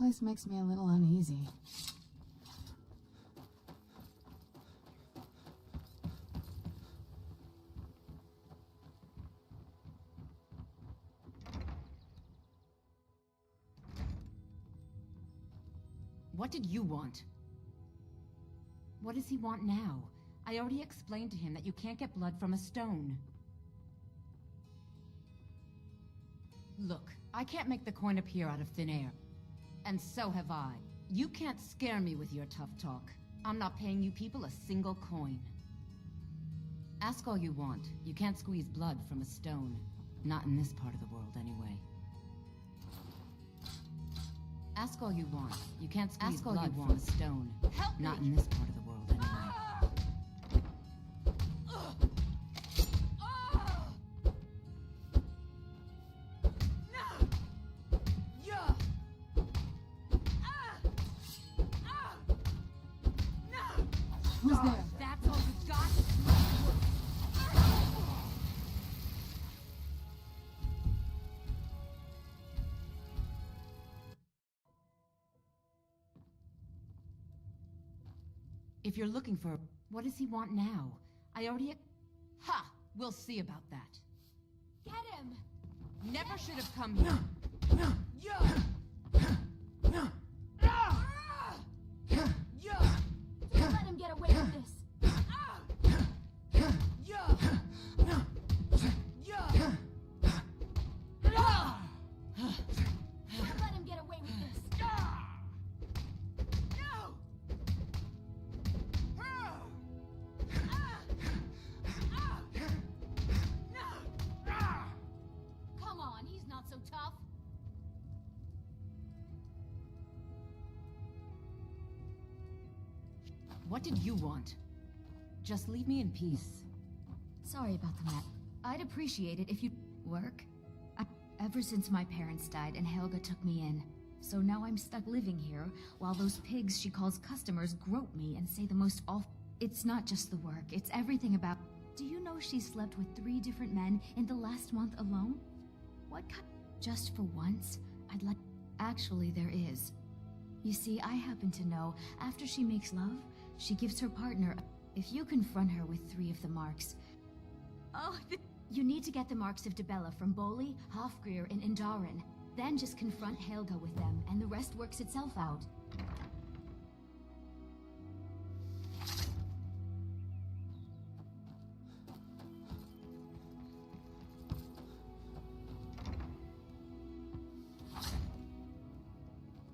place makes me a little uneasy. What did you want? What does he want now? I already explained to him that you can't get blood from a stone. Look, I can't make the coin appear out of thin air. And so have I. You can't scare me with your tough talk. I'm not paying you people a single coin. Ask all you want. You can't squeeze blood from a stone. Not in this part of the world, anyway. Ask all you want. You can't squeeze blood from a stone. Help me! Not in this part of the world, anyway. Who's there? That's all you got? If you're looking for... What does he want now? I already... Ha! We'll see about that. Get him! Never should have come here. Don't let him get away with this! Don't let him get away with this! Come on, he's not so tough. What did you want? Just leave me in peace. Sorry about the map. I'd appreciate it if you'd work. Ever since my parents died and Helga took me in. So now I'm stuck living here, while those pigs she calls customers grope me and say the most awful... It's not just the work, it's everything about... Do you know she slept with 3 different men in the last month alone? What kind... Just for once, I'd like... Actually, there is. You see, I happen to know, after she makes love, she gives her partner... If you confront her with 3 of the marks... Oh, you need to get the marks of Dibella from Boli, Hofgrir, and Indaren. Then just confront Helga with them, and the rest works itself out.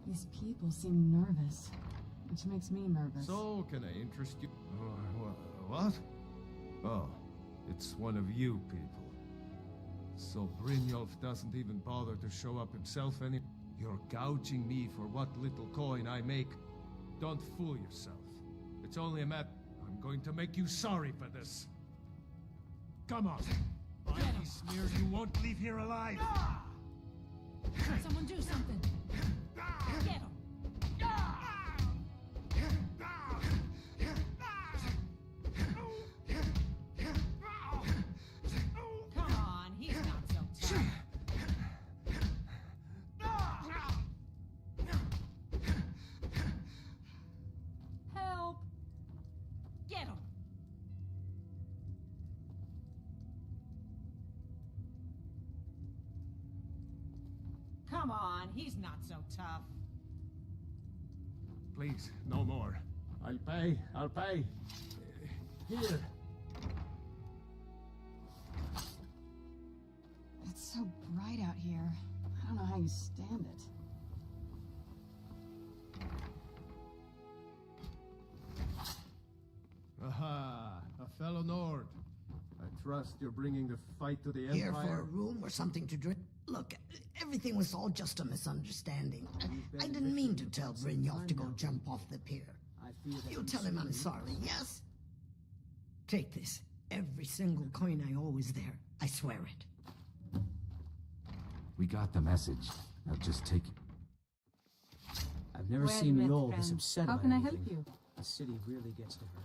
These people seem nervous, which makes me nervous. So, can I interest you? What? Oh, it's one of you people. So Brynjolf doesn't even bother to show up himself any... You're gouging me for what little coin I make. Don't fool yourself. It's only a matter... I'm going to make you sorry for this. Come on. By these smears, you won't leave here alive. Someone do something! Get him! Come on, he's not so tough. Help! Get him! Come on, he's not so tough. Please, no more. I'll pay. I'll pay. Here. It's so bright out here. I don't know how you stand it. Aha, a fellow Nord. I trust you're bringing the fight to the Empire. Here for a room or something to drink? Look, everything was all just a misunderstanding. I didn't mean to tell Brynjolf to go jump off the pier. You tell him I'm sorry, yes? Take this. Every single coin I owe is there. I swear it. We got the message. Now just take it. I've never seen Mjol this upset about anything. The city really gets to her.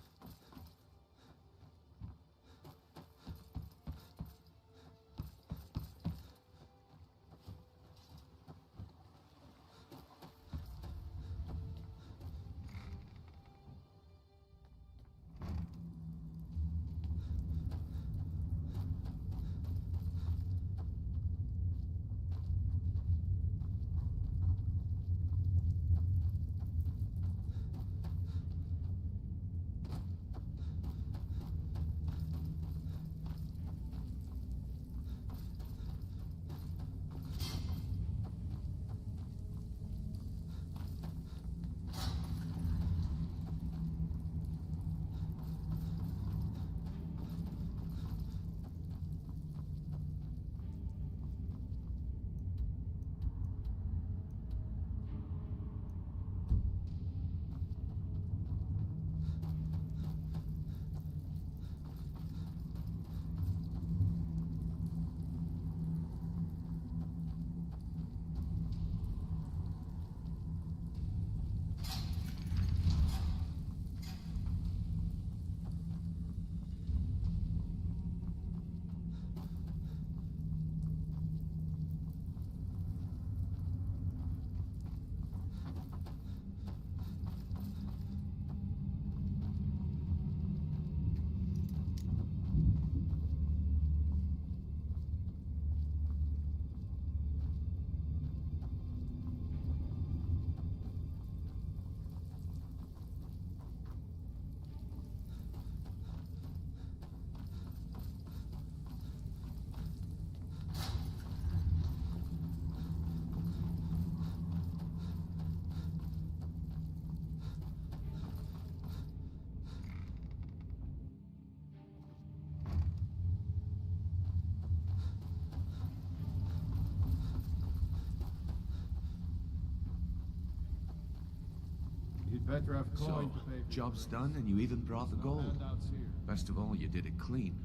better have coin to pay for job's drinks. done and you even brought the No gold. handouts here. Best of all, you did it clean.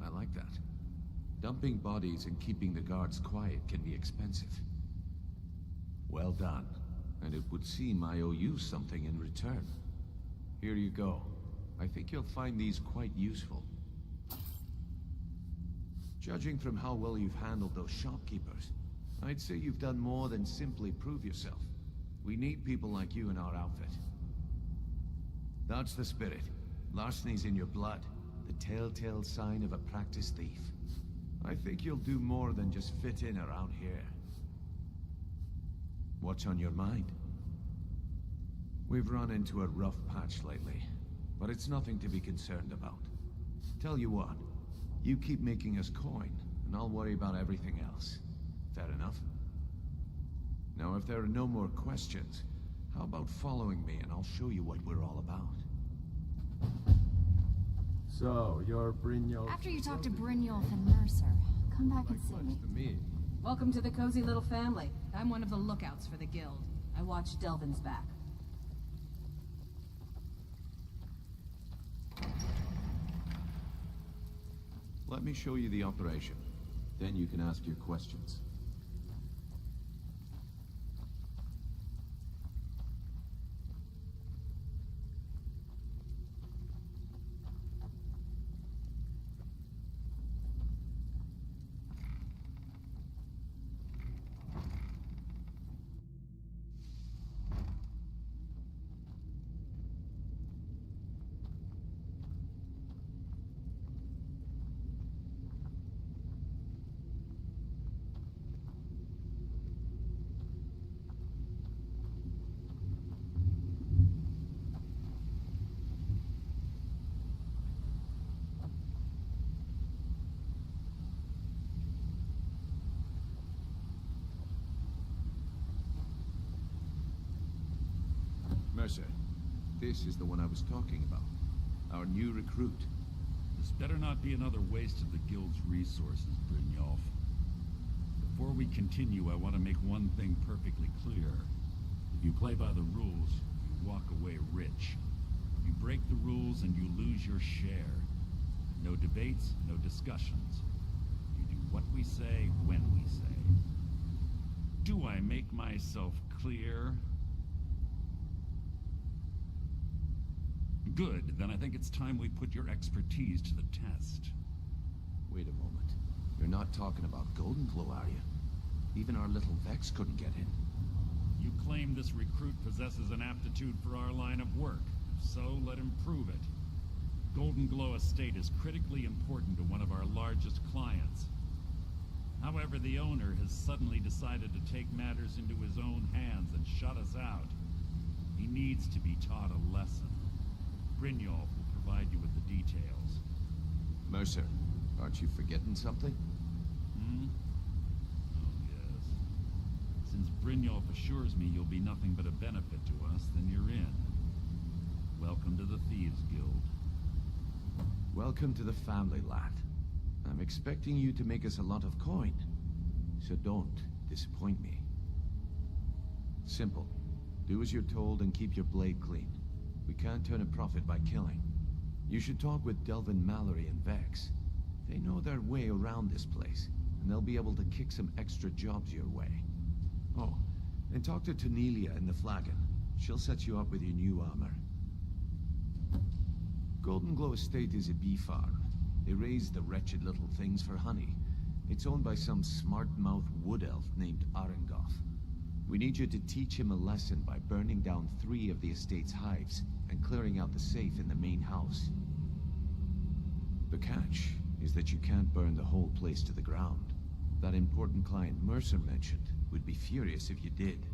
I like that. Dumping bodies and keeping the guards quiet can be expensive. Well done. And it would seem I owe you something in return. Here you go. I think you'll find these quite useful. Judging from how well you've handled those shopkeepers, I'd say you've done more than simply prove yourself. We need people like you in our outfit. That's the spirit. Larceny's in your blood. The telltale sign of a practiced thief. I think you'll do more than just fit in around here. What's on your mind? We've run into a rough patch lately, but it's nothing to be concerned about. Tell you what, you keep making us coin, and I'll worry about everything else. Fair enough? Now, if there are no more questions, how about following me and I'll show you what we're all about? So, you're Brynjolf. After you talk to Brynjolf and Mercer, come back and see me. To me. Welcome to the cozy little family. I'm one of the lookouts for the guild. I watch Delvin's back. Let me show you the operation. Then you can ask your questions. Mercer, this is the one I was talking about. Our new recruit. This better not be another waste of the guild's resources, Brynjolf. Before we continue, I want to make one thing perfectly clear. If you play by the rules, you walk away rich. You break the rules and you lose your share. No debates, no discussions. You do what we say, when we say. Do I make myself clear? Good, then I think it's time we put your expertise to the test. Wait a moment. You're not talking about Golden Glow, are you? Even our little Vex couldn't get in. You claim this recruit possesses an aptitude for our line of work. If so, let him prove it. Golden Glow Estate is critically important to one of our largest clients. However, the owner has suddenly decided to take matters into his own hands and shut us out. He needs to be taught a lesson. Brynjolf will provide you with the details. Mercer, aren't you forgetting something? Oh, yes. Since Brynjolf assures me you'll be nothing but a benefit to us, then you're in. Welcome to the Thieves Guild. Welcome to the family, lad. I'm expecting you to make us a lot of coin. So don't disappoint me. Simple. Do as you're told and keep your blade clean. We can't turn a profit by killing. You should talk with Delvin Mallory and Vex. They know their way around this place, and they'll be able to kick some extra jobs your way. Oh, and talk to Tanelia in the Flagon. She'll set you up with your new armor. Golden Glow Estate is a bee farm. They raise the wretched little things for honey. It's owned by some smart-mouthed wood elf named Arengoth. We need you to teach him a lesson by burning down 3 of the estate's hives and clearing out the safe in the main house. The catch is that you can't burn the whole place to the ground. That important client Mercer mentioned would be furious if you did.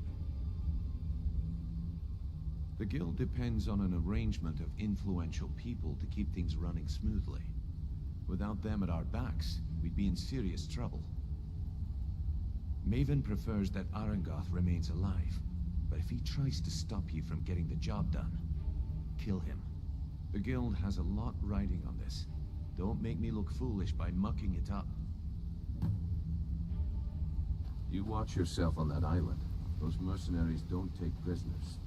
The guild depends on an arrangement of influential people to keep things running smoothly. Without them at our backs, we'd be in serious trouble. Maven prefers that Arengoth remains alive, but if he tries to stop you from getting the job done, kill him. The guild has a lot riding on this. Don't make me look foolish by mucking it up. You watch yourself on that island. Those mercenaries don't take prisoners.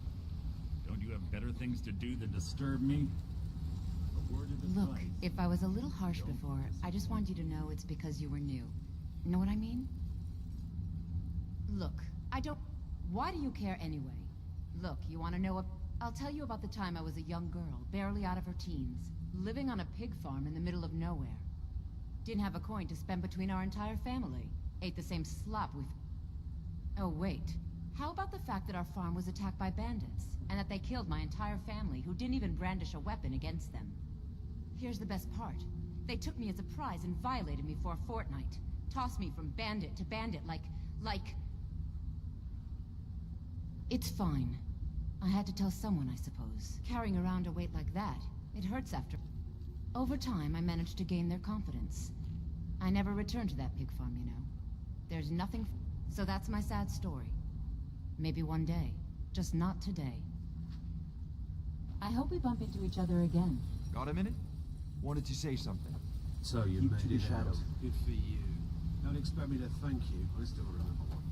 Don't you have better things to do than disturb me? A word of Look, advice. if I was a little harsh before, I just want you to know it's because you were new. Know what I mean? Look, I don't... Why do you care anyway? Look, you want to know I'll tell you about the time I was a young girl, barely out of her teens, living on a pig farm in the middle of nowhere. Didn't have a coin to spend between our entire family. Ate the same slop we've... Oh, wait. How about the fact that our farm was attacked by bandits, and that they killed my entire family, who didn't even brandish a weapon against them? Here's the best part. They took me as a prize and violated me for a fortnight. Tossed me from bandit to bandit like... It's fine. I had to tell someone, I suppose. Carrying around a weight like that, it hurts after... Over time, I managed to gain their confidence. I never returned to that pig farm, you know. There's nothing... So that's my sad story. Maybe one day. Just not today. I hope we bump into each other again. Got a minute? Wanted to say something. So you Keep made to the it shadow. out. Good for you. Don't expect me to thank you. I still remember one.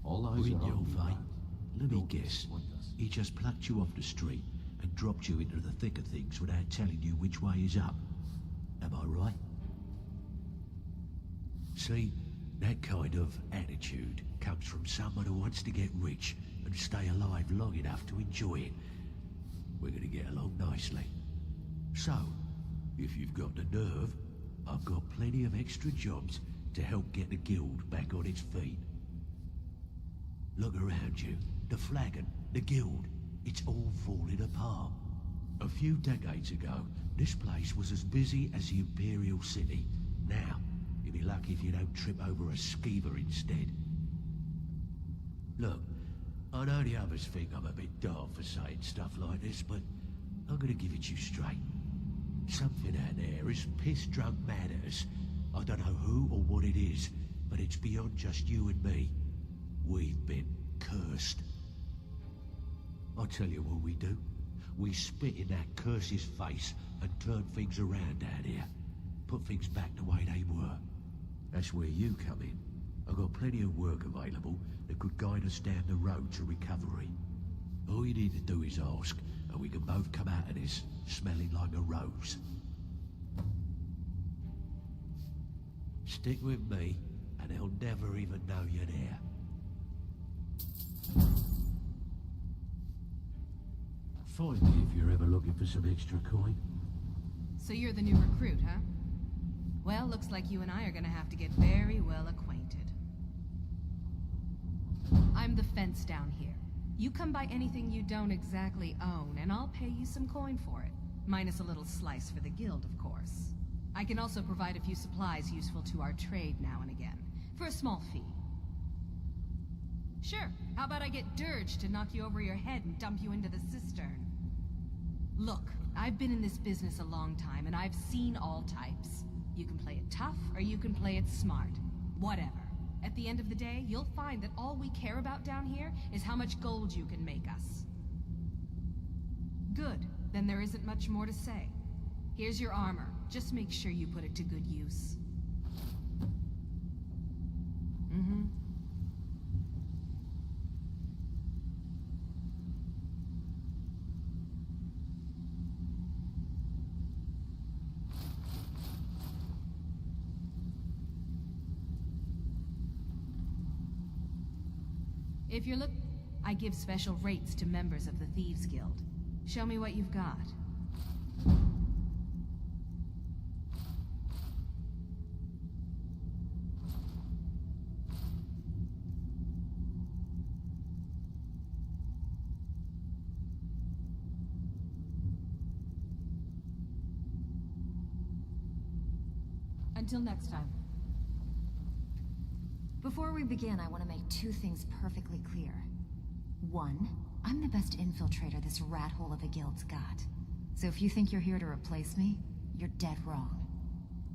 All eyes Read are your on you, fight. lad. Let me No guess. disappointments. He just plucked you off the street and dropped you into the thick of things without telling you which way is up. Am I right? See, that kind of attitude comes from someone who wants to get rich and stay alive long enough to enjoy it. We're gonna get along nicely. So, if you've got the nerve, I've got plenty of extra jobs to help get the guild back on its feet. Look around you. The flagon, the guild, it's all falling apart. A few decades ago, this place was as busy as the Imperial City. Now, you'll be lucky if you don't trip over a skeever instead. Look, I know the others think I'm a bit daft for saying stuff like this, but I'm gonna give it you straight. Something out there is piss-drunk mad at us. I don't know who or what it is, but it's beyond just you and me. We've been cursed. I'll tell you what we do. We spit in that curse's face and turn things around down here. Put things back the way they were. That's where you come in. I've got plenty of work available that could guide us down the road to recovery. All you need to do is ask, and we can both come out of this smelling like a rose. Stick with me, and they'll never even know you're there. Find me if you're ever looking for some extra coin. So you're the new recruit, huh? Well, looks like you and I are gonna have to get very well acquainted. I'm the fence down here. You come by anything you don't exactly own, and I'll pay you some coin for it. Minus a little slice for the guild, of course. I can also provide a few supplies useful to our trade now and again, for a small fee. Sure, how about I get Dirge to knock you over your head and dump you into the cistern? Look, I've been in this business a long time, and I've seen all types. You can play it tough, or you can play it smart. Whatever. At the end of the day, you'll find that all we care about down here is how much gold you can make us. Good. Then there isn't much more to say. Here's your armor. Just make sure you put it to good use. Mm-hmm. If you're I give special rates to members of the Thieves Guild. Show me what you've got. Until next time. Before we begin, I want to make two things perfectly clear. One, I'm the best infiltrator this rat hole of a guild's got. So if you think you're here to replace me, you're dead wrong.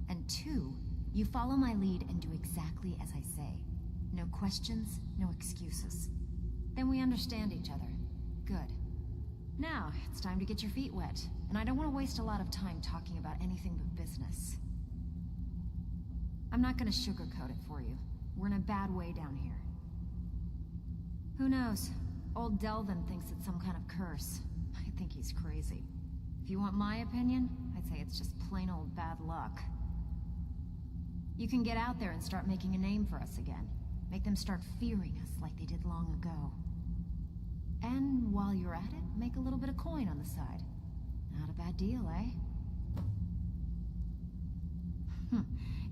And two, you follow my lead and do exactly as I say. No questions, no excuses. Then we understand each other. Good. Now, it's time to get your feet wet, and I don't want to waste a lot of time talking about anything but business. I'm not gonna sugarcoat it for you. We're in a bad way down here. Who knows? Old Delvin thinks it's some kind of curse. I think he's crazy. If you want my opinion, I'd say it's just plain old bad luck. You can get out there and start making a name for us again. Make them start fearing us like they did long ago. And while you're at it, make a little bit of coin on the side. Not a bad deal, eh?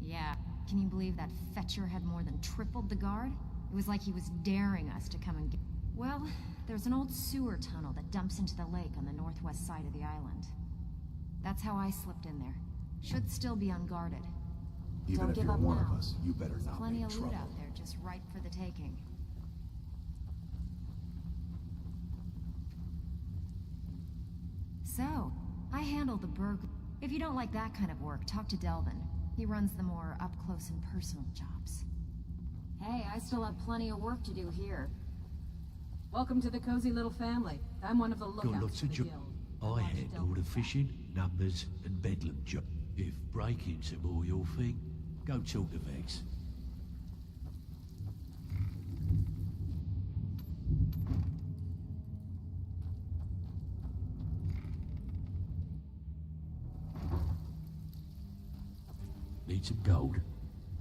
Yeah, can you believe that fetcher had more than tripled the guard? It was like he was daring us to come and get... Well, there's an old sewer tunnel that dumps into the lake on the northwest side of the island. That's how I slipped in there. Should still be unguarded. Even Don't if give you're up one now. of us, you better There's not plenty make of loot trouble. out there just ripe for the taking. So, I handle the burglar. If you don't like that kind of work, talk to Delvin. He runs the more up-close and personal jobs. Hey, I still have plenty of work to do here. Welcome to the cozy little family. I'm one of the Got lookouts lots for of the jobs. guild. I handle the fishing, numbers, and bedlam job. If break-ins are more your thing, go talk to Vex. Need some gold?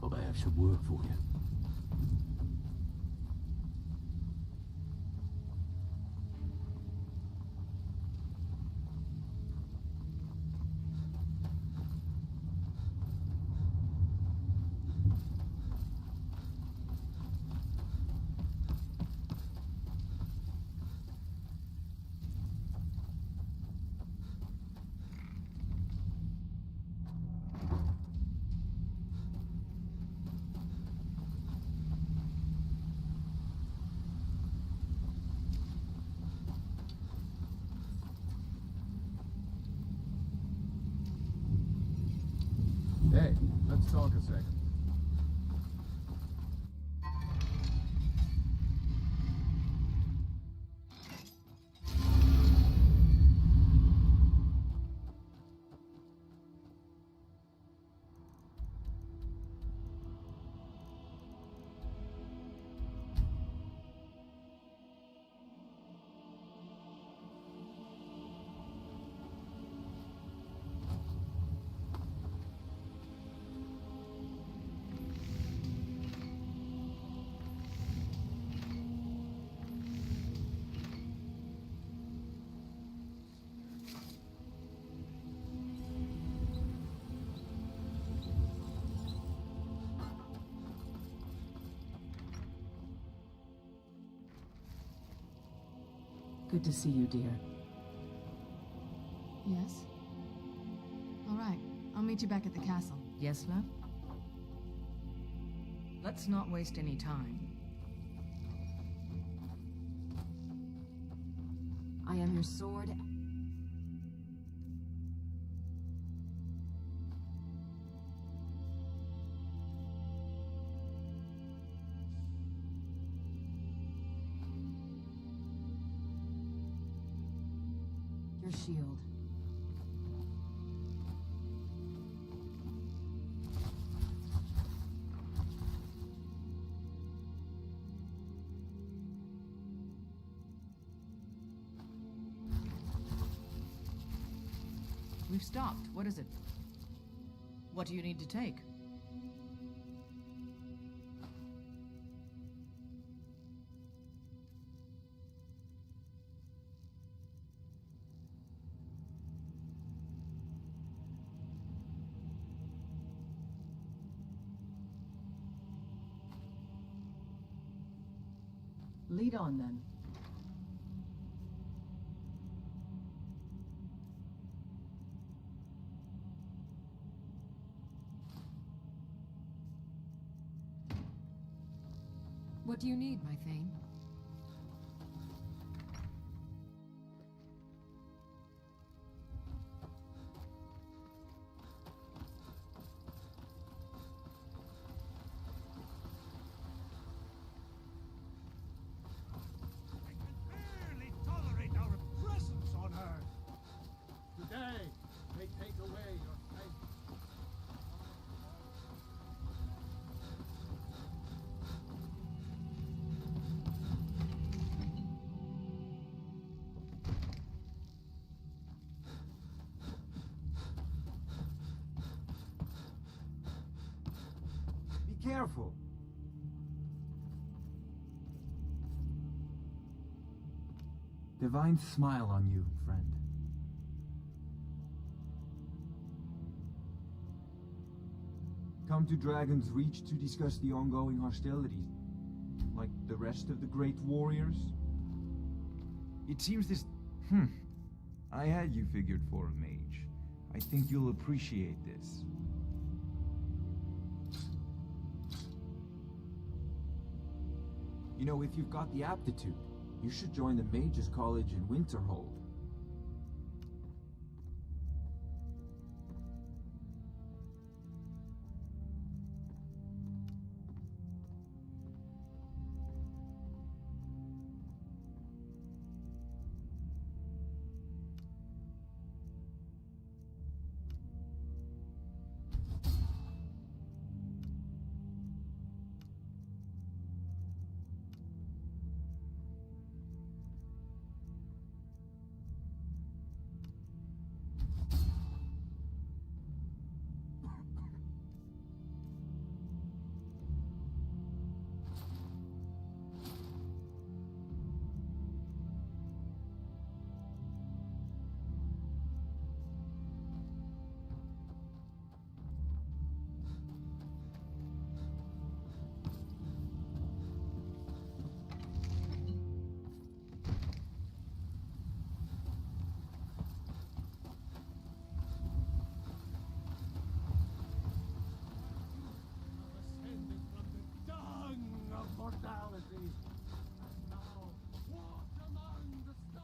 I may have some work for you. Hey, let's talk a second. Good to see you, dear. Yes? All right, I'll meet you back at the castle. Yes, love? Let's not waste any time. I am your sword. Your shield. We've stopped. What is it? What do you need to take? Lead on, then. What do you need, my Thane? Barely tolerate our presence on Earth. Today, they take away your faith. Be careful. Divine smile on you, friend. Come to Dragon's Reach to discuss the ongoing hostilities, like the rest of the great warriors? It seems this... I had you figured for a mage. I think you'll appreciate this. You know, if you've got the aptitude, you should join the Mages College in Winterhold. Ascended from the dung of mortality, and now walk among the stars.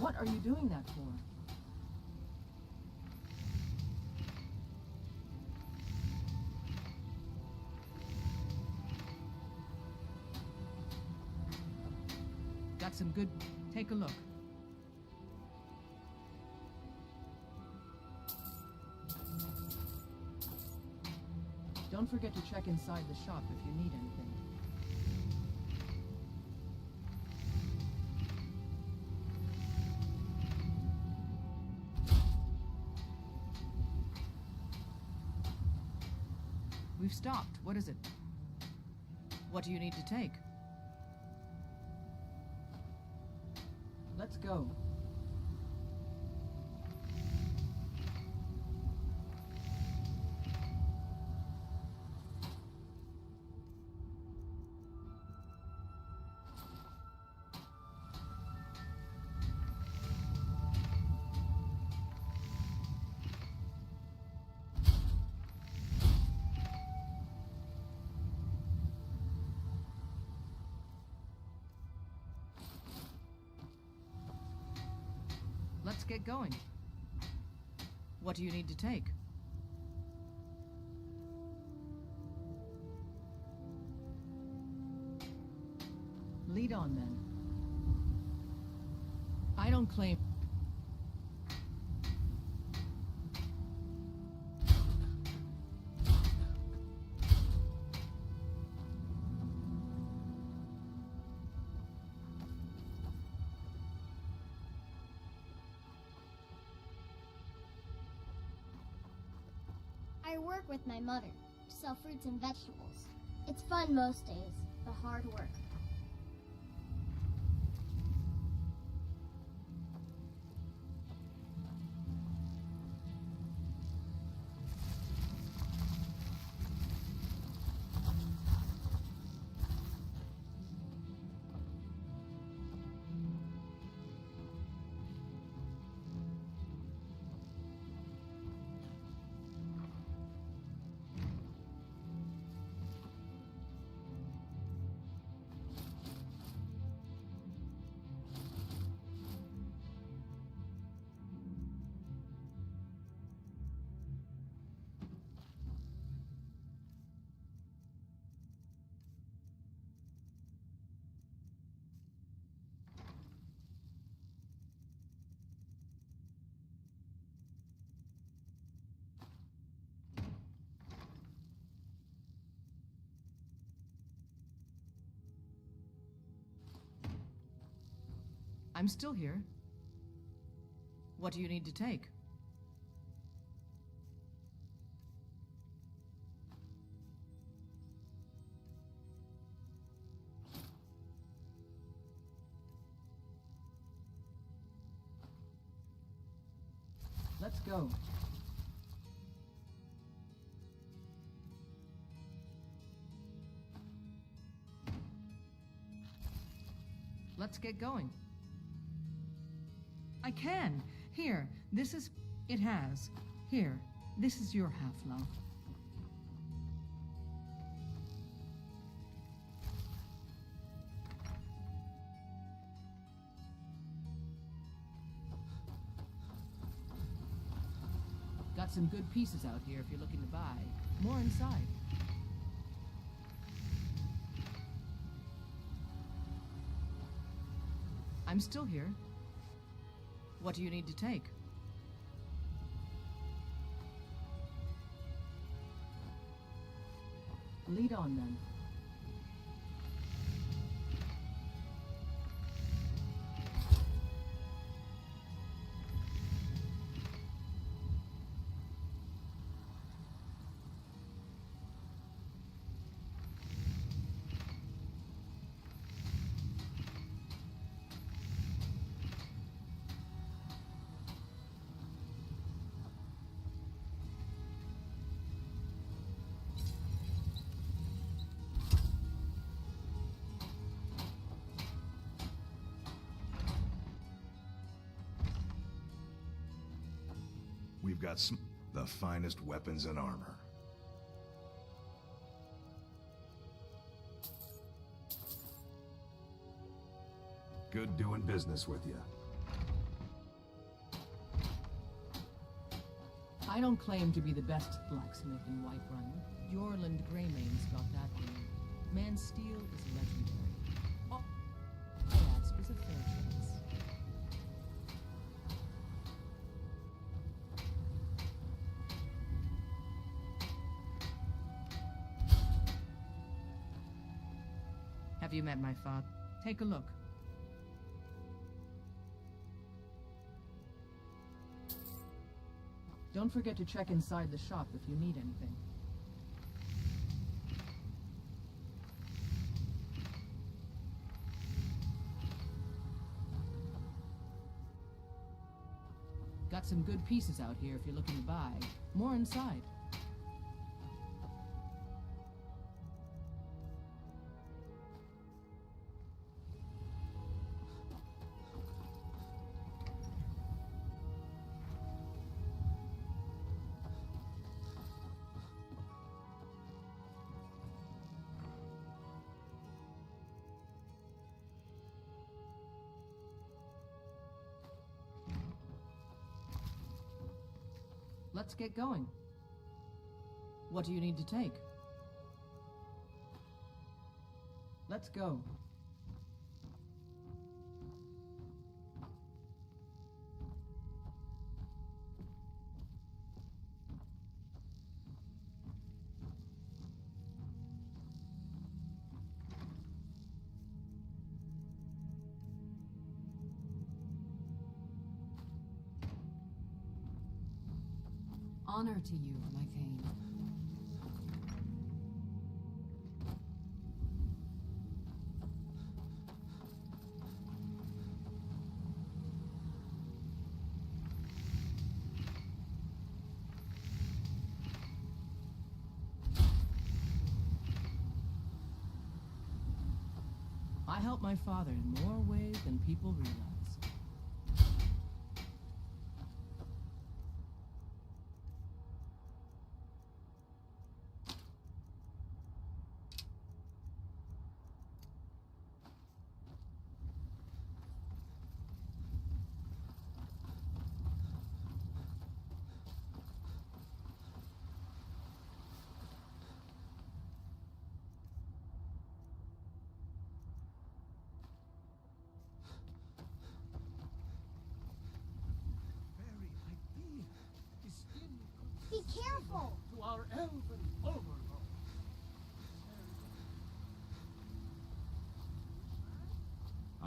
What are you doing that for? Got some good... Take a look. Don't forget to check inside the shop if you need anything. We've stopped. What is it? What do you need to take? Let's go. Let's get going. What do you need to take? Lead on, then. I don't claim... I work with my mother, sell fruits and vegetables. It's fun most days, but hard work. I'm still here. What do you need to take? Let's go. Let's get going. I can. Here, this is... It has. Here, this is your half, love. Got some good pieces out here if you're looking to buy. More inside. I'm still here. What do you need to take? Lead on, then. We've got the finest weapons and armor. Good doing business with you. I don't claim to be the best blacksmith in Whiterun. Jorland Greymane's got that one. Man's steel is legendary. Oh, that was a fair chance. Have you met my father? Take a look. Don't forget to check inside the shop if you need anything. Got some good pieces out here if you're looking to buy. More inside. Let's get going. What do you need to take? Let's go. Honor to you, my Thane. I help my father in more ways than people realize.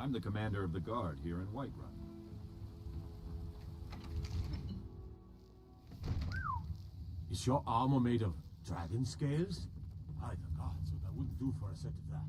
I'm the commander of the guard here in Whiterun. Is your armor made of dragon scales? By the gods, that wouldn't do for a set of that.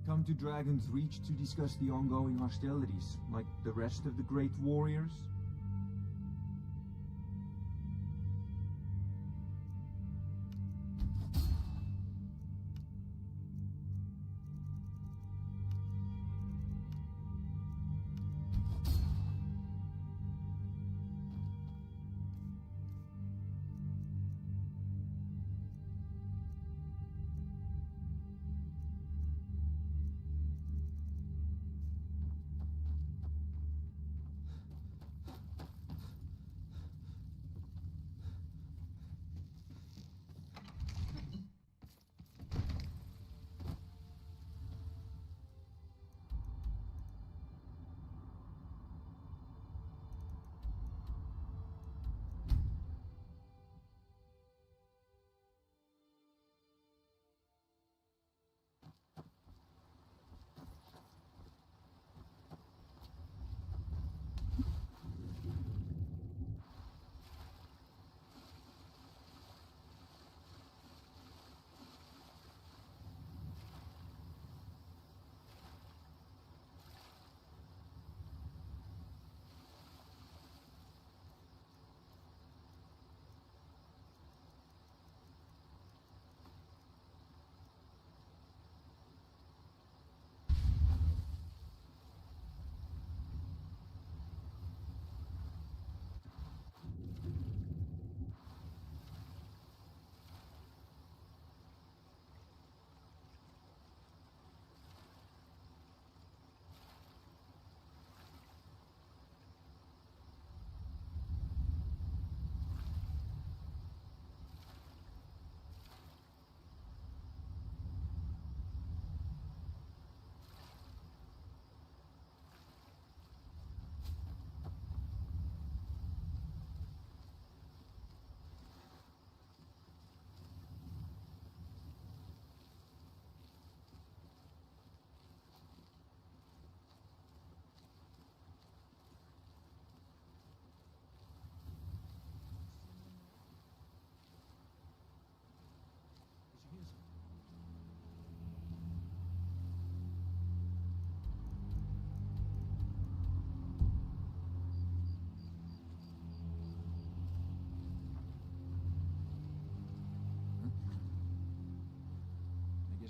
Come to Dragon's Reach to discuss the ongoing hostilities, like the rest of the great warriors?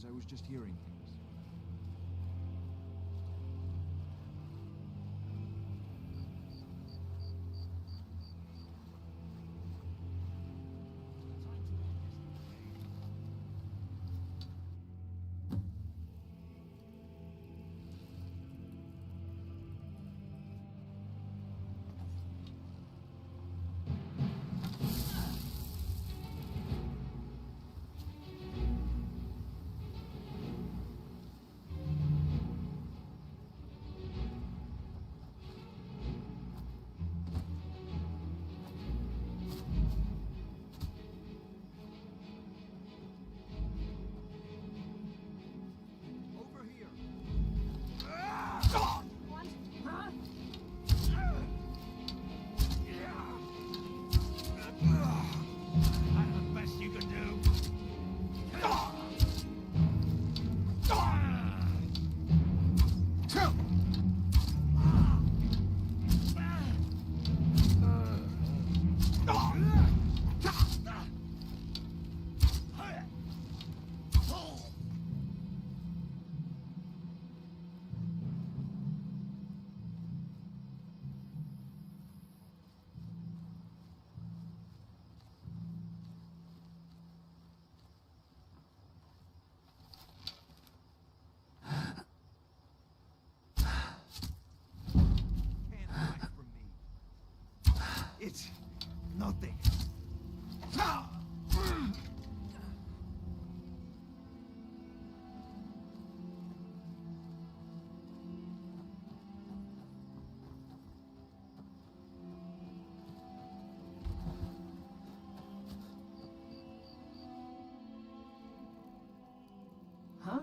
I was just hearing things. Huh?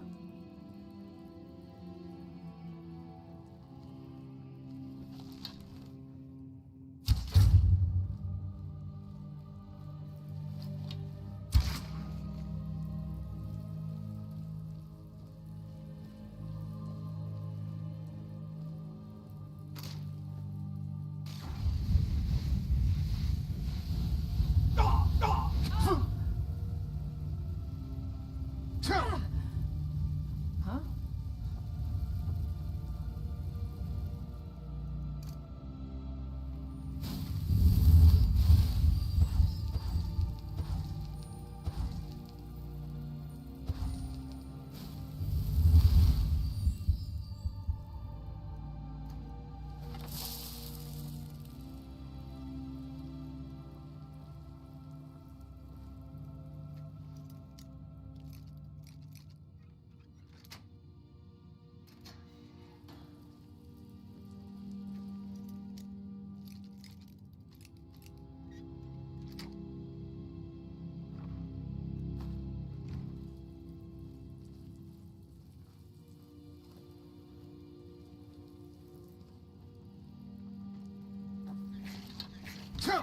Huh?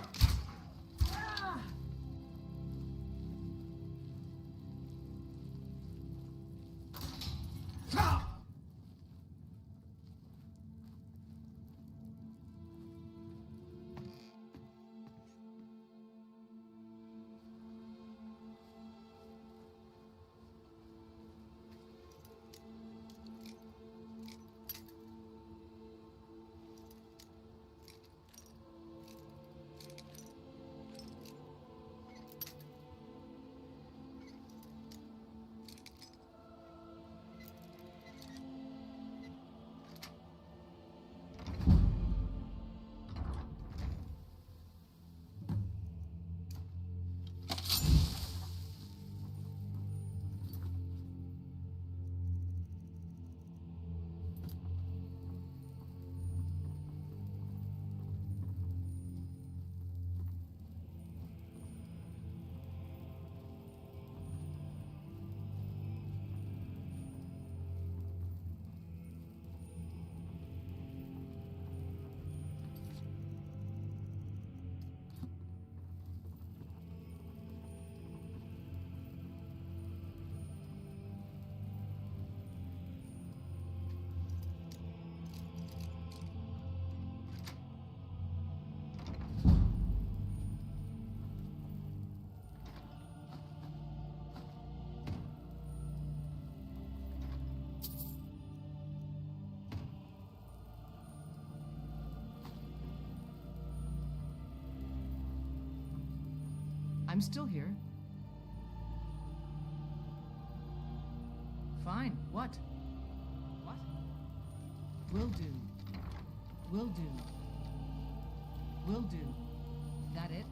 I'm still here. Fine. What? What? Will do. Will do. Will do. That it?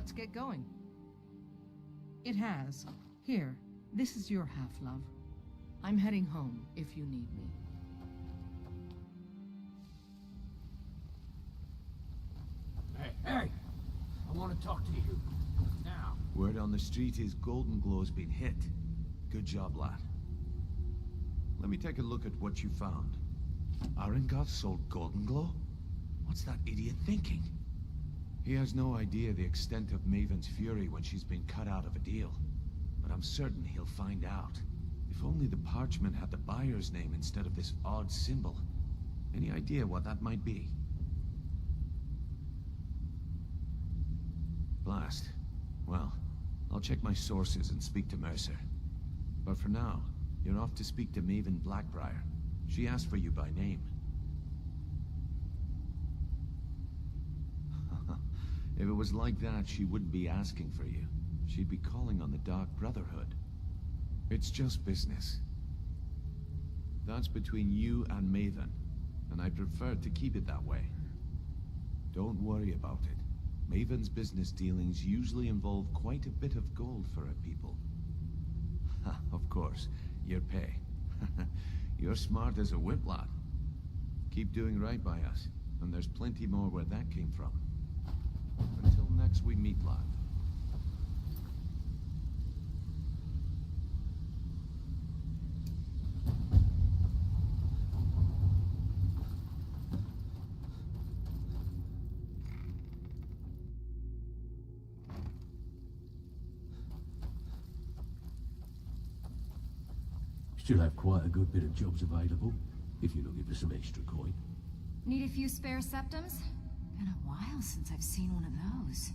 let's get going. It has. Here, this is your half, love. I'm heading home if you need me. Hey, hey! I want to talk to you. Now. Word on the street is Golden Glow's been hit. Good job, lad. Let me take a look at what you found. Arengoth sold Golden Glow? What's that idiot thinking? He has no idea the extent of Maven's fury when she's been cut out of a deal. But I'm certain he'll find out. If only the parchment had the buyer's name instead of this odd symbol. Any idea what that might be? Blast. Well, I'll check my sources and speak to Mercer. But for now, you're off to speak to Maven Blackbriar. She asked for you by name. If it was like that, she wouldn't be asking for you. She'd be calling on the Dark Brotherhood. It's just business. That's between you and Maven, and I prefer to keep it that way. Don't worry about it. Maven's business dealings usually involve quite a bit of gold for her people. Of course, your pay. You're smart as a whip, lad. Keep doing right by us, and there's plenty more where that came from. Until next we meet, lad. Still have quite a good bit of jobs available, if you're looking for some extra coin. Need a few spare septums? Been a while since I've seen one of those.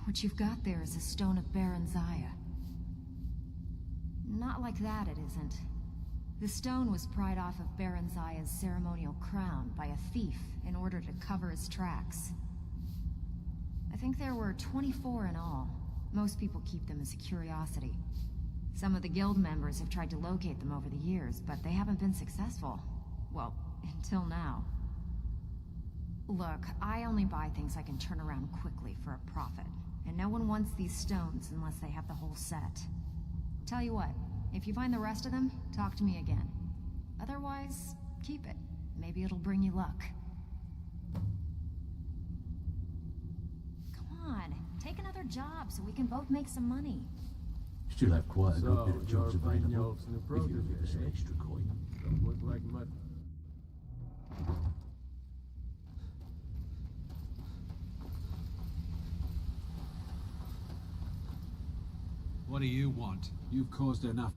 What you've got there is a stone of Baron Zaya. Not like that, it isn't. The stone was pried off of Baron Zaya's ceremonial crown by a thief in order to cover his tracks. I think there were 24 in all. Most people keep them as a curiosity. Some of the guild members have tried to locate them over the years, but they haven't been successful. Well, until now. Look, I only buy things I can turn around quickly for a profit. And no one wants these stones unless they have the whole set. Tell you what, if you find the rest of them, talk to me again. Otherwise, keep it. Maybe it'll bring you luck. Come on, take another job so we can both make some money. Still have quite a good bit of jobs available, if you're looking for some extra coin. Don't look like much. What do you want? You've caused enough.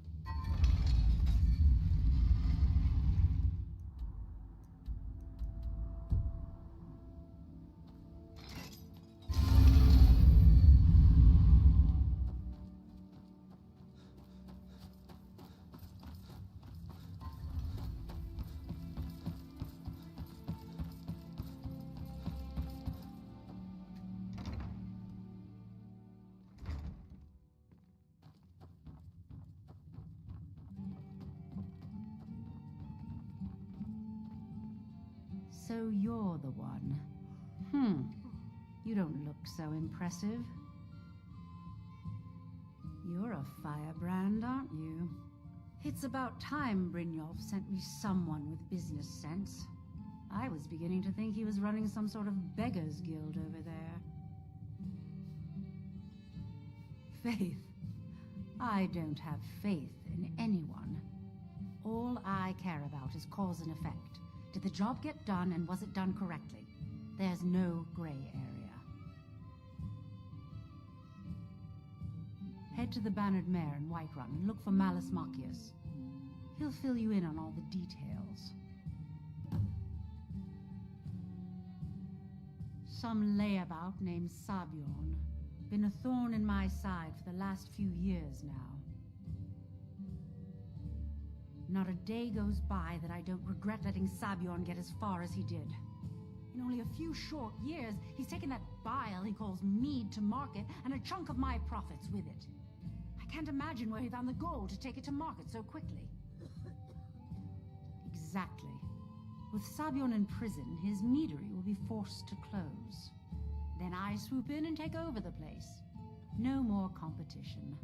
So you're the one. You don't look so impressive. You're a firebrand, aren't you? It's about time Brynjolf sent me someone with business sense. I was beginning to think he was running some sort of beggars guild over there. Faith. I don't have faith in anyone. All I care about is cause and effect. Did the job get done, and was it done correctly? There's no gray area. Head to the Bannered Mare in Whiterun and look for Malus Machius. He'll fill you in on all the details. Some layabout named Sabjorn. Been a thorn in my side for the last few years now. Not a day goes by that I don't regret letting Sabjorn get as far as he did. In only a few short years, he's taken that bile he calls mead to market, and a chunk of my profits with it. I can't imagine where he found the gold to take it to market so quickly. Exactly. With Sabjorn in prison, his meadery will be forced to close. Then I swoop in and take over the place. No more competition.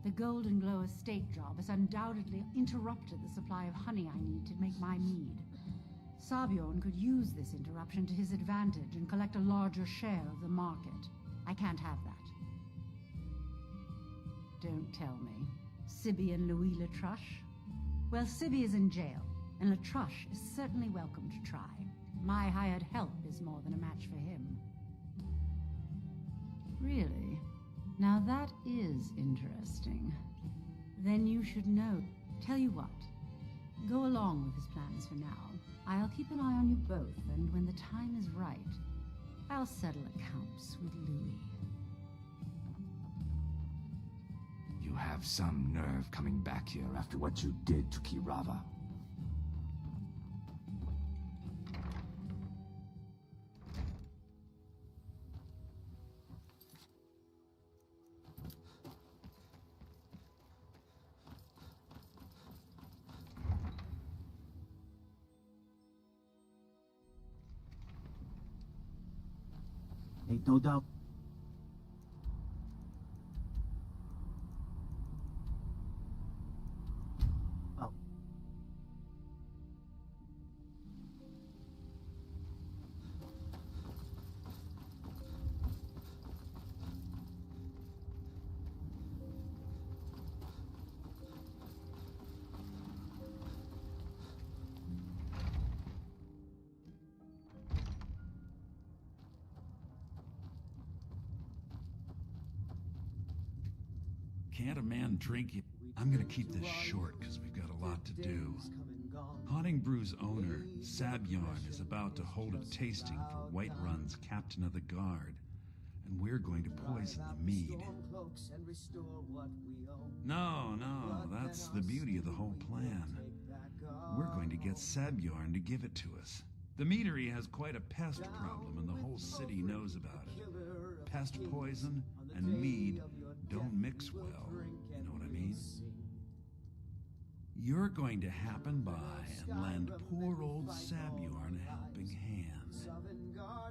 The Golden Glow estate job has undoubtedly interrupted the supply of honey I need to make my mead. Sabjorn could use this interruption to his advantage and collect a larger share of the market. I can't have that. Don't tell me. Sibby and Louis Latruche? Well, Sibby is in jail, and Latruche is certainly welcome to try. My hired help is more than a match for him. Really? Now that is interesting. Then you should know. Tell you what, go along with his plans for now. I'll keep an eye on you both, and when the time is right, I'll settle accounts with Louis. You have some nerve coming back here after what you did to Kirava. Ain't no doubt. Oh. Can't a man drink it? I'm gonna keep this short because we've got a lot to do. Haunting Brew's owner, Sabjorn, is about to hold a tasting for Whiterun's captain of the guard, and we're going to poison the mead. No, that's the beauty of the whole plan. We're going to get Sabjorn to give it to us. The meadery has quite a pest problem, and the whole city knows about it. Pest poison and mead don't mix well, you know what I mean? You're going to happen by and lend poor old Sabjorn a helping hand.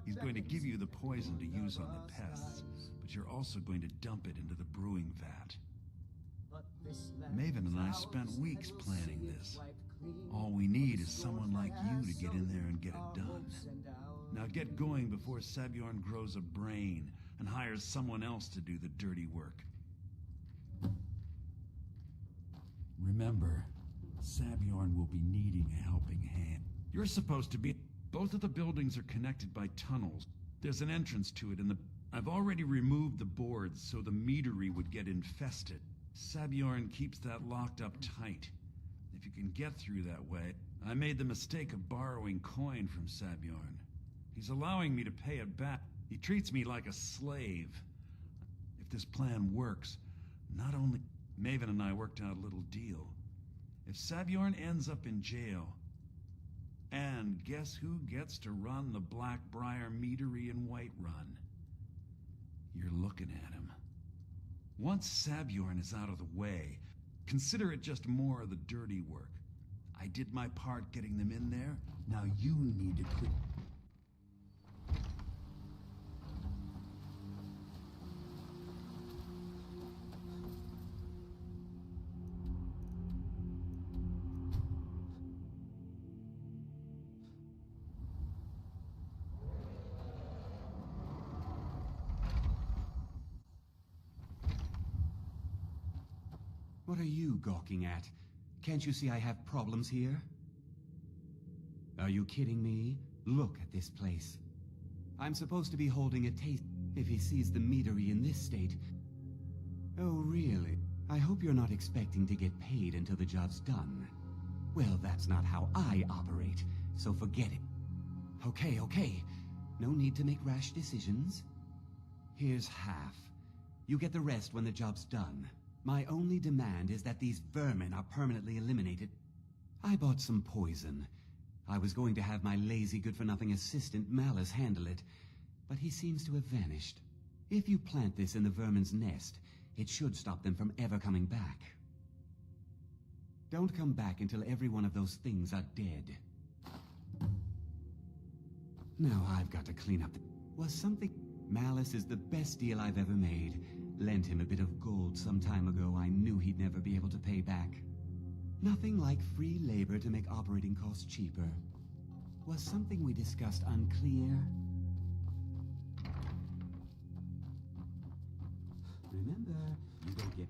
He's going to give you the poison to use on the pests, but you're also going to dump it into the brewing vat. Maven and I spent weeks planning this. All we need is someone like you to get in there and get it done. Now get going before Sabjorn grows a brain and hires someone else to do the dirty work. Remember, Sabjorn will be needing a helping hand. You're supposed to be... Both of the buildings are connected by tunnels. There's an entrance to it, and I've already removed the boards so the meadery would get infested. Sabjorn keeps that locked up tight. If you can get through that way... I made the mistake of borrowing coin from Sabjorn. He's allowing me to pay it back. He treats me like a slave. If this plan works, not only... Maven and I worked out a little deal. If Sabjorn ends up in jail, and guess who gets to run the Blackbriar meadery in Whiterun? You're looking at him. Once Sabjorn is out of the way, consider it just more of the dirty work. I did my part getting them in there. Now you need to quit. What are you gawking at? Can't you see I have problems here? Are you kidding me? Look at this place. I'm supposed to be holding a taste if he sees the meadery in this state. Oh, really? I hope you're not expecting to get paid until the job's done. Well, that's not how I operate, so forget it. Okay. No need to make rash decisions. Here's half. You get the rest when the job's done. My only demand is that these vermin are permanently eliminated. I bought some poison. I was going to have my lazy good-for-nothing assistant Malice handle it, but he seems to have vanished. If you plant this in the vermin's nest, it should stop them from ever coming back. Don't come back until every one of those things are dead. Now I've got to clean up the... Was something... Malice is the best deal I've ever made. Lent him a bit of gold some time ago I knew he'd never be able to pay back. Nothing like free labor to make operating costs cheaper. Was something we discussed unclear? Remember, you don't get...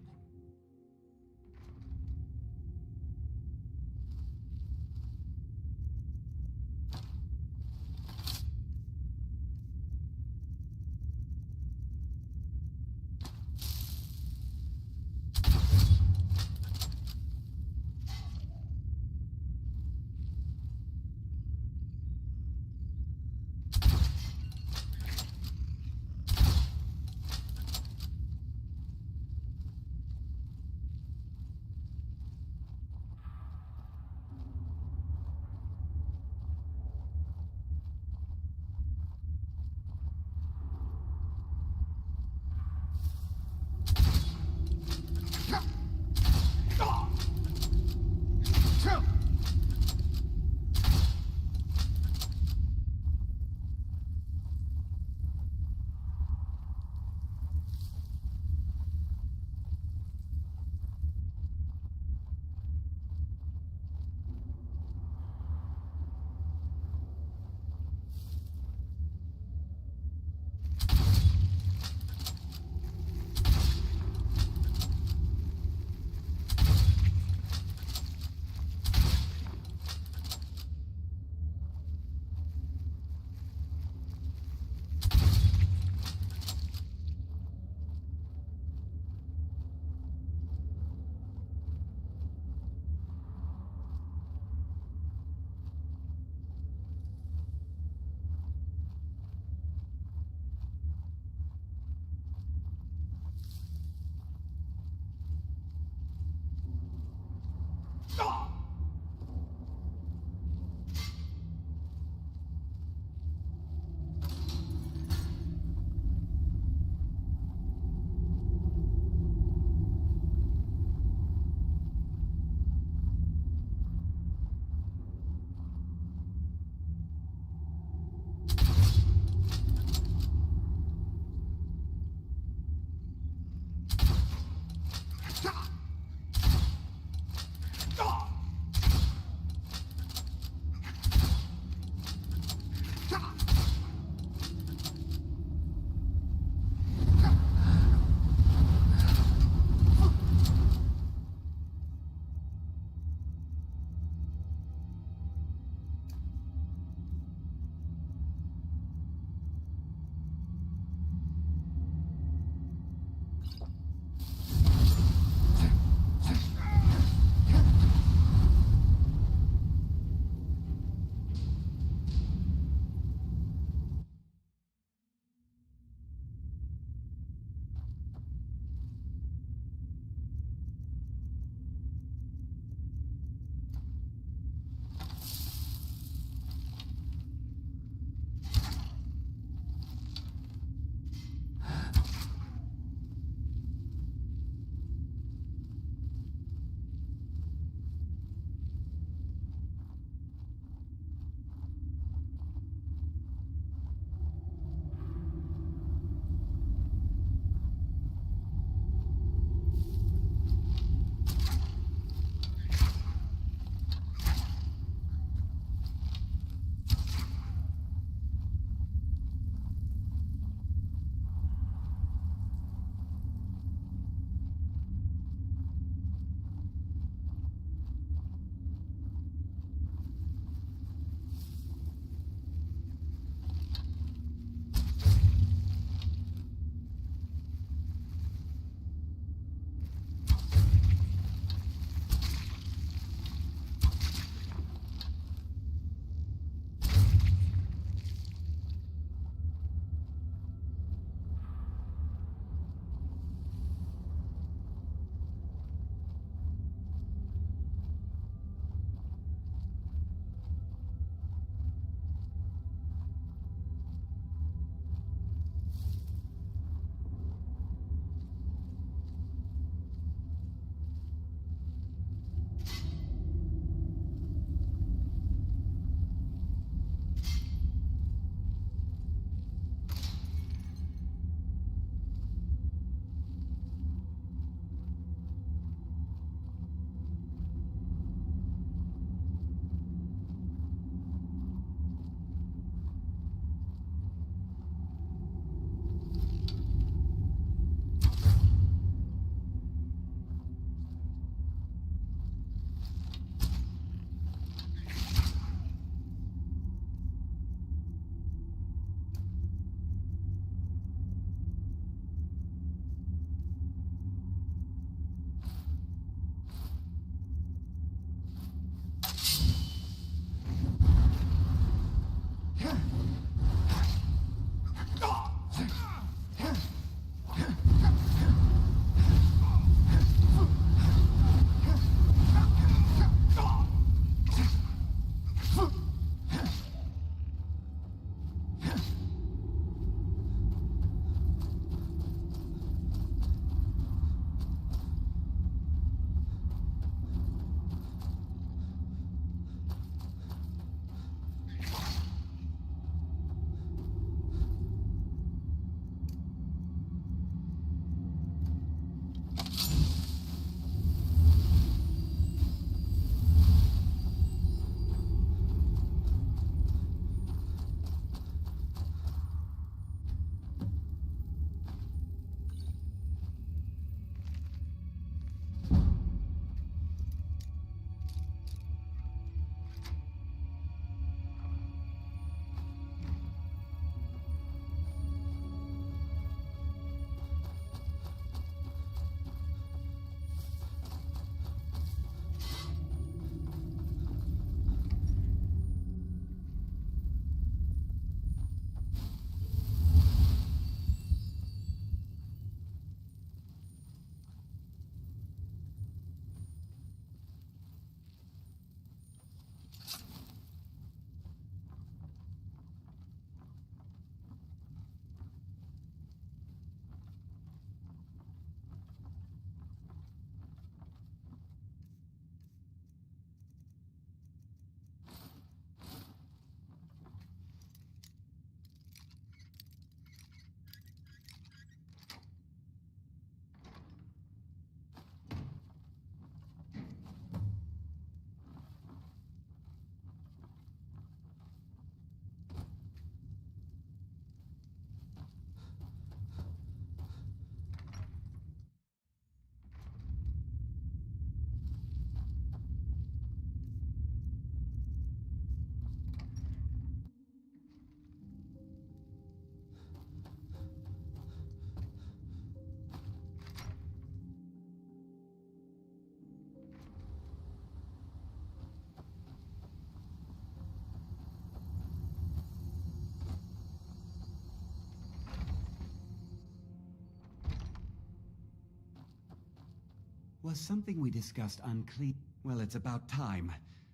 Was something we discussed unclear? Well, it's about time.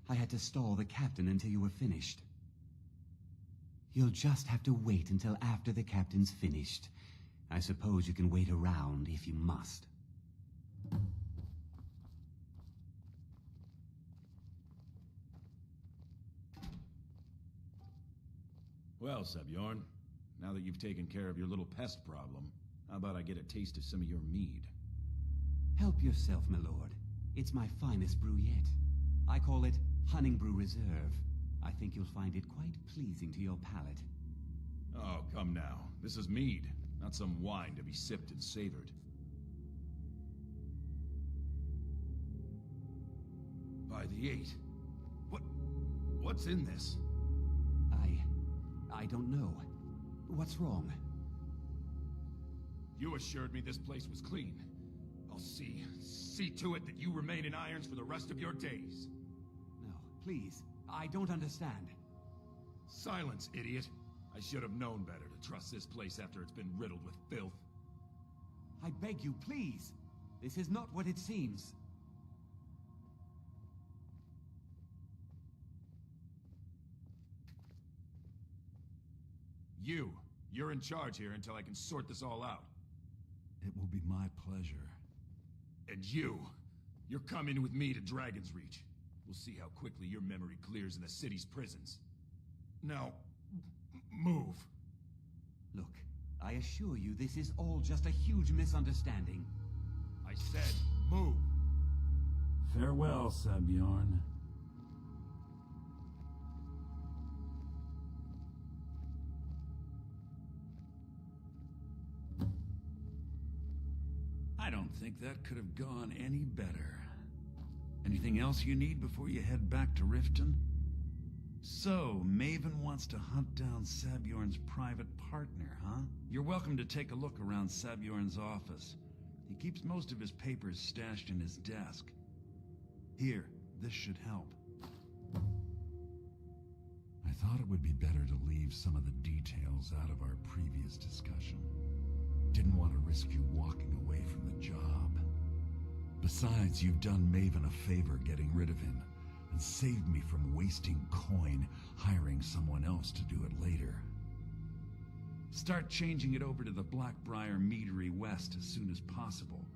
I had to stall the captain until you were finished. You'll just have to wait until after the captain's finished. I suppose you can wait around if you must. Well, Sebjorn, now that you've taken care of your little pest problem, how about I get a taste of some of your mead? Help yourself, my lord. It's my finest brew yet. I call it Hunting Brew Reserve. I think you'll find it quite pleasing to your palate. Oh, come now. This is mead, not some wine to be sipped and savored. By the 8. What's in this? I don't know. What's wrong? You assured me this place was clean. I'll see to it that you remain in irons for the rest of your days. No, please. I don't understand. Silence, idiot. I should have known better to trust this place after it's been riddled with filth. I beg you, please. This is not what it seems. You're in charge here until I can sort this all out. It will be my pleasure. And you're coming with me to Dragon's Reach. We'll see how quickly your memory clears in the city's prisons. Now, move. Look, I assure you this is all just a huge misunderstanding. I said, move. Farewell, Sebjorn. I don't think that could have gone any better. Anything else you need before you head back to Riften? So, Maven wants to hunt down Sabjorn's private partner, huh? You're welcome to take a look around Sabjorn's office. He keeps most of his papers stashed in his desk. Here, this should help. I thought it would be better to leave some of the details out of our previous discussion. Didn't want to risk you walking away from the job. Besides, you've done Maven a favor getting rid of him, and saved me from wasting coin hiring someone else to do it later. Start changing it over to the Blackbriar Meadery West as soon as possible.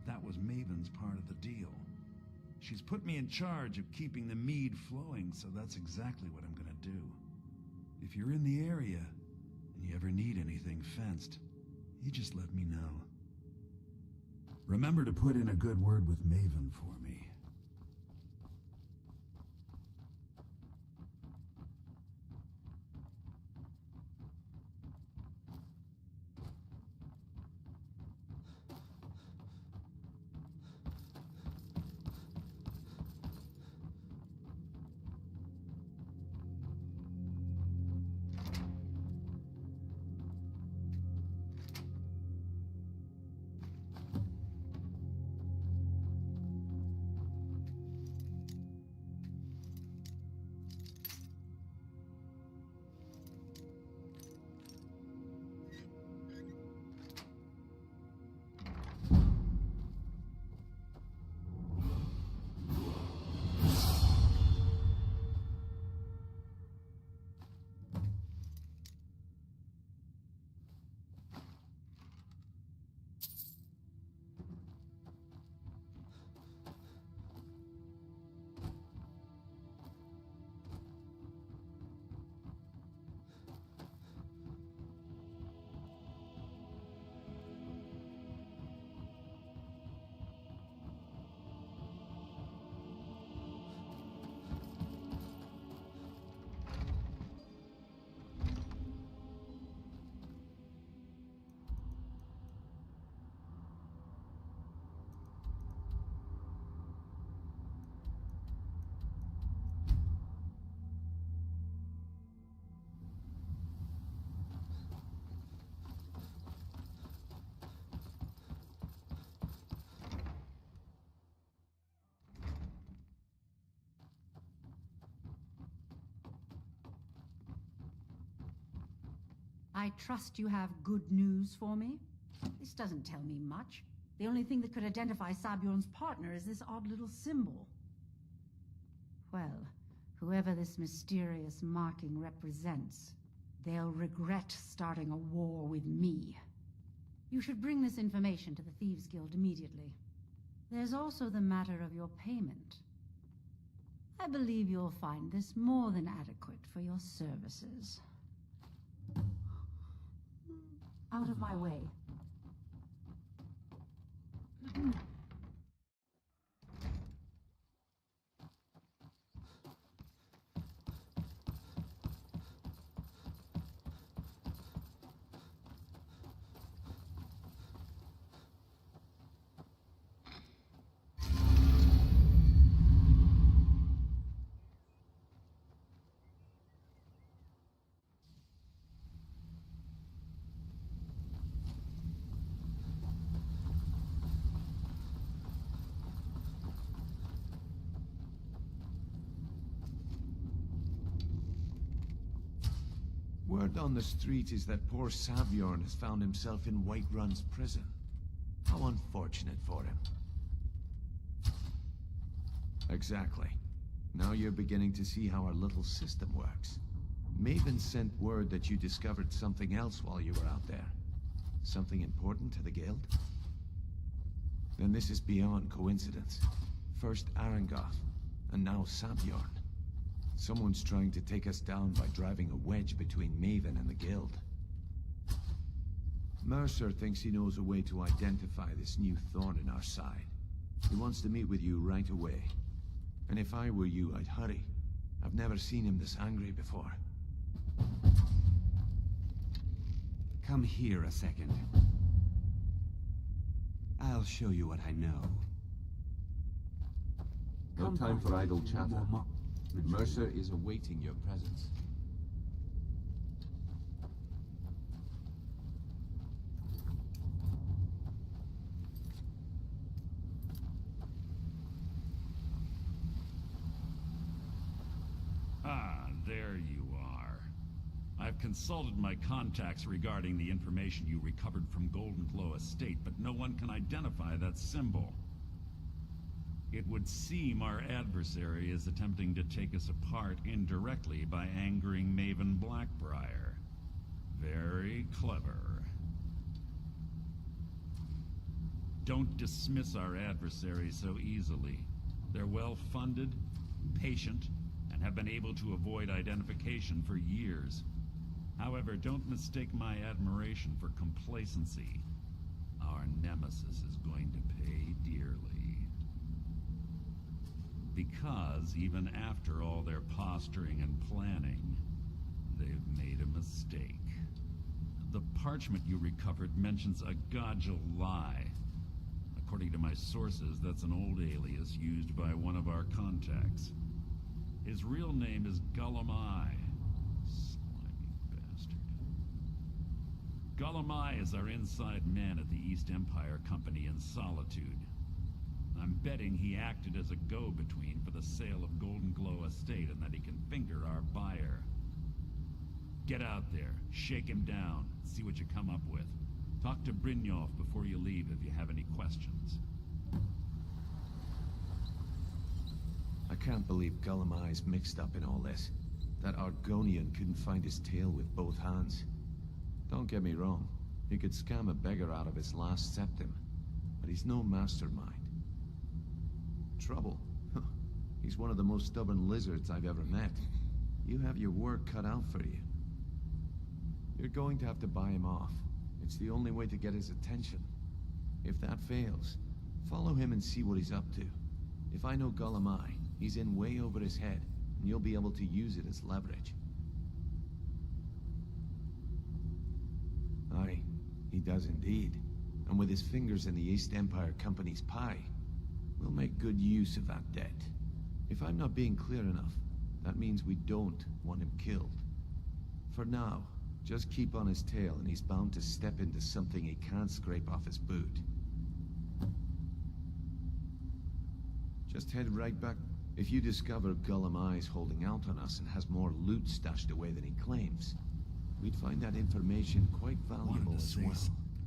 That was Maven's part of the deal. She's put me in charge of keeping the mead flowing, so that's exactly what I'm gonna do. If you're in the area, and you ever need anything fenced, you just let me know. Remember to put in a good word with Maven for me. I trust you have good news for me. This doesn't tell me much. The only thing that could identify Sabjorn's partner is this odd little symbol. Well, whoever this mysterious marking represents, they'll regret starting a war with me. You should bring this information to the Thieves Guild immediately. There's also the matter of your payment. I believe you'll find this more than adequate for your services. Out of my way. Word on the street is that poor Sabjorn has found himself in Whiterun's prison. How unfortunate for him. Exactly. Now you're beginning to see how our little system works. Maven sent word that you discovered something else while you were out there. Something important to the guild? Then this is beyond coincidence. First Arengoth, and now Sabjorn. Someone's trying to take us down by driving a wedge between Maven and the guild. Mercer thinks he knows a way to identify this new thorn in our side. He wants to meet with you right away. And if I were you, I'd hurry. I've never seen him this angry before. Come here a second. I'll show you what I know. No time for idle chatter. Mercer is awaiting your presence. Ah, there you are. I've consulted my contacts regarding the information you recovered from Golden Glow Estate, but no one can identify that symbol. It would seem our adversary is attempting to take us apart indirectly by angering Maven Blackbriar. Very clever. Don't dismiss our adversary so easily. They're well-funded, patient, and have been able to avoid identification for years. However, don't mistake my admiration for complacency. Our nemesis is going to pay dearly. Because even after all their posturing and planning, they've made a mistake. The parchment you recovered mentions a Godjal lie. According to my sources, that's an old alias used by one of our contacts. His real name is Gullumai. Slimy bastard. Gullumai is our inside man at the East Empire Company in Solitude. I'm betting he acted as a go-between for the sale of Golden Glow Estate and that he can finger our buyer. Get out there, shake him down, see what you come up with. Talk to Brynjolf before you leave if you have any questions. I can't believe Gullumai's mixed up in all this. That Argonian couldn't find his tail with both hands. Don't get me wrong, he could scam a beggar out of his last septim, but he's no mastermind. Trouble? He's one of the most stubborn lizards I've ever met. You have your work cut out for you. You're going to have to buy him off. It's the only way to get his attention. If that fails, follow him and see what he's up to. If I know Gullumai, he's in way over his head, and you'll be able to use it as leverage. Aye, he does indeed. And with his fingers in the East Empire Company's pie, we'll make good use of that debt. If I'm not being clear enough, that means we don't want him killed. For now, just keep on his tail and he's bound to step into something he can't scrape off his boot. Just head right back. If you discover Gullumai's holding out on us and has more loot stashed away than he claims, we'd find that information quite valuable as well.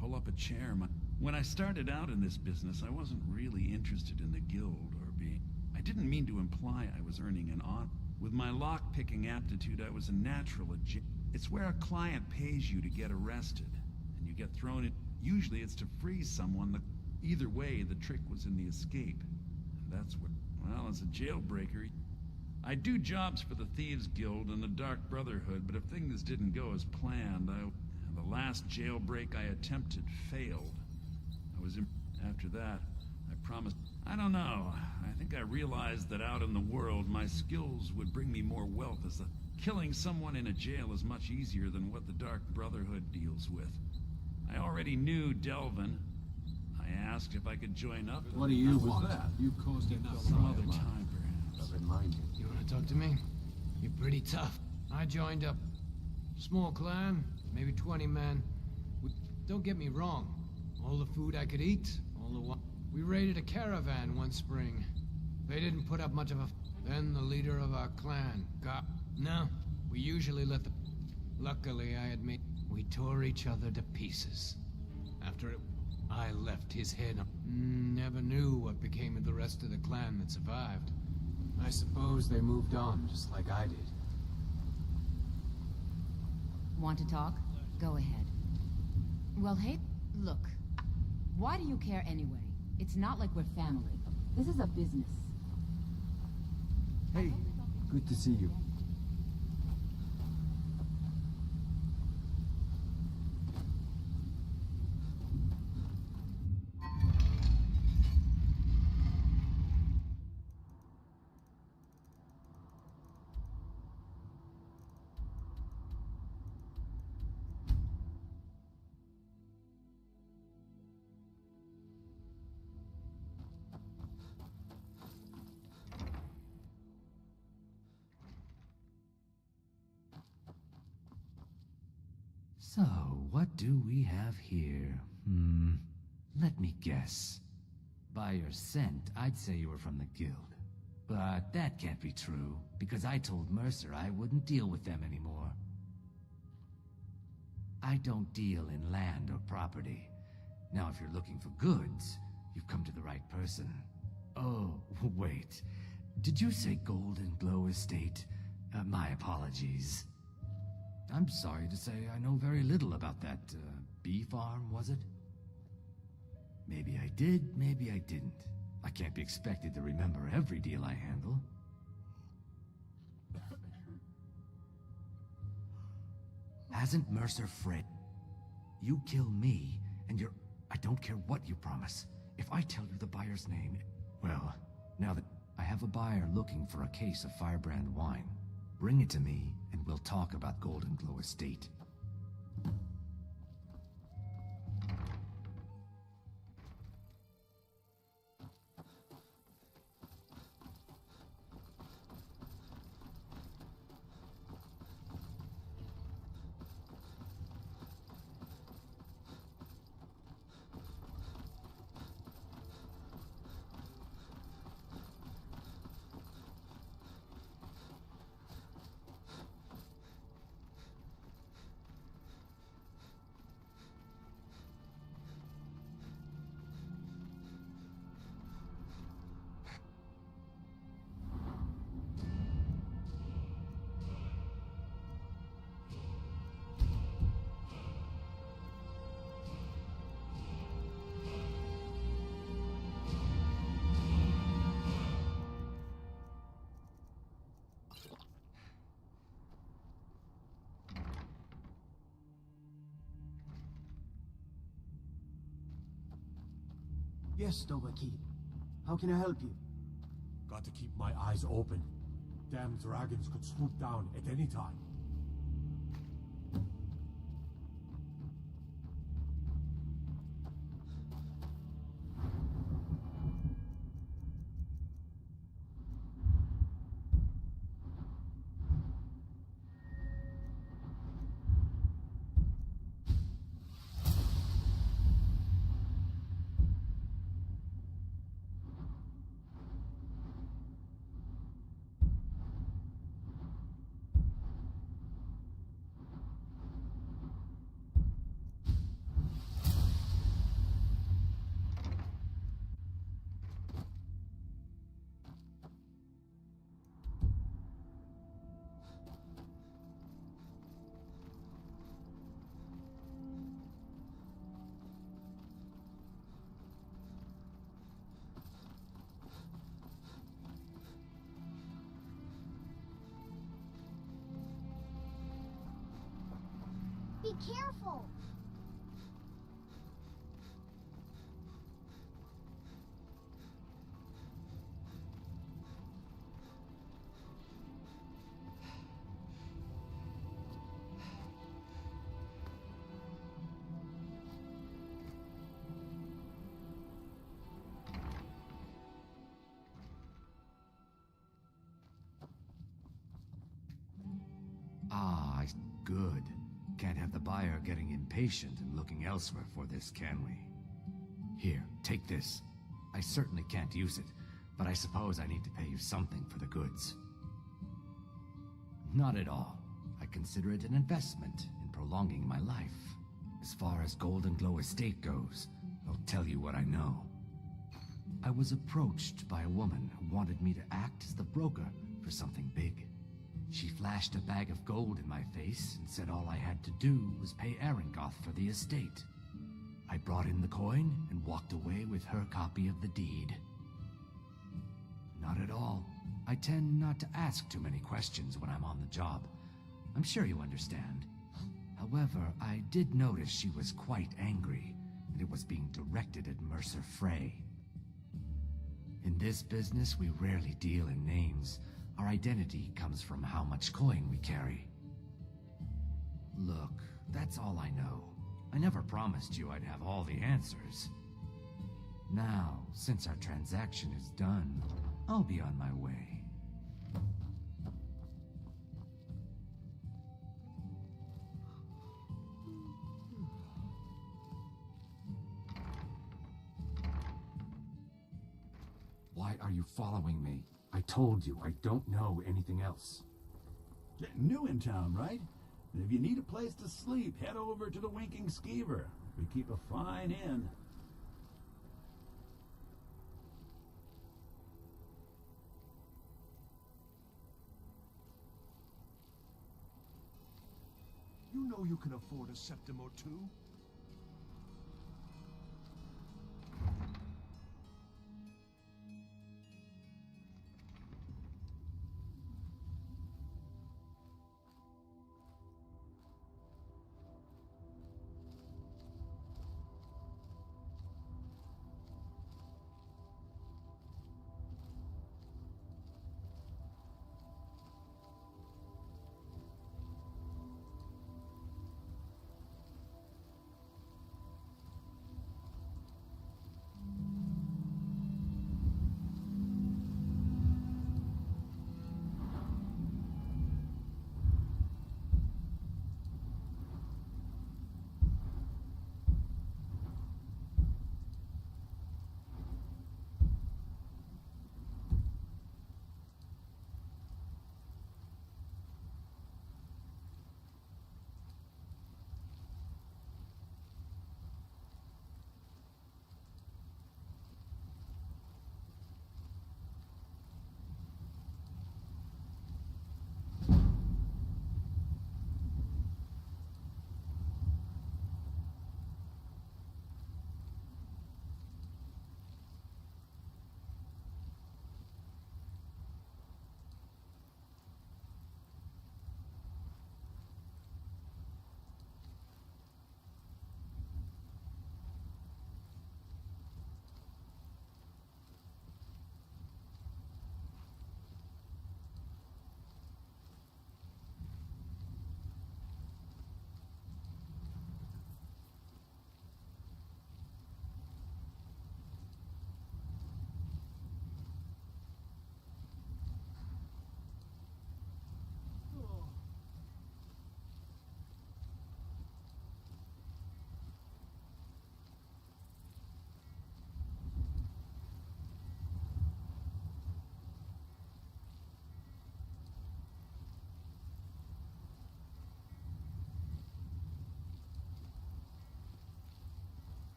pull up a chair. When I started out in this business, I wasn't really interested in the guild or being... I didn't mean to imply I was earning an honor. With my lock-picking aptitude, I was a natural at jail. It's where a client pays you to get arrested, and you get thrown in. Usually it's to freeze someone. Either way, the trick was in the escape. And that's where... Well, as a jailbreaker, I do jobs for the Thieves Guild and the Dark Brotherhood, but if things didn't go as planned, the last jailbreak I attempted failed. After that, I promised... I don't know. I think I realized that out in the world, my skills would bring me more wealth as killing someone in a jail is much easier than what the Dark Brotherhood deals with. I already knew Delvin. I asked if I could join up. What do you want? You caused enough some other time, perhaps. Remind you. You want to talk to me? You're pretty tough. I joined up. Small clan, maybe 20 men. Don't get me wrong. All the food I could eat, all the wine. We raided a caravan one spring. They didn't put up much of a... Then the leader of our clan got... No, we usually let the... Luckily, I admit, we tore each other to pieces. After it, I left his head. Never knew what became of the rest of the clan that survived. I suppose they moved on, just like I did. Want to talk? Go ahead. Well, hey, look. Why do you care anyway? It's not like we're family. This is a business. Hey, good to see you. So, what do we have here? Let me guess. By your scent, I'd say you were from the guild. But that can't be true, because I told Mercer I wouldn't deal with them anymore. I don't deal in land or property. Now, if you're looking for goods, you've come to the right person. Oh, wait. Did you say Golden Glow Estate? My apologies. I'm sorry to say I know very little about that, bee farm, was it? Maybe I did, maybe I didn't. I can't be expected to remember every deal I handle. Hasn't Mercer Fred? You kill me, and you're... I don't care what you promise. If I tell you the buyer's name... Well, now that I have a buyer looking for a case of Firebrand wine, bring it to me, and we'll talk about Golden Glow Estate. Yes, Dovaki. How can I help you? Got to keep my eyes open. Damn dragons could swoop down at any time. Be careful. Good. Can't have the buyer getting impatient and looking elsewhere for this, can we? Here, take this. I certainly can't use it, but I suppose I need to pay you something for the goods. Not at all. I consider it an investment in prolonging my life. As far as Golden Glow Estate goes, I'll tell you what I know. I was approached by a woman who wanted me to act as the broker for something big. She flashed a bag of gold in my face and said all I had to do was pay Arengoth for the estate. I brought in the coin and walked away with her copy of the deed. Not at all. I tend not to ask too many questions when I'm on the job. I'm sure you understand. However, I did notice she was quite angry, and it was being directed at Mercer Frey. In this business, we rarely deal in names. Our identity comes from how much coin we carry. Look, that's all I know. I never promised you I'd have all the answers. Now, since our transaction is done, I'll be on my way. Why are you following me? I told you, I don't know anything else. New in town, right? If you need a place to sleep, head over to the Winking Skeever. We keep a fine inn. You know you can afford a septim or two.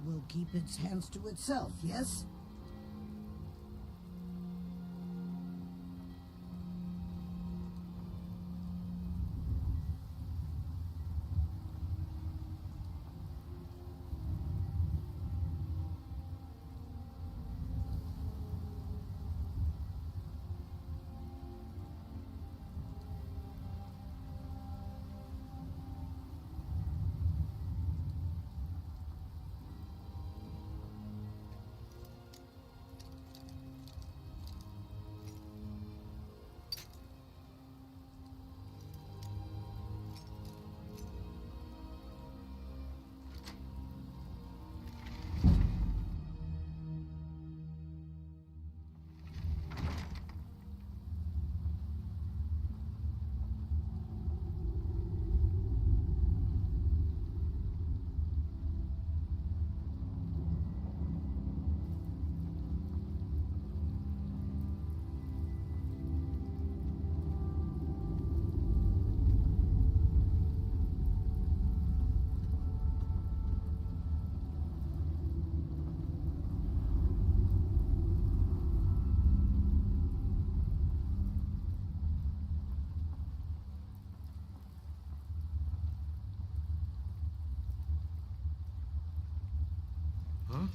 will keep its hands to itself, yes? Huh?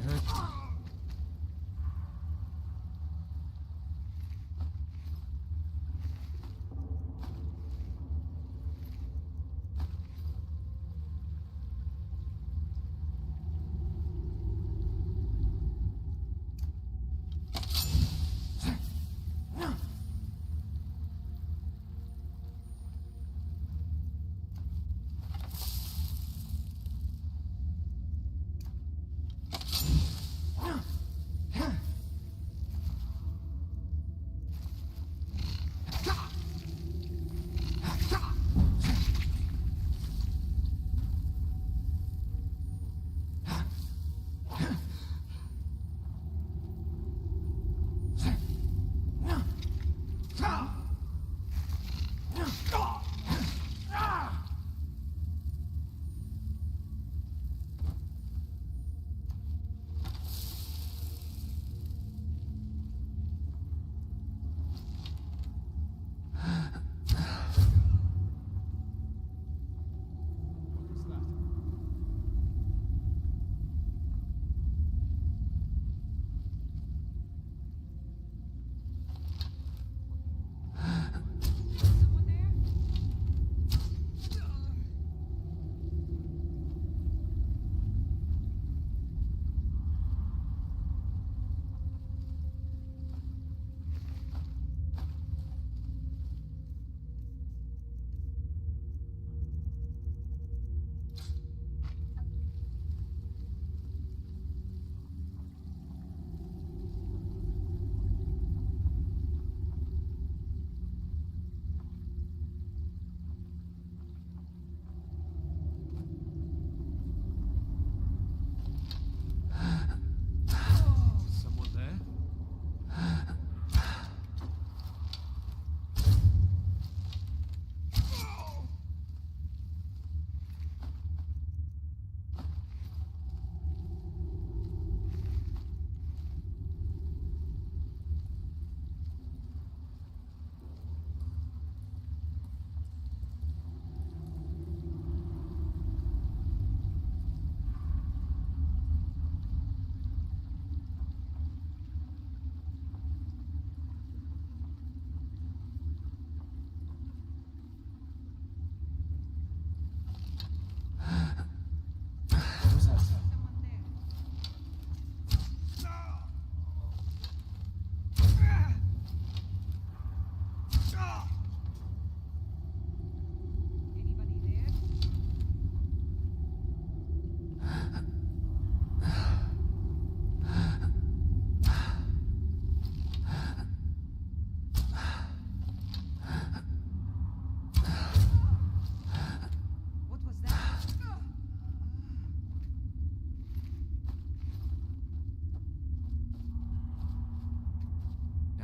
heard...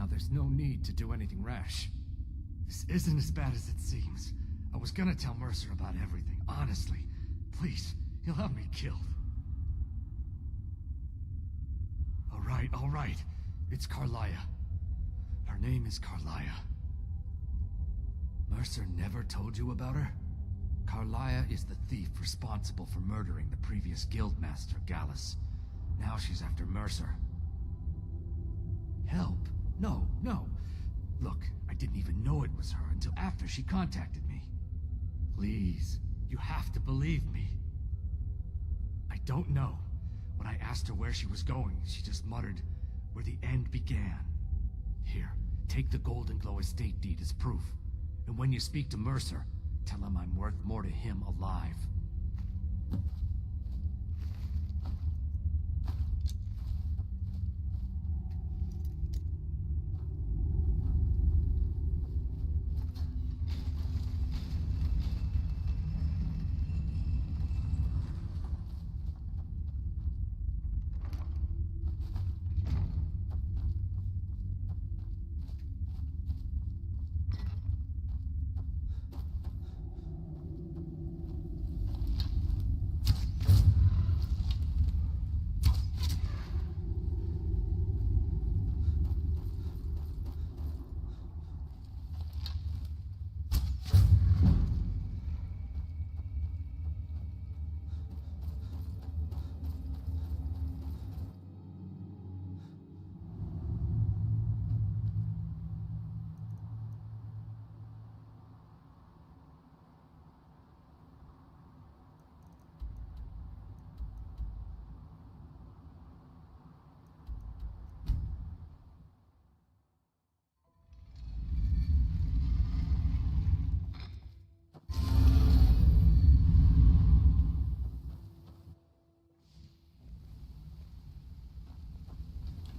There's no need to do anything rash. This isn't as bad as it seems. I was gonna tell Mercer about everything, honestly. Please, he'll have me killed. All right. It's Carlia. Her name is Carlia. Mercer never told you about her? Carlia is the thief responsible for murdering the previous guildmaster, Gallus. Now she's after Mercer. Help? No. Look, I didn't even know it was her until after she contacted me. Please, you have to believe me. I don't know. When I asked her where she was going, she just muttered, "Where the end began." Here, take the Golden Glow estate deed as proof. And when you speak to Mercer, tell him I'm worth more to him alive.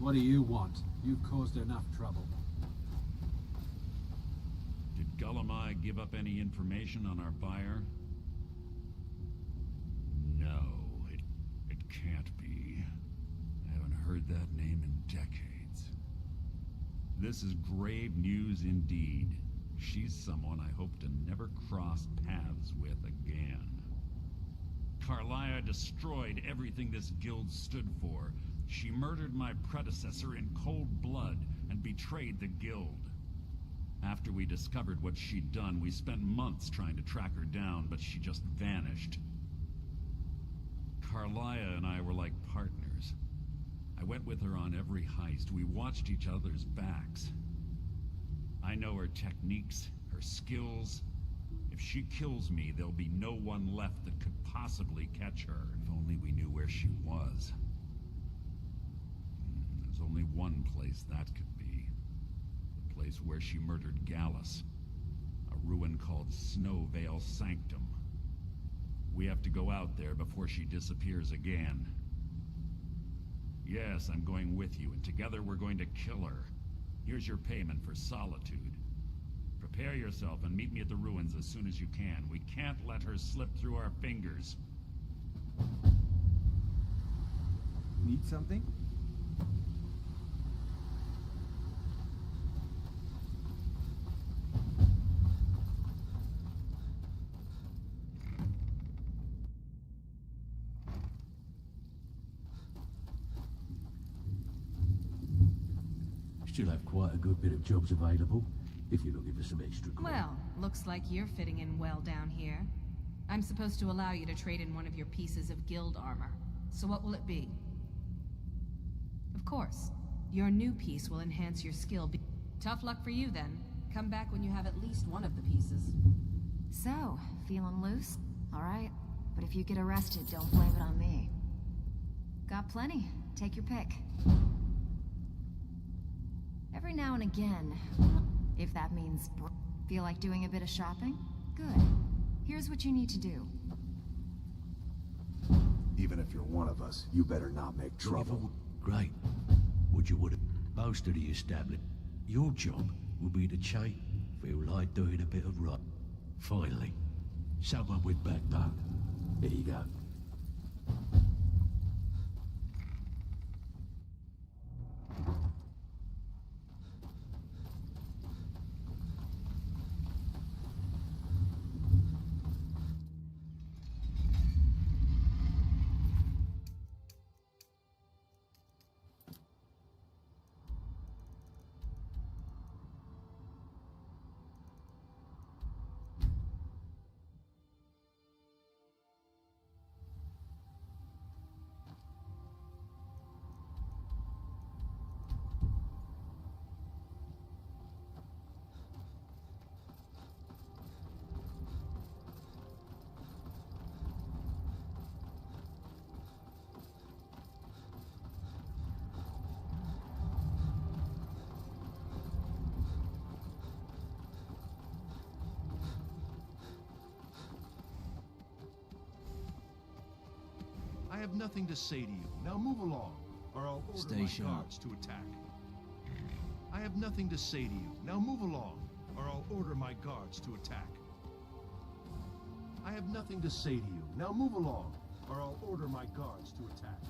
What do you want? You've caused enough trouble. Did Gullamai give up any information on our buyer? No, it can't be. I haven't heard that name in decades. This is grave news indeed. She's someone I hope to never cross paths with again. Carlia destroyed everything this guild stood for. She murdered my predecessor in cold blood and betrayed the guild. After we discovered what she'd done, we spent months trying to track her down, but she just vanished. Carlia and I were like partners. I went with her on every heist. We watched each other's backs. I know her techniques, her skills. If she kills me, there'll be no one left that could possibly catch her. If only we knew where she was. There's only one place that could be. The place where she murdered Gallus. A ruin called Snowvale Sanctum. We have to go out there before she disappears again. Yes, I'm going with you, and together we're going to kill her. Here's your payment for solitude. Prepare yourself and meet me at the ruins as soon as you can. We can't let her slip through our fingers. Need something? Still have quite a good bit of jobs available, if you're looking for some extra coin. Well, looks like you're fitting in well down here. I'm supposed to allow you to trade in one of your pieces of guild armor. So what will it be? Of course, your new piece will enhance your skill. Tough luck for you then. Come back when you have at least one of the pieces. So, feeling loose? Alright, but if you get arrested, don't blame it on me. Got plenty. Take your pick. Every now and again, if that means feel like doing a bit of shopping, good. Here's what you need to do. Even if you're one of us, you better not make trouble. Great. Would you would have most of the established. Your job will be to feel like doing a bit of right. Finally, someone with backbone. There you go. I have nothing to say to you. Now move along, or I'll order Stay my sharp. guards to attack. I have nothing to say to you. Now move along, or I'll order my guards to attack. I have nothing to say to you. Now move along, or I'll order my guards to attack.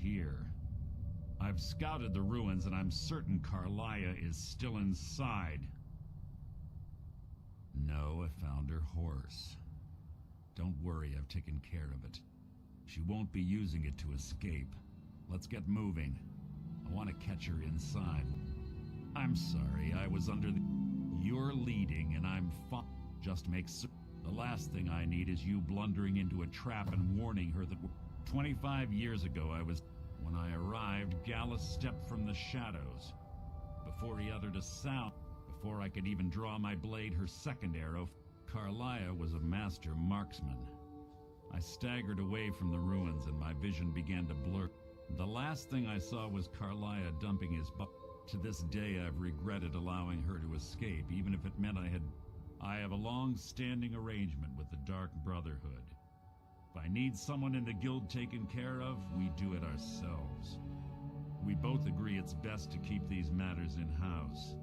here. I've scouted the ruins and I'm certain Carlia is still inside. No, I found her horse. Don't worry, I've taken care of it. She won't be using it to escape. Let's get moving. I want to catch her inside. I'm sorry, I was under the... You're leading and I'm just make certain. The last thing I need is you blundering into a trap and warning her that 25 years ago I was... When I arrived, Gallus stepped from the shadows. Before he uttered a sound, before I could even draw my blade, her second arrow, Carlia was a master marksman. I staggered away from the ruins and my vision began to blur. The last thing I saw was Carlia dumping his butt. To this day I've regretted allowing her to escape, even if it meant I have a long-standing arrangement with the Dark Brotherhood. If I need someone in the guild taken care of, we do it ourselves. We both agree it's best to keep these matters in-house.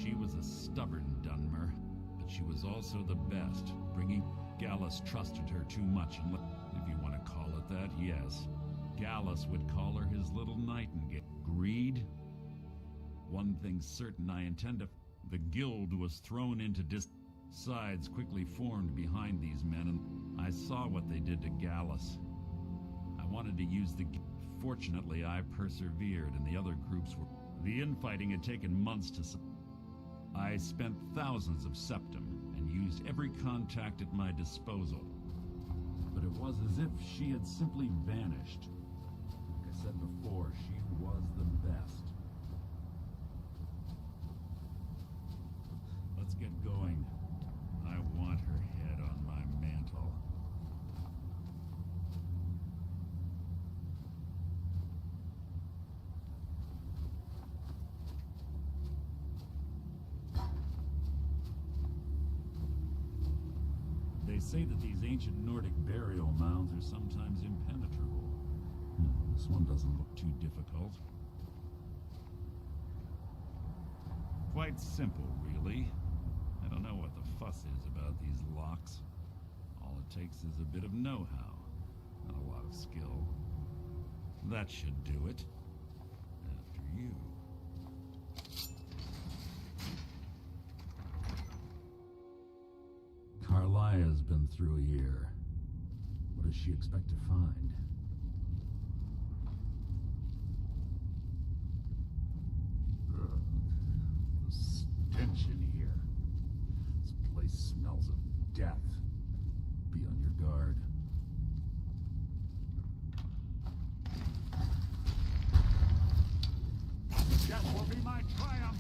She was a stubborn Dunmer, but she was also the best. Gallus trusted her too much, and if you want to call it that, yes. Gallus would call her his little nightingale. Greed? One thing's certain, I intend to... The guild was thrown into sides quickly formed behind these men, and I saw what they did to Gallus. I wanted to use the... Fortunately, I persevered, and the other groups were... The infighting had taken months to... I spent thousands of septum, and used every contact at my disposal. But it was as if she had simply vanished. Like I said before, she was the best. Let's get going. I want her head on my mantle. They say that these ancient Nordic burial mounds are sometimes impenetrable. This one doesn't look too difficult. Quite simple, really. I don't know what the fuss is about these locks. All it takes is a bit of know-how, not a lot of skill. That should do it. After you. Carlia's been through here. What does she expect to find? The stench in here. This place smells of death. Be on your guard. Death will be my triumph!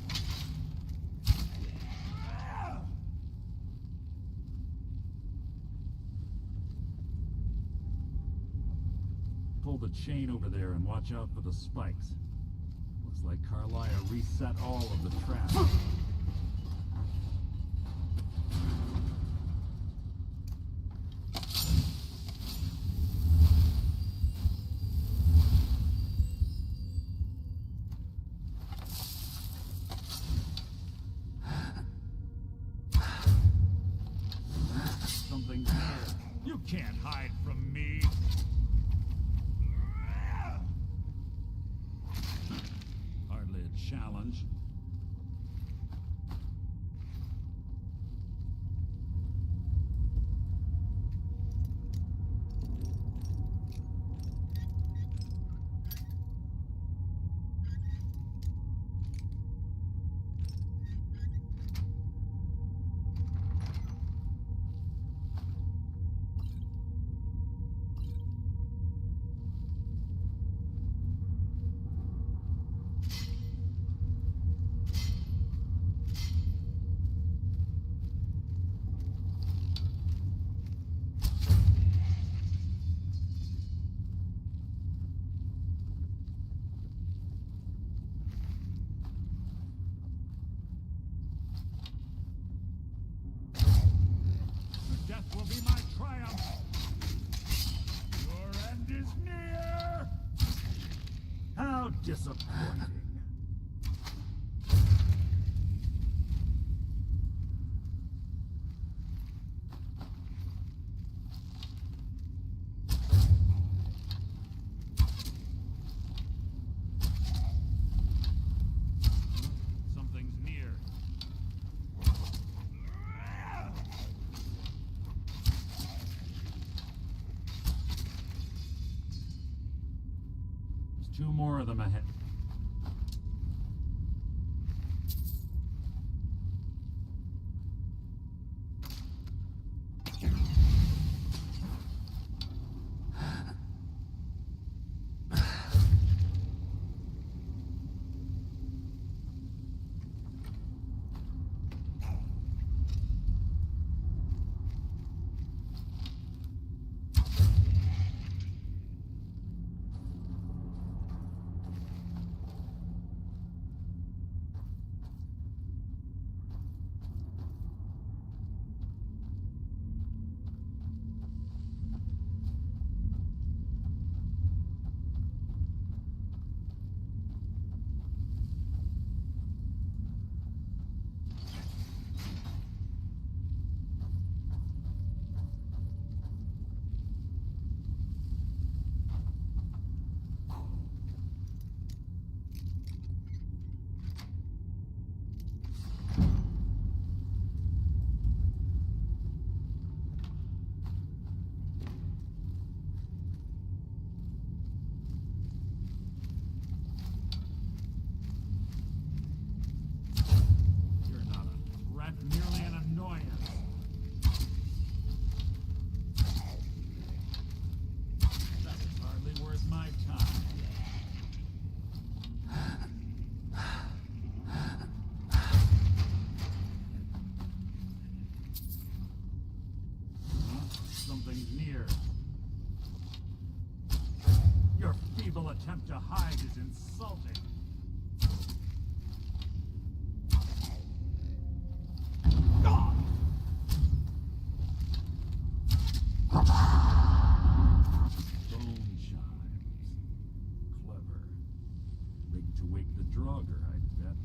Pull the chain over there and watch out for the spikes. Looks like Carlia reset all of the traps. Something's there. You can't hide from me. Hardly a challenge. Death will be my triumph. Your end is near. How disappointing. 2 more of them ahead. Merely an annoyance. That was hardly worth my time. Something's near. Your feeble attempt to hide is insulting. Draugr, I bet.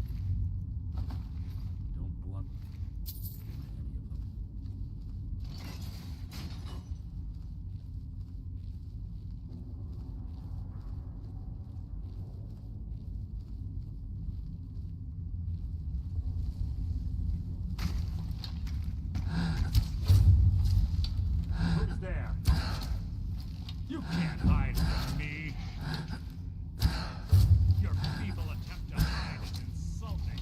Don't blunt any of them. Who's there? You can't hide from me. Your feeble attempt to hide is insulting.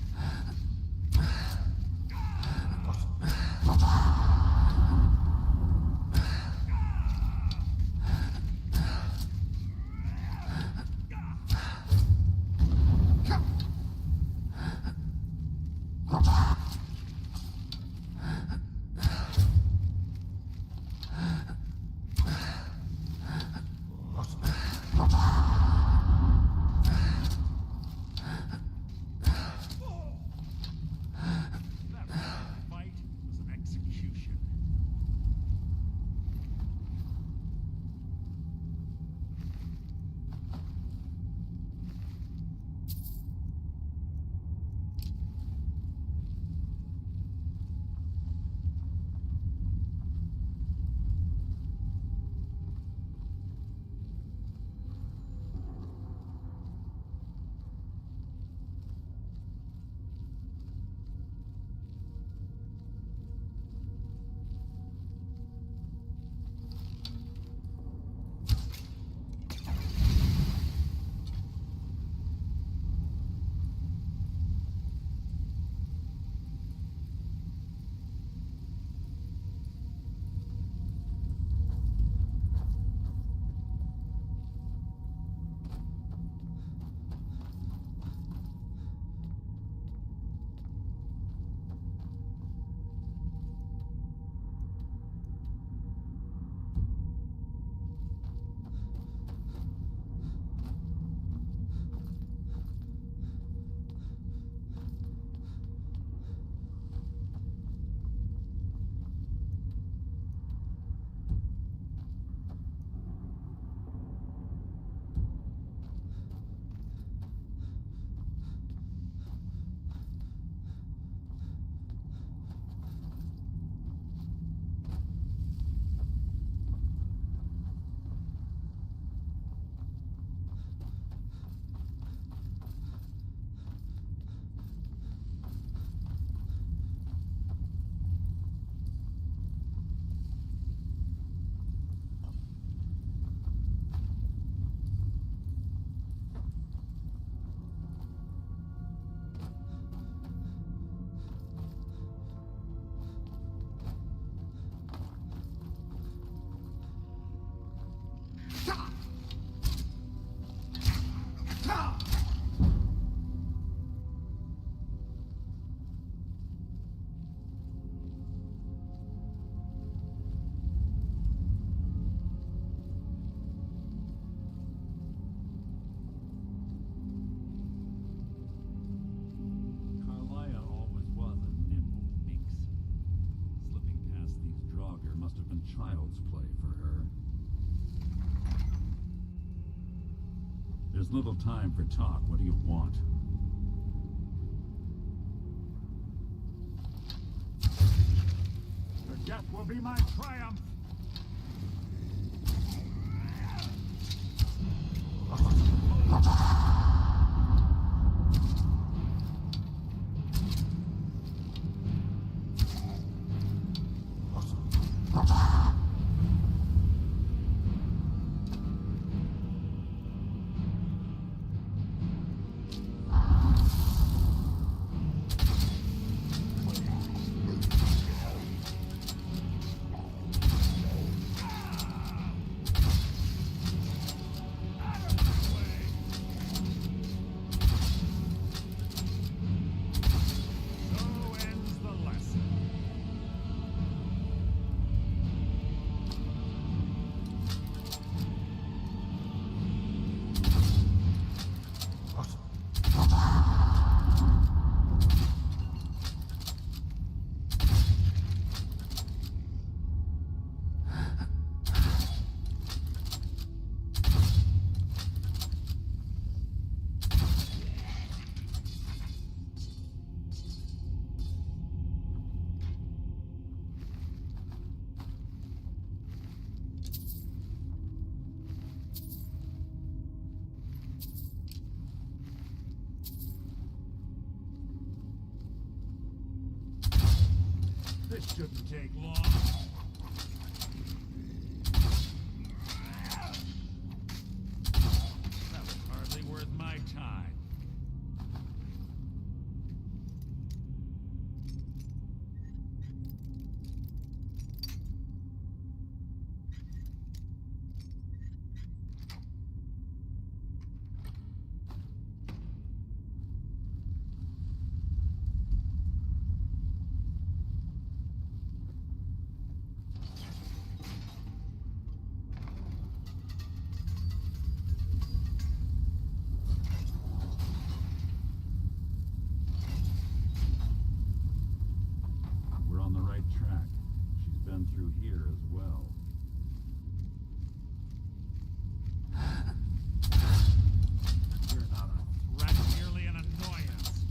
child's play for her. There's little time for talk. What do you want? Your death will be my triumph! This shouldn't take long. That was hardly worth my time. We're on the right track. She's been through here as well. You're not a threat, merely an annoyance.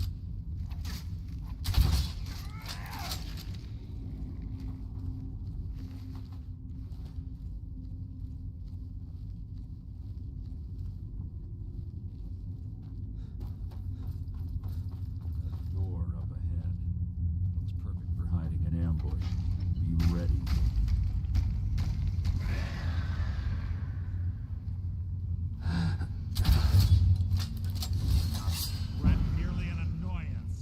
That door up ahead. Looks perfect for hiding an ambush. Be ready. Threat, merely an annoyance.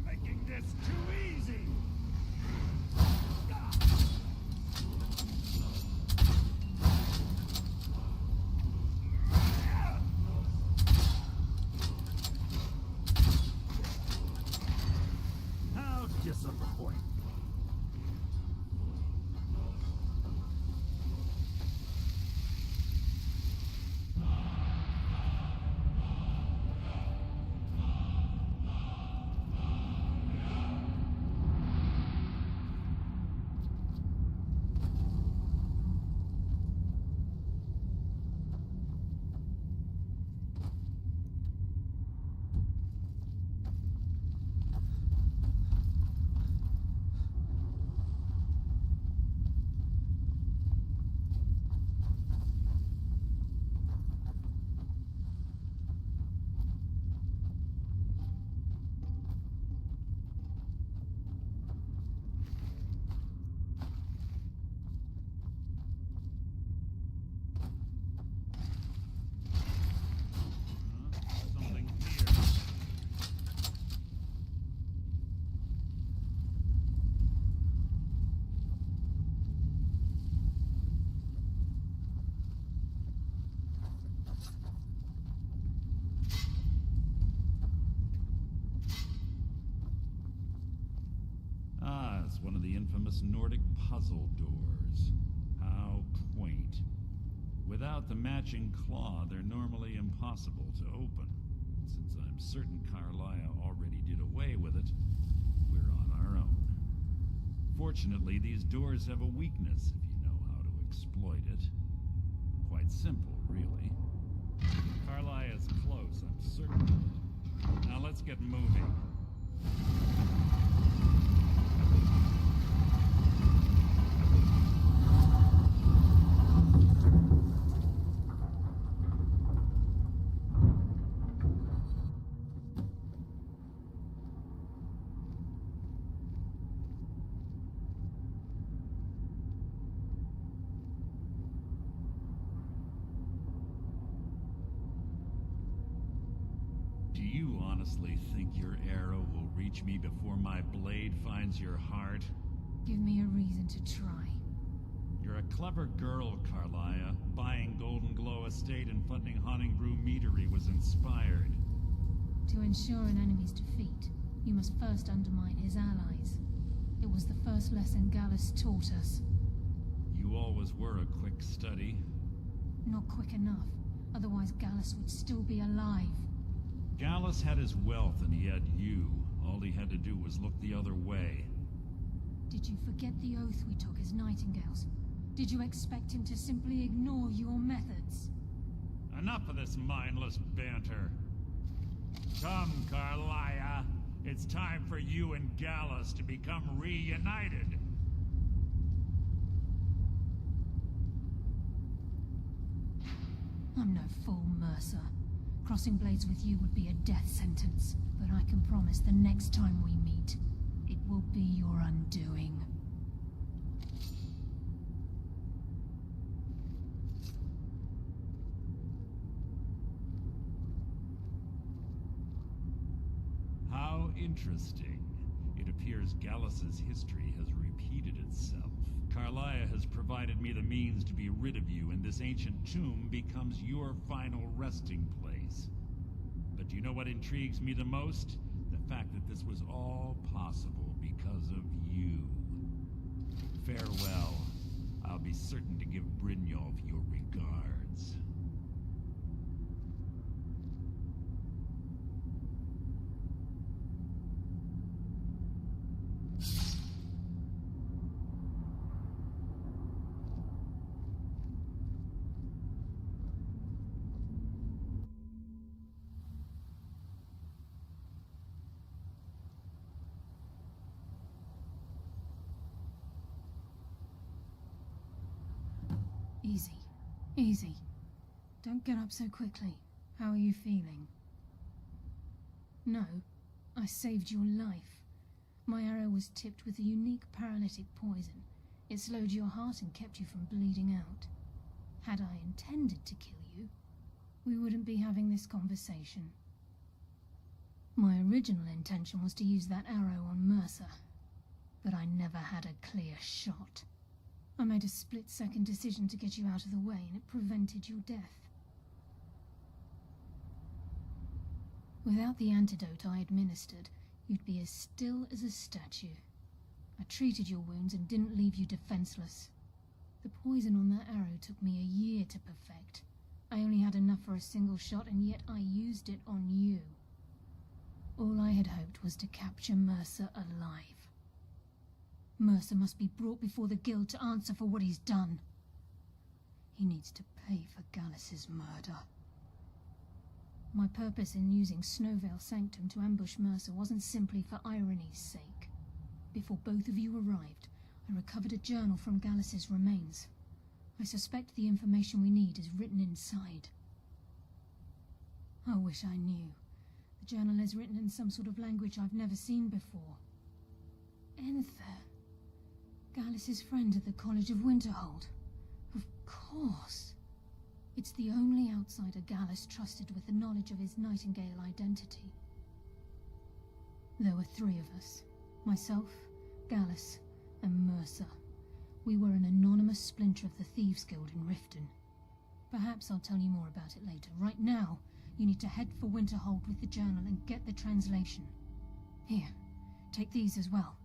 Making this too easy. How disappointing. it's one of the infamous Nordic puzzle doors. How quaint. Without the matching claw, they're normally impossible to open. Since I'm certain Carlia already did away with it, we're on our own. Fortunately, these doors have a weakness if you know how to exploit it. Quite simple, really. Carlia is close, I'm certain of it. Now let's get moving. Do you honestly think your arrow will reach me before my blade finds your heart? Give me a reason to try. You're a clever girl, Carlia. Buying Golden Glow Estate and funding Honningbrew Meadery was inspired. To ensure an enemy's defeat, you must first undermine his allies. It was the first lesson Gallus taught us. You always were a quick study. Not quick enough, otherwise Gallus would still be alive. Gallus had his wealth and he had you. All he had to do was look the other way. Did you forget the oath we took as Nightingales? Did you expect him to simply ignore your methods? Enough of this mindless banter. Come, Carlia. It's time for you and Gallus to become reunited. I'm no fool, Mercer. Crossing blades with you would be a death sentence, but I can promise the next time we meet, it will be your undoing. How interesting. It appears Gallus's history has repeated itself. Carlia has provided me the means to be rid of you, and this ancient tomb becomes your final resting place. But do you know what intrigues me the most? The fact that this was all possible because of you. Farewell. I'll be certain to give Brynjolf your regards. Easy. Easy. Don't get up so quickly. How are you feeling? No, I saved your life. My arrow was tipped with a unique paralytic poison. It slowed your heart and kept you from bleeding out. Had I intended to kill you, we wouldn't be having this conversation. My original intention was to use that arrow on Mercer, but I never had a clear shot. I made a split-second decision to get you out of the way, and it prevented your death. Without the antidote I administered, you'd be as still as a statue. I treated your wounds and didn't leave you defenseless. The poison on that arrow took me a year to perfect. I only had enough for a single shot, and yet I used it on you. All I had hoped was to capture Mercer alive. Mercer must be brought before the Guild to answer for what he's done. He needs to pay for Gallus's murder. My purpose in using Snowvale Sanctum to ambush Mercer wasn't simply for irony's sake. Before both of you arrived, I recovered a journal from Gallus's remains. I suspect the information we need is written inside. I wish I knew. The journal is written in some sort of language I've never seen before. Enther. Gallus's friend at the College of Winterhold. Of course. It's the only outsider Gallus trusted with the knowledge of his Nightingale identity. There were 3 of us. Myself, Gallus, and Mercer. We were an anonymous splinter of the Thieves Guild in Riften. Perhaps I'll tell you more about it later. Right now, you need to head for Winterhold with the journal and get the translation. Here, take these as well.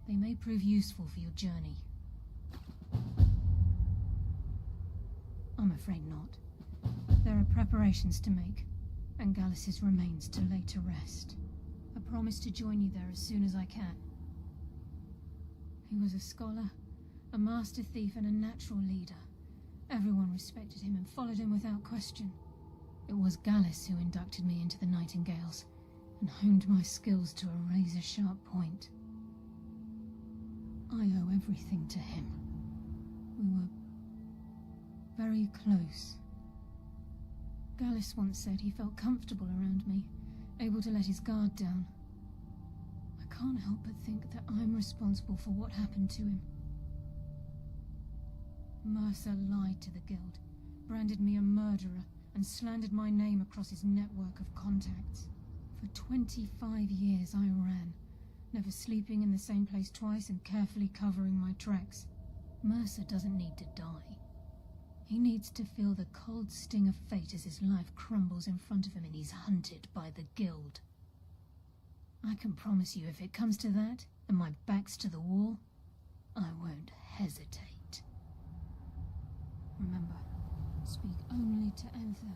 They may prove useful for your journey. I'm afraid not. There are preparations to make, and Gallus's remains to lay to rest. I promise to join you there as soon as I can. He was a scholar, a master thief, and a natural leader. Everyone respected him and followed him without question. It was Gallus who inducted me into the Nightingales, and honed my skills to a razor-sharp point. I owe everything to him. We were very close. Gallus once said he felt comfortable around me, able to let his guard down. I can't help but think that I'm responsible for what happened to him. Mercer lied to the Guild, branded me a murderer, and slandered my name across his network of contacts. For 25 years I ran, never sleeping in the same place twice and carefully covering my tracks. Mercer doesn't need to die. He needs to feel the cold sting of fate as his life crumbles in front of him and he's hunted by the Guild. I can promise you if it comes to that, and my back's to the wall, I won't hesitate. Remember, speak only to Anther.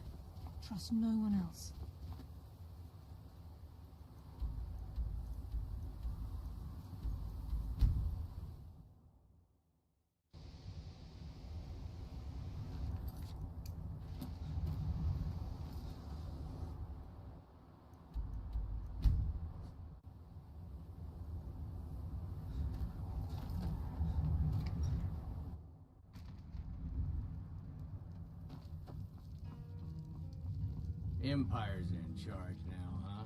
Trust no one else. Empire's in charge now, huh?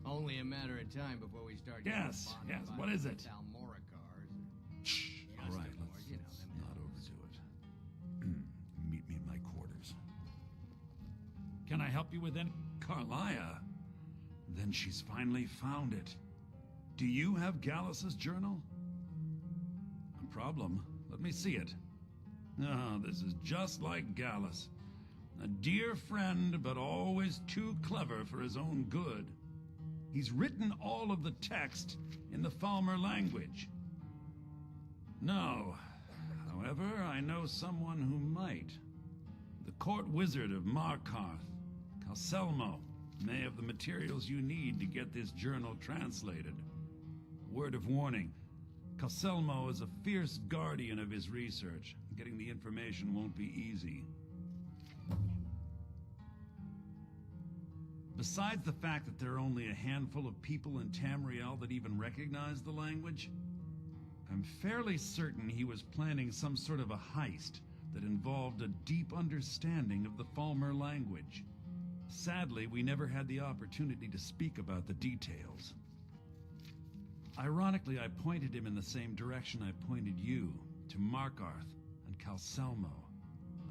Only a matter of time before we start. Yes, what is it? Shh. All right, let's not overdo it. Meet me in my quarters. Can I help you with any? Carlia? Then she's finally found it. Do you have Gallus's journal? No problem. Let me see it. Oh, this is just like Gallus. A dear friend, but always too clever for his own good. He's written all of the text in the Falmer language. No. However, I know someone who might. The court wizard of Markarth, Calselmo, may have the materials you need to get this journal translated. Word of warning, Calselmo is a fierce guardian of his research. Getting the information won't be easy. Besides the fact that there are only a handful of people in Tamriel that even recognize the language, I'm fairly certain he was planning some sort of a heist that involved a deep understanding of the Falmer language. Sadly, we never had the opportunity to speak about the details. Ironically, I pointed him in the same direction I pointed you, to Markarth and Calselmo.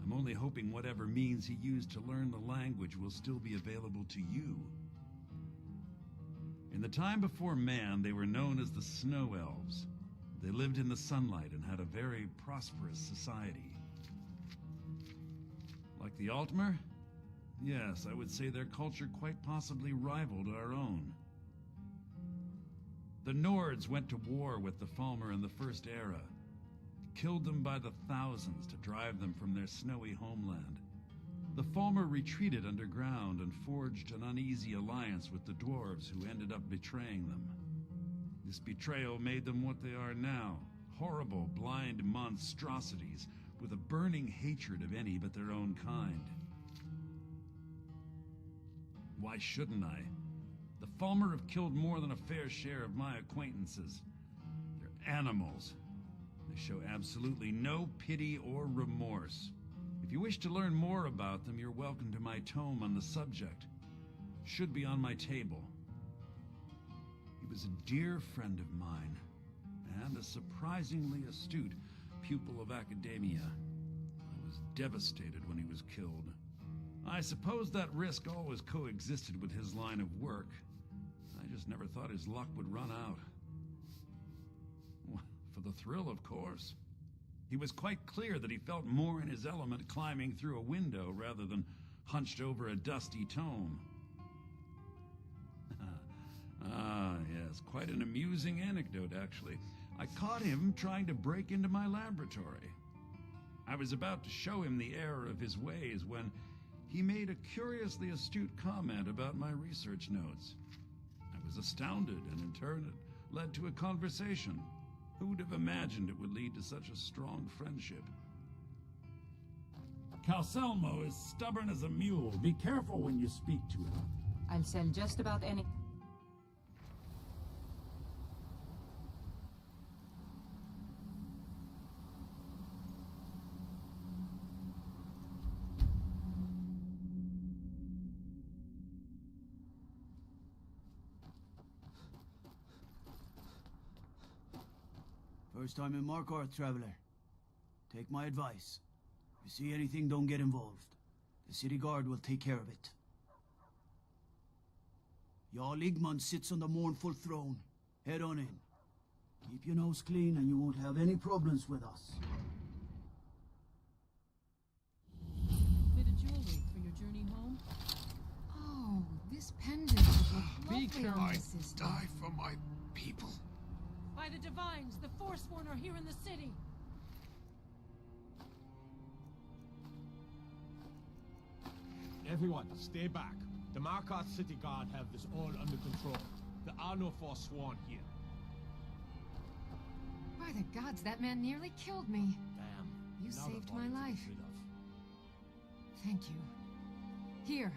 I'm only hoping whatever means he used to learn the language will still be available to you. In the time before man, they were known as the Snow Elves. They lived in the sunlight and had a very prosperous society. Like the Altmer? Yes, I would say their culture quite possibly rivaled our own. The Nords went to war with the Falmer in the First Era, killed them by the thousands to drive them from their snowy homeland. The Falmer retreated underground and forged an uneasy alliance with the dwarves who ended up betraying them. This betrayal made them what they are now, horrible, blind monstrosities with a burning hatred of any but their own kind. Why shouldn't I? The Falmer have killed more than a fair share of my acquaintances. They're animals. They show absolutely no pity or remorse. If you wish to learn more about them, you're welcome to my tome on the subject. Should be on my table. He was a dear friend of mine, and a surprisingly astute pupil of academia. I was devastated when he was killed. I suppose that risk always coexisted with his line of work. I just never thought his luck would run out. For the thrill, of course. He was quite clear that he felt more in his element climbing through a window rather than hunched over a dusty tome. Ah, yes, quite an amusing anecdote, actually. I caught him trying to break into my laboratory. I was about to show him the error of his ways when he made a curiously astute comment about my research notes. I was astounded, and in turn it led to a conversation. Who would have imagined it would lead to such a strong friendship? Calselmo is stubborn as a mule. Be careful when you speak to him. I'll sell just about any... First time in Markarth, traveler. Take my advice. If you see anything, don't get involved. The city guard will take care of it. Jarl Igmund sits on the mournful throne. Head on in. Keep your nose clean and you won't have any problems with us. Bit of jewelry for your journey home? Oh, this pendant would look lovely on my sister. Die for my people. By the Divines, the Forsworn are here in the city. Everyone, stay back. The Markarth City Guard have this all under control. There are no Forsworn here. By the gods, that man nearly killed me. Damn. You saved my life. Thank you. Here.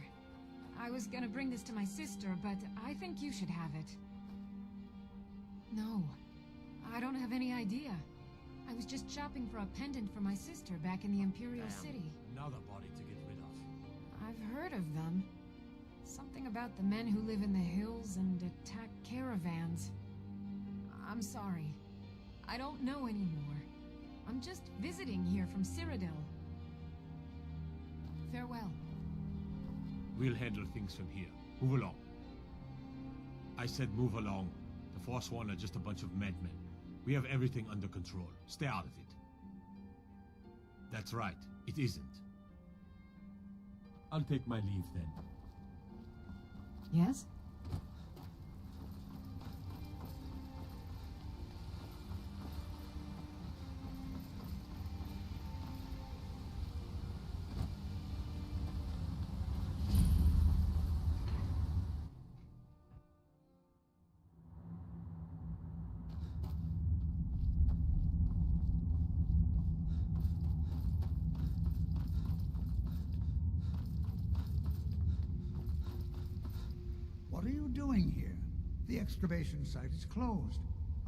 I was gonna bring this to my sister, but I think you should have it. No. I don't have any idea. I was just shopping for a pendant for my sister back in the Imperial City. Another body to get rid of. I've heard of them. Something about the men who live in the hills and attack caravans. I'm sorry. I don't know anymore. I'm just visiting here from Cyrodiil. Farewell. We'll handle things from here. Move along. I said move along. The Forsworn are just a bunch of madmen. We have everything under control. Stay out of it. That's right. It isn't. I'll take my leave then. Yes? What are you doing here? The excavation site is closed.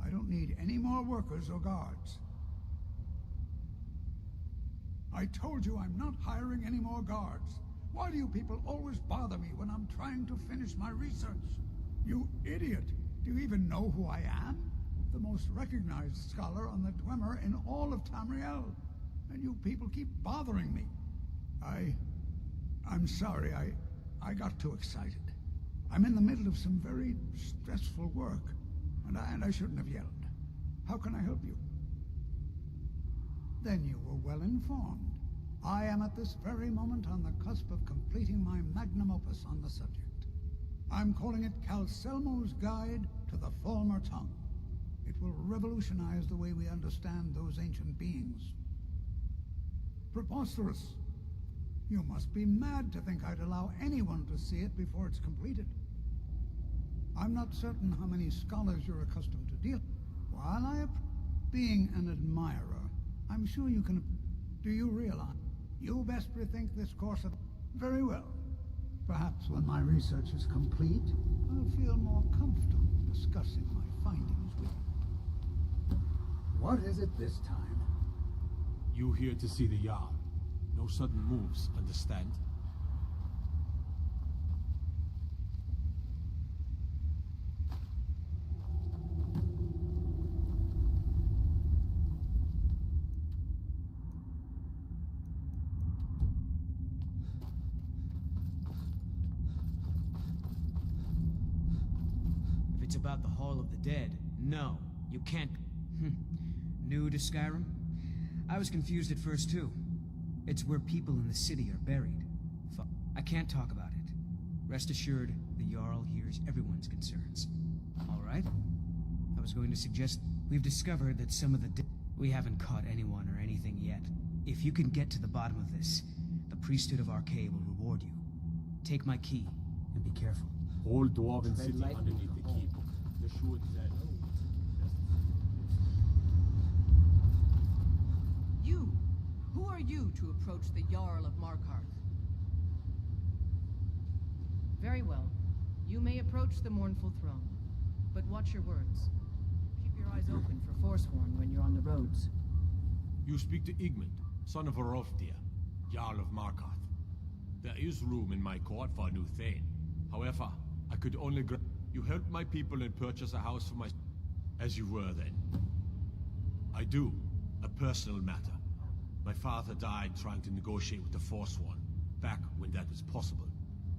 I don't need any more workers or guards. I told you I'm not hiring any more guards. Why do you people always bother me when I'm trying to finish my research? You idiot! Do you even know who I am? The most recognized scholar on the Dwemer in all of Tamriel. And you people keep bothering me. I'm sorry, I got too excited. I'm in the middle of some very stressful work, and I shouldn't have yelled. How can I help you? Then you were well informed. I am at this very moment on the cusp of completing my magnum opus on the subject. I'm calling it Calselmo's Guide to the Falmer Tongue. It will revolutionize the way we understand those ancient beings. Preposterous. You must be mad to think I'd allow anyone to see it before it's completed. I'm not certain how many scholars you're accustomed to deal. While being an admirer, I'm sure you can... Do you realize? You best rethink this course of... Very well. Perhaps when my research is complete, I'll feel more comfortable discussing my findings with you. What is it this time? You here to see the Jarl. No sudden moves, understand? If it's about the Hall of the Dead, no, you can't... New to Skyrim? I was confused at first, too. It's where people in the city are buried. I can't talk about it. Rest assured, the Jarl hears everyone's concerns. All right? I was going to suggest We've discovered that some of the... We haven't caught anyone or anything yet. If you can get to the bottom of this, the priesthood of Arcade will reward you. Take my key, and be careful. Whole Dwarven city underneath the keep. The shore that. You! Who are you to approach the Jarl of Markarth? Very well. You may approach the mournful throne, but watch your words. Keep your eyes open for Forsworn when you're on the roads. You speak to Igmund, son of Orofdir, Jarl of Markarth. There is room in my court for a new Thane. However, I could only You helped my people and purchase a house for my... As you were then. I do. A personal matter. My father died trying to negotiate with the Forsworn, back when that was possible.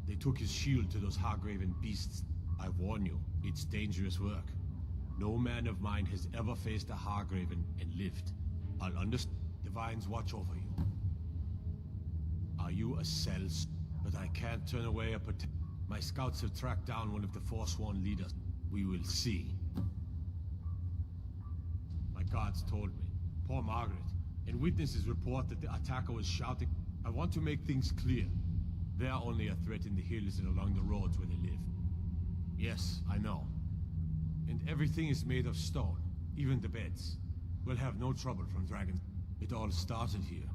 They took his shield to those Hargraven beasts. I warn you, it's dangerous work. No man of mine has ever faced a Hargraven and lived. I'll understand. Divines watch over you. Are you a cell? But I can't turn away a My scouts have tracked down one of the Forsworn leaders. We will see. My guards told me. Poor Margaret. And witnesses report that the attacker was shouting. I want to make things clear. They are only a threat in the hills and along the roads where they live. Yes, I know. And everything is made of stone. Even the beds. We'll have no trouble from dragons. It all started here.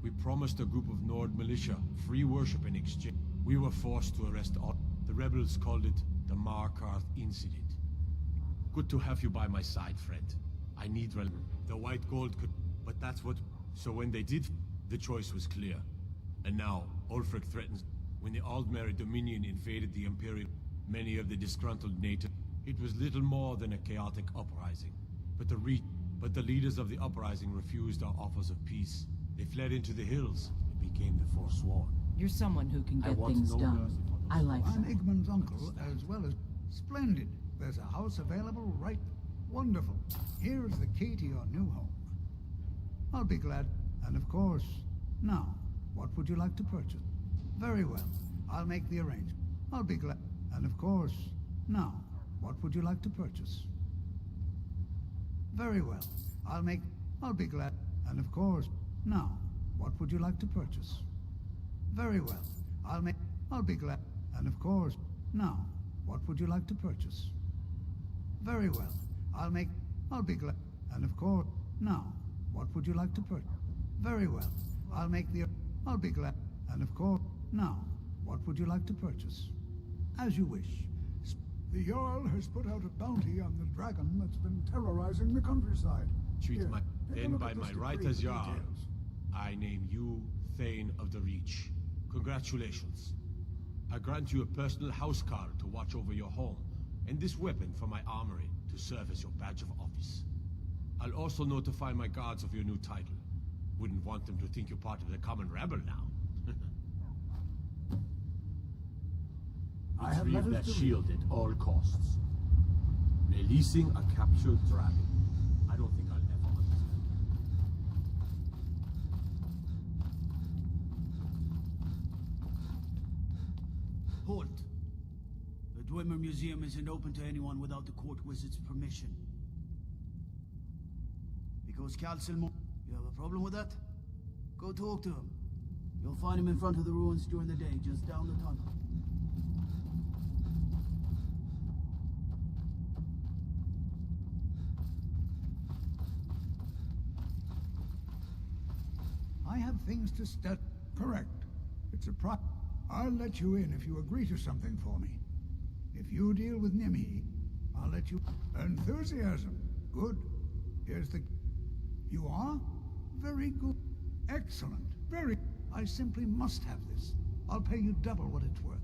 We promised a group of Nord militia free worship in exchange. We were forced to arrest all. The rebels called it the Markarth Incident. Good to have you by my side, friend. I need the white gold could... But that's what... So when they did, the choice was clear. And now, Ulfric threatens... When the Aldmeri Dominion invaded the Imperial, many of the disgruntled natives... It was little more than a chaotic uprising. But the leaders of the uprising refused our offers of peace. They fled into the hills and became the Forsworn. You're someone who can get things done. I like I'm that. Igmund's uncle, as well as... Splendid. There's a house available right... Wonderful. Here is the key to your new home. I'll be glad. And of course, now, what would you like to purchase? Very well. I'll make the arrangement. I'll be glad. And of course, now, what would you like to purchase? Very well. I'll be glad. And of course, now, what would you like to purchase? Very well. I'll be glad. And of course, now, what would you like to purchase? Very well. I'll be glad. And of course, now, what would you like to purchase? Very well. I'll be glad. And of course, now, what would you like to purchase? As you wish. The Jarl has put out a bounty on the dragon that's been terrorizing the countryside. Then by my right as Jarl, I name you Thane of the Reach. Congratulations. I grant you a personal housecarl to watch over your home, and this weapon from my armory to serve as your badge of office. I'll also notify my guards of your new title. Wouldn't want them to think you're part of the common rabble now. Retrieve that shield at all costs. Releasing a captured dragon. I don't think I'll ever understand. Halt. The Dwemer Museum isn't open to anyone without the court wizard's permission. Because Calcelmo... You have a problem with that? Go talk to him. You'll find him in front of the ruins during the day, just down the tunnel. I have things to stat. Correct. It's a pro... I'll let you in if you agree to something for me. If you deal with Nimhi, I'll let you... Enthusiasm. Good. Here's the... You are? Very good. Excellent. Very... I simply must have this. I'll pay you double what it's worth.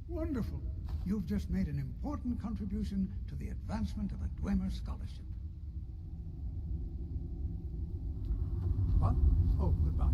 Wonderful. You've just made an important contribution to the advancement of a Dwemer scholarship. What? Oh, goodbye.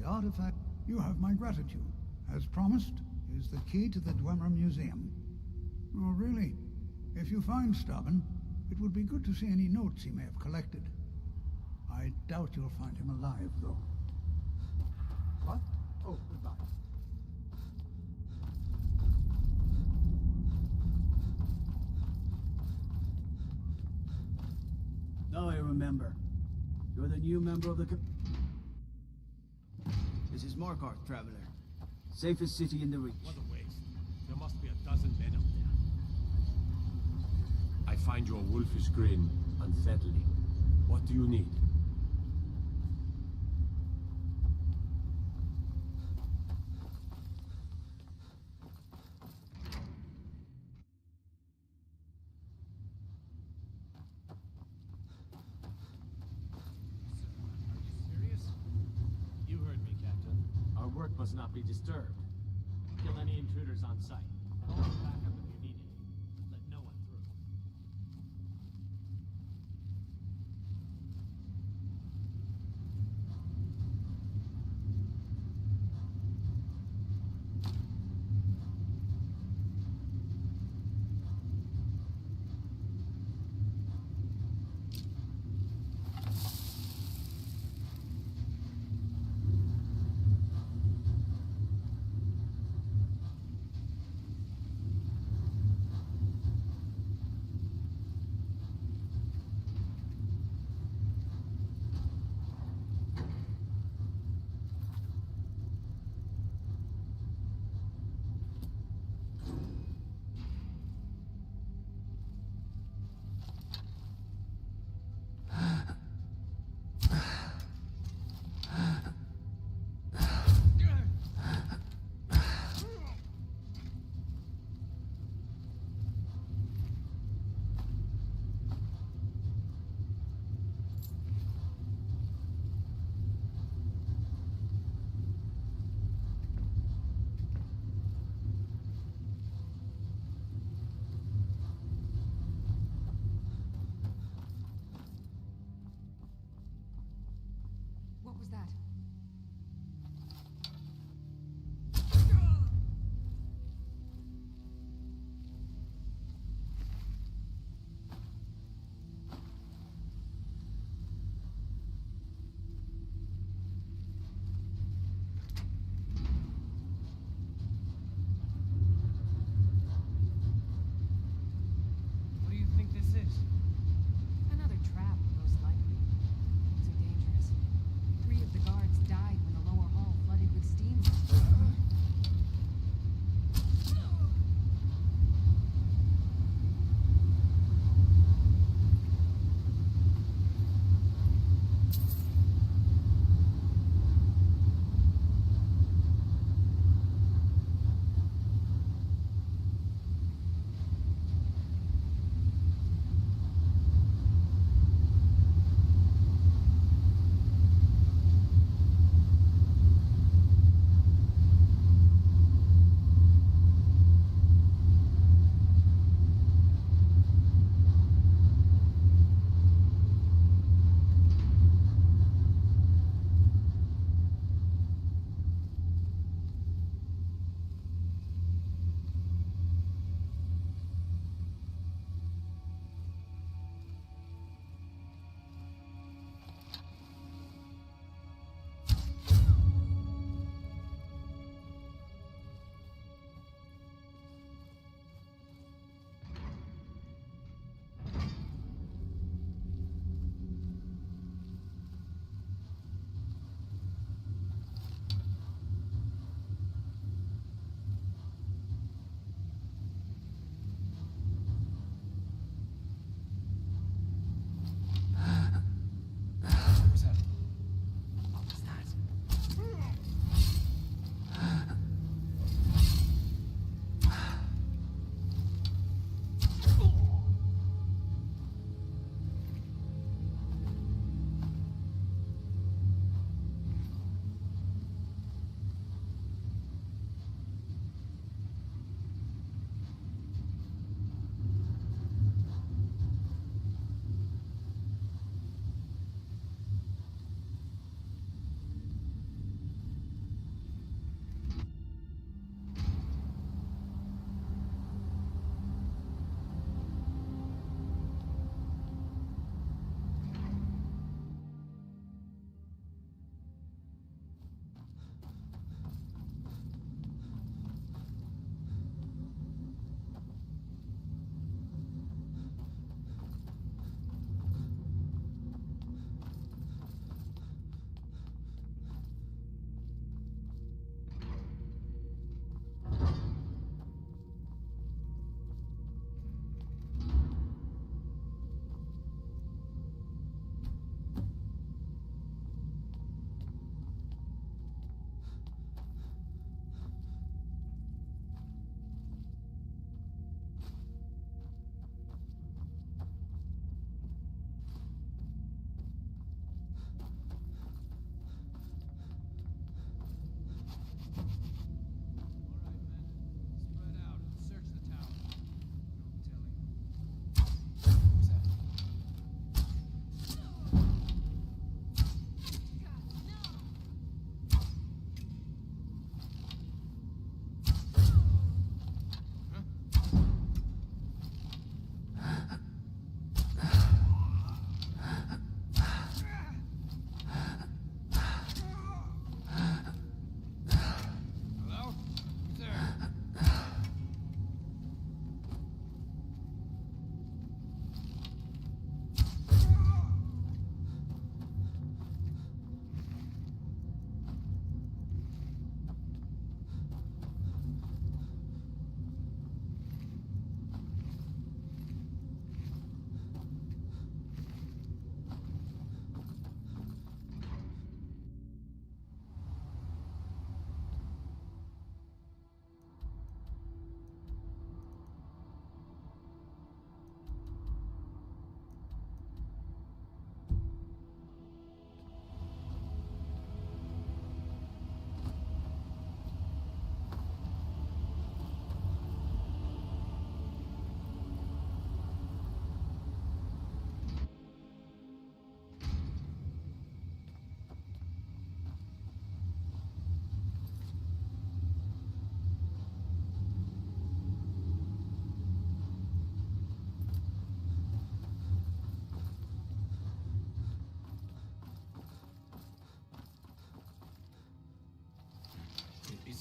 The artifact you have my gratitude. As promised, is the key to the Dwemer Museum. Oh, really? If you find Stubborn, it would be good to see any notes he may have collected. I doubt you'll find him alive, though. What? Oh, goodbye. Now I remember. You're the new member of the This is Markarth, Traveler. Safest city in the Reach. What a waste. There must be a dozen men up there. I find your wolfish grin unsettling. What do you need? Work must not be disturbed. Kill any intruders on sight. Call us back up if you need it. Let no one through. What was that? What do you think this is? Another trap, most likely. Things are dangerous. 3 of the guards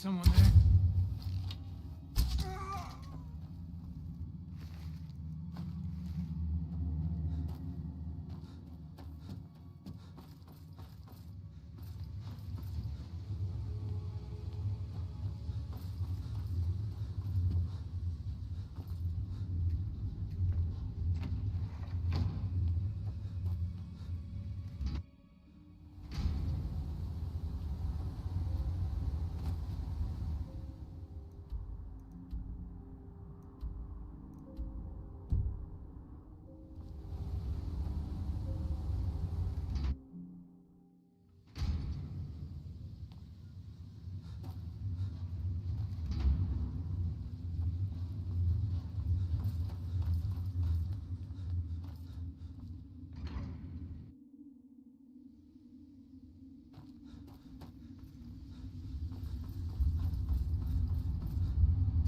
someone there?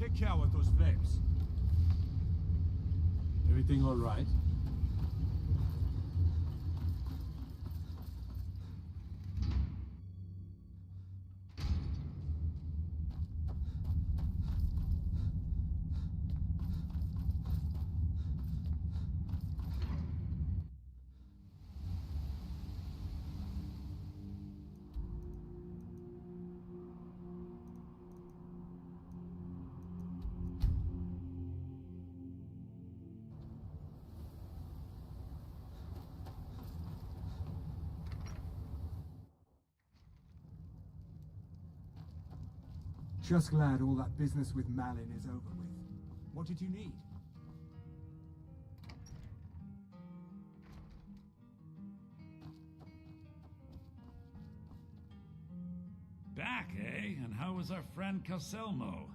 Take care with those flames. Everything all right? Just glad all that business with Malin is over with. What did you need? Back, eh? And how was our friend Caselmo?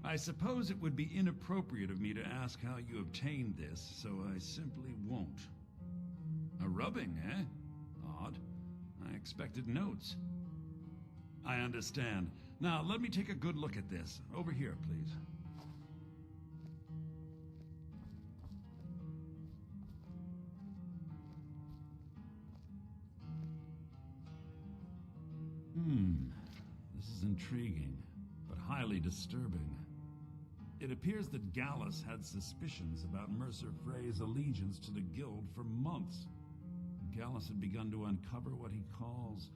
I suppose it would be inappropriate of me to ask how you obtained this, so I simply won't. A rubbing, eh? Odd. I expected notes. I understand. Now, let me take a good look at this. Over here, please. This is intriguing, but highly disturbing. It appears that Gallus had suspicions about Mercer Frey's allegiance to the Guild for months. Gallus had begun to uncover what he calls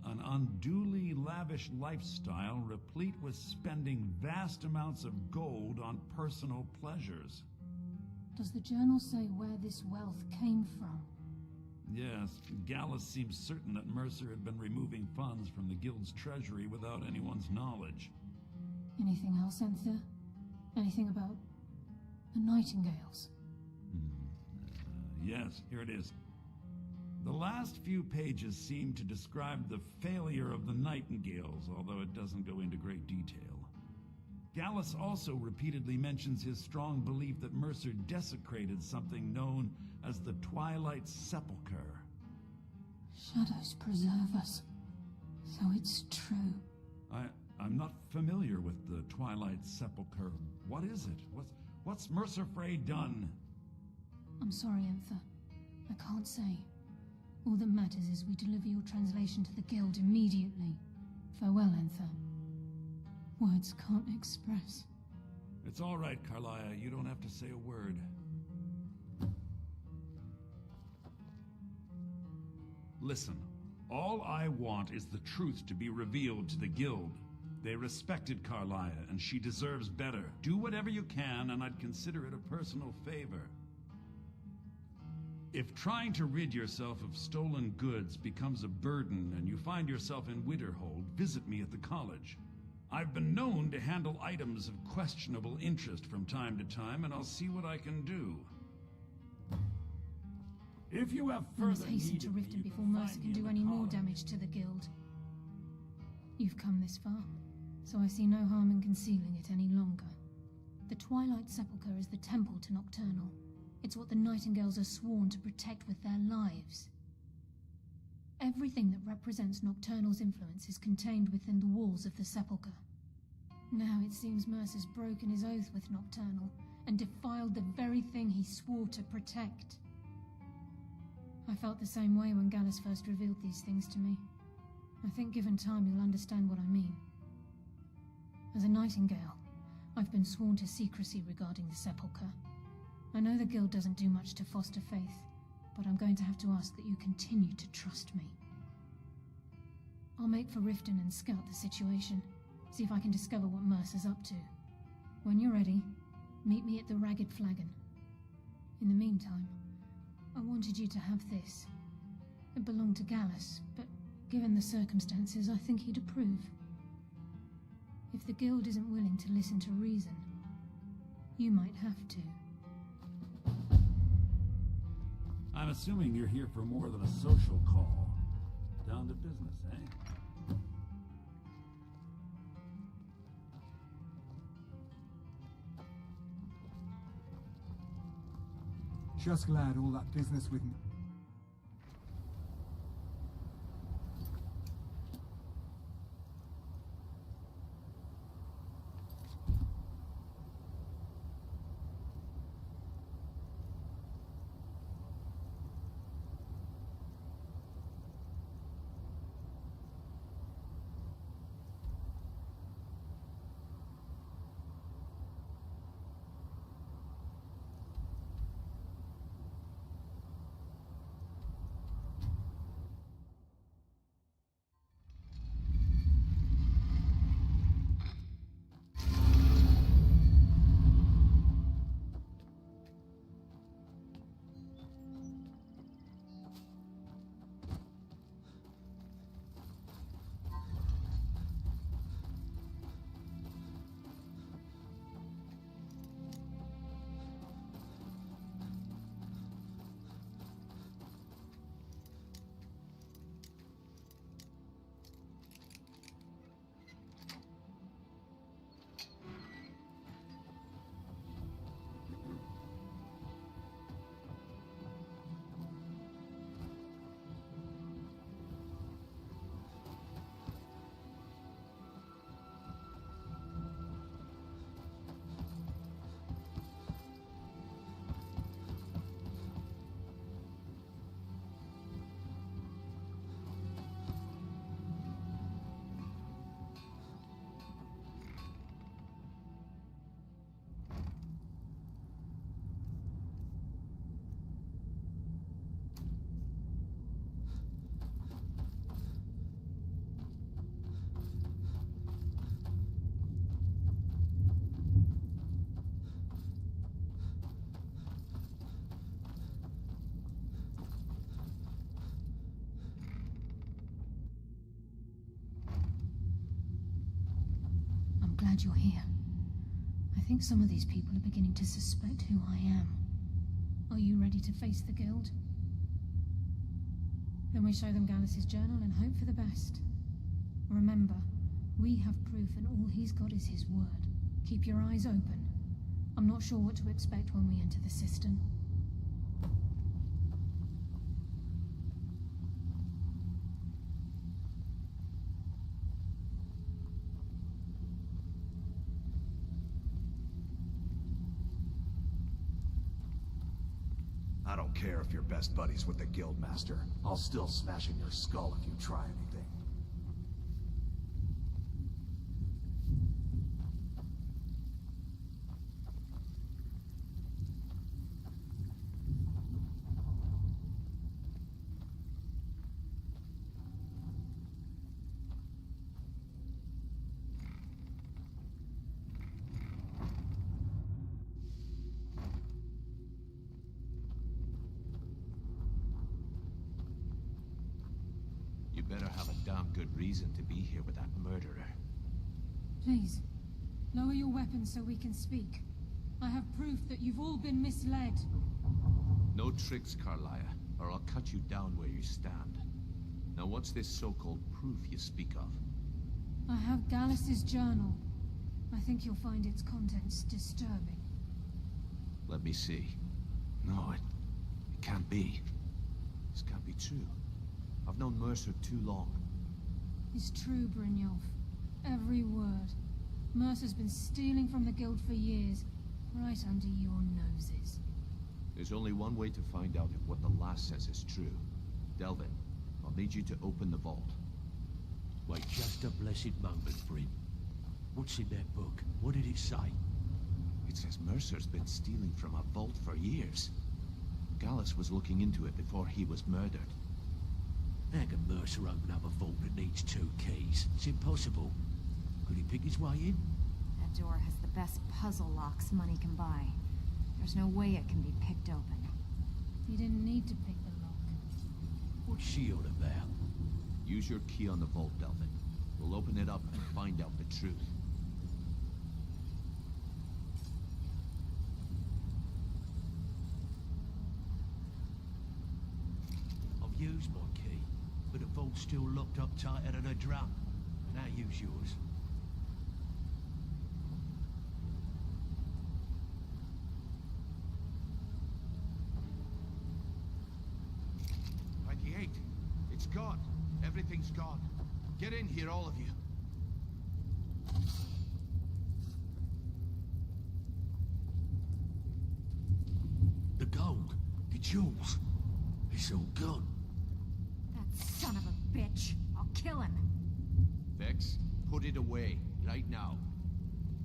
an unduly lavish lifestyle replete with spending vast amounts of gold on personal pleasures. Does the journal say where this wealth came from? Yes, Gallus seems certain that Mercer had been removing funds from the Guild's treasury without anyone's knowledge. Anything else, Enther? Anything about the Nightingales? Yes, here it is. The last few pages seem to describe the failure of the Nightingales, although it doesn't go into great detail. Gallus also repeatedly mentions his strong belief that Mercer desecrated something known as the Twilight Sepulchre. Shadows preserve us. So it's true. I'm not familiar with the Twilight Sepulchre. What is it? What's Mercer Frey done? I'm sorry, Enther. I can't say. All that matters is we deliver your translation to the Guild immediately. Farewell, Enther. Words can't express. It's all right, Carlia. You don't have to say a word. Listen, all I want is the truth to be revealed to the Guild. They respected Carlia, and she deserves better. Do whatever you can, and I'd consider it a personal favor. If trying to rid yourself of stolen goods becomes a burden and you find yourself in Winterhold, visit me at the college. I've been known to handle items of questionable interest from time to time, and I'll see what I can do. If you have We must further hasten need to of me, Riften you before can Mercer find can me in do the any more college. damage to the Guild. You've come this far, so I see no harm in concealing it any longer. The Twilight Sepulchre is the temple to Nocturnal. It's what the Nightingales are sworn to protect with their lives. Everything that represents Nocturnal's influence is contained within the walls of the Sepulchre. Now it seems Mercer's broken his oath with Nocturnal and defiled the very thing he swore to protect. I felt the same way when Gallus first revealed these things to me. I think given time you'll understand what I mean. As a nightingale, I've been sworn to secrecy regarding the sepulchre. I know the guild doesn't do much to foster faith, but I'm going to have to ask that you continue to trust me. I'll make for Riften and scout the situation, see if I can discover what Mercer's up to. When you're ready, meet me at the Ragged Flagon. In the meantime, I wanted you to have this. It belonged to Gallus, but given the circumstances, I think he'd approve. If the guild isn't willing to listen to reason, you might have to. I'm assuming you're here for more than a social call. Down to business, eh? Just glad all that business with me. Glad you're here. I think some of these people are beginning to suspect who I am. Are you ready to face the guild? Then we show them Gallus's journal and hope for the best. Remember, we have proof and all he's got is his word. Keep your eyes open. I'm not sure what to expect when we enter the cistern. I don't care if you're best buddies with the Guildmaster. I'll still smash in your skull if you try anything. You better have a damn good reason to be here with that murderer. Please, lower your weapons so we can speak. I have proof that you've all been misled. No tricks, Carlia, or I'll cut you down where you stand. Now what's this so-called proof you speak of? I have Gallus's journal. I think you'll find its contents disturbing. Let me see. No, it can't be. This can't be true. I've known Mercer too long. It's true, Brynjolf. Every word. Mercer's been stealing from the guild for years, right under your noses. There's only one way to find out if what the lass says is true. Delvin, I'll need you to open the vault. Wait just a blessed moment, Bryn. What's in that book? What did it say? It says Mercer's been stealing from a vault for years. Gallus was looking into it before he was murdered. How can Mercer open up a vault that needs 2 keys? It's impossible. Could he pick his way in? That door has the best puzzle locks money can buy. There's no way it can be picked open. You didn't need to pick the lock. What's she on about? Use your key on the vault, Delvin. We'll open it up and find out the truth. I've used my key, but the vault's still locked up tighter than a drum. Now use yours. It's gone. Everything's gone. Get in here, all of you. The gold. The jewels. It's all gone. That son of a bitch. I'll kill him. Vex, put it away, right now.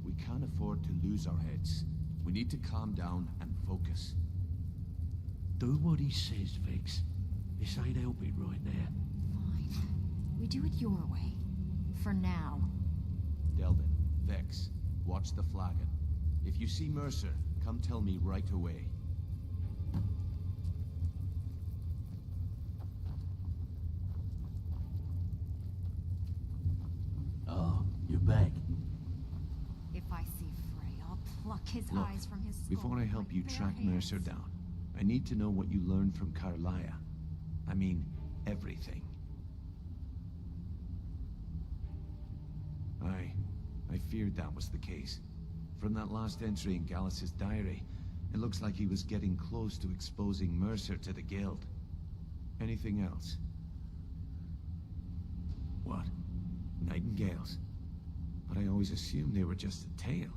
We can't afford to lose our heads. We need to calm down and focus. Do what he says, Vex. This ain't helping right now. Fine. We do it your way. For now. Delvin, Vex, watch the flagon. If you see Mercer, come tell me right away. Oh, you're back. If I see Frey, I'll pluck his Look, eyes from his skull. before I help you with bare track hands. Mercer down, I need to know what you learned from Carlia. I mean, everything. I feared that was the case. From that last entry in Gallus's diary, it looks like he was getting close to exposing Mercer to the Guild. Anything else? What? Nightingales? But I always assumed they were just a tale.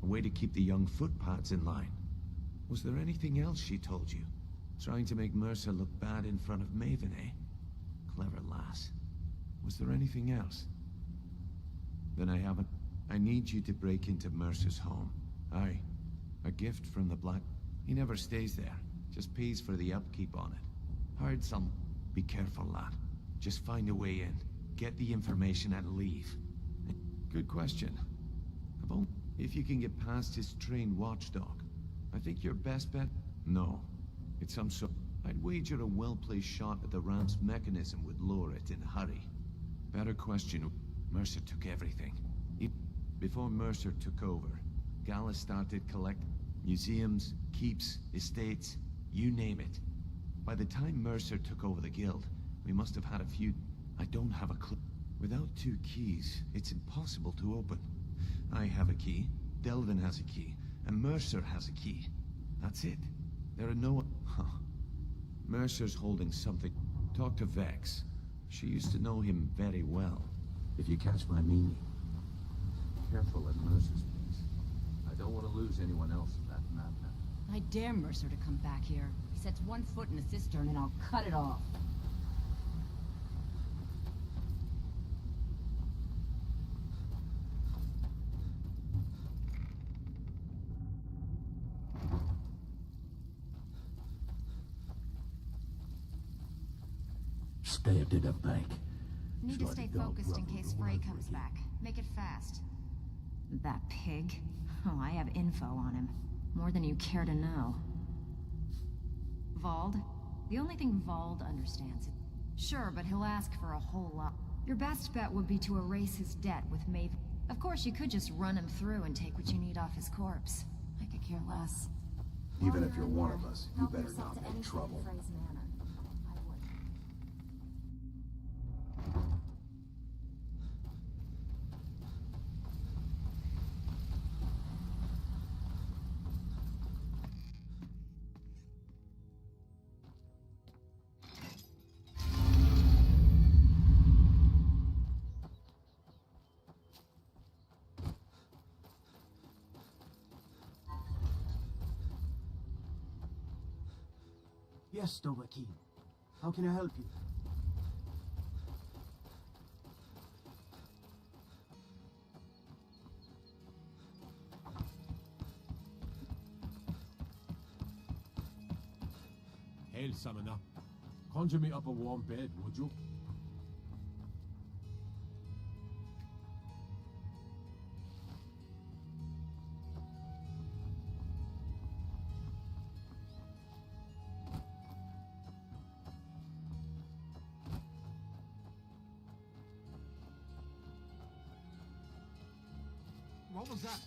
A way to keep the young footpads in line. Was there anything else she told you? Trying to make Mercer look bad in front of Maven, eh? Clever lass. Was there anything else? Then I haven't. I need you to break into Mercer's home. Aye. A gift from the Black. He never stays there. Just pays for the upkeep on it. Hired some. Be careful, lad. Just find a way in. Get the information and leave. Good question. If you can get past his trained watchdog, I think your best bet? No. It's some sort. I'd wager a well-placed shot at the ramp's mechanism would lower it in a hurry. Better question. Mercer took everything. Before Mercer took over, Gallus started collecting museums, keeps, estates, you name it. By the time Mercer took over the guild, we must have had a few. I don't have a clue. Without 2 keys, it's impossible to open. I have a key, Delvin has a key, and Mercer has a key. That's it. There are no... Huh. Mercer's holding something. Talk to Vex. She used to know him very well. If you catch my meaning. Careful at Mercer's place. I don't want to lose anyone else in that madman. I dare Mercer to come back here. He sets 1 foot in a cistern and I'll cut it off. Stabbed in the back. Need to stay focused in case Frey comes back. Make it fast. That pig? Oh, I have info on him. More than you care to know. Vald? The only thing Vald understands. Sure, but he'll ask for a whole lot. Your best bet would be to erase his debt with Maven. Of course, you could just run him through and take what you need off his corpse. I could care less. Even if you're one of us, you better not make trouble. Yes, Dovahkiin. How can I help you? ale, summoner. Conjure me up a warm bed, would you? What was that?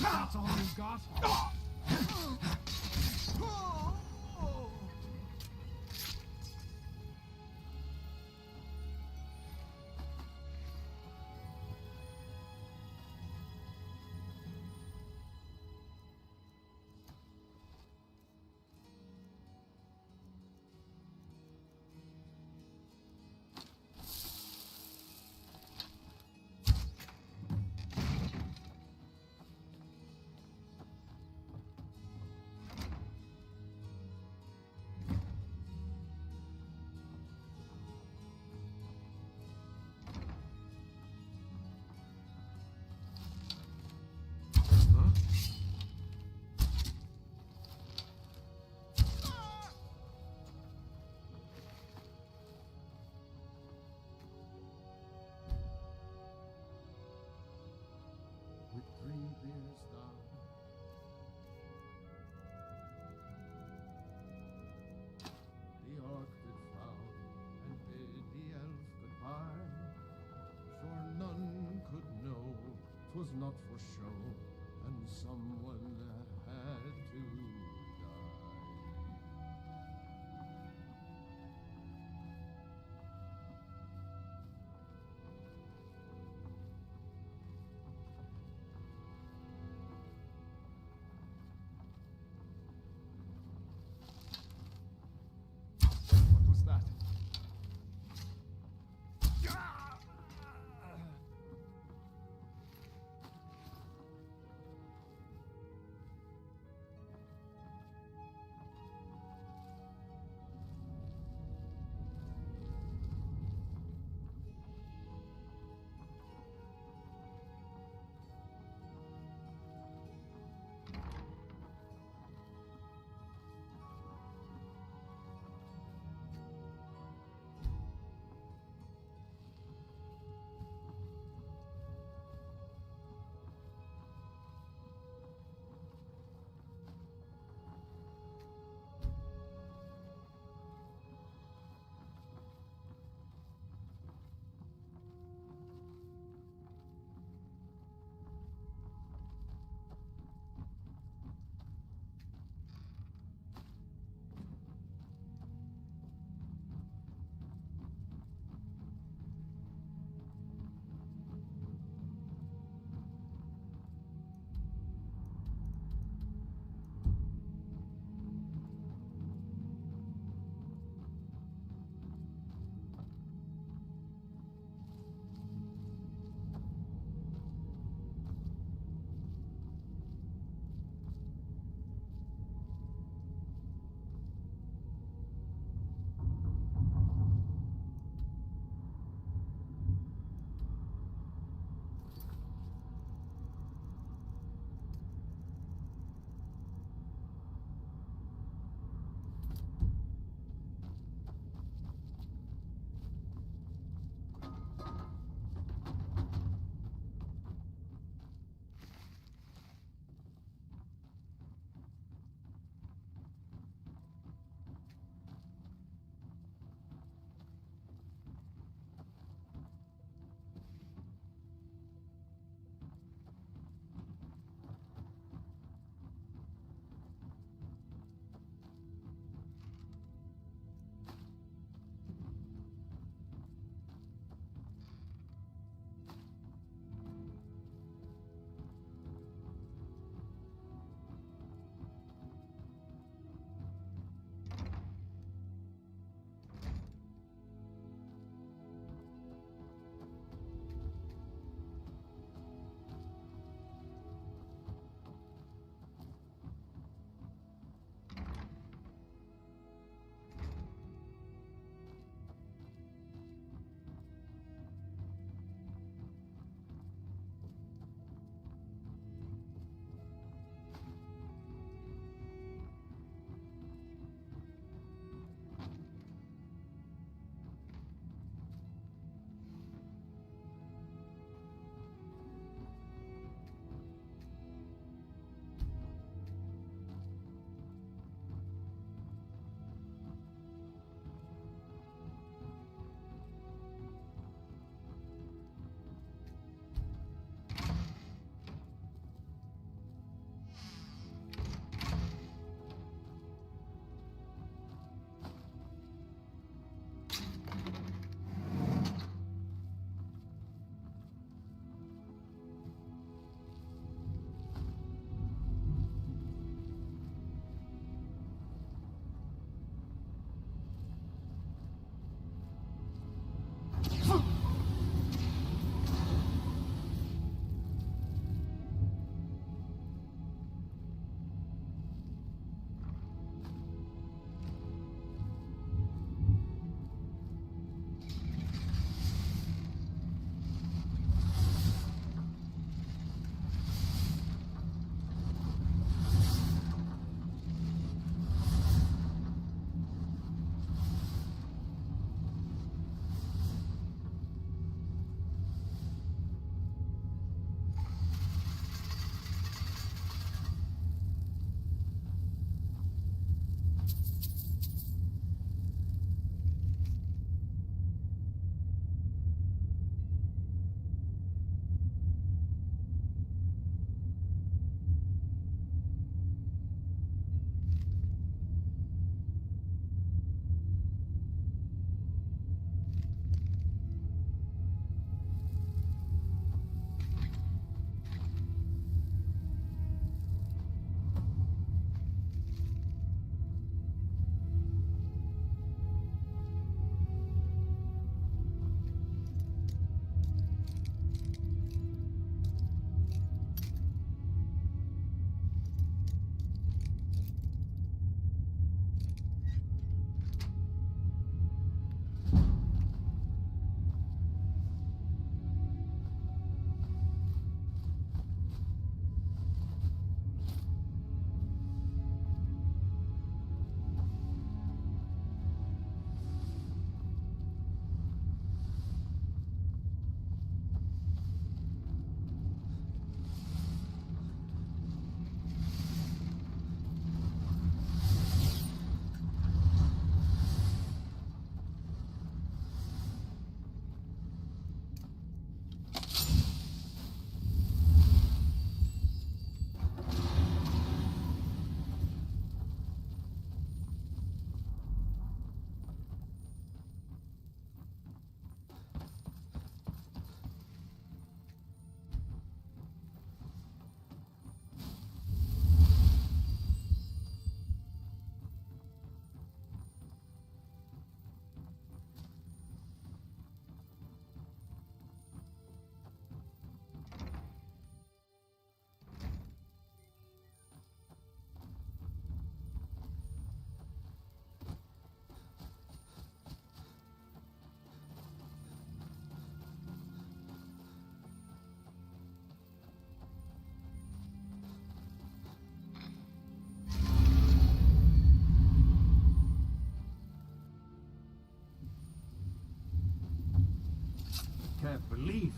That's all you've got? With 3 beers down. The orc did frown and bid the elf goodbye, for none could know 'twas not for show, and someone had to die. What was that?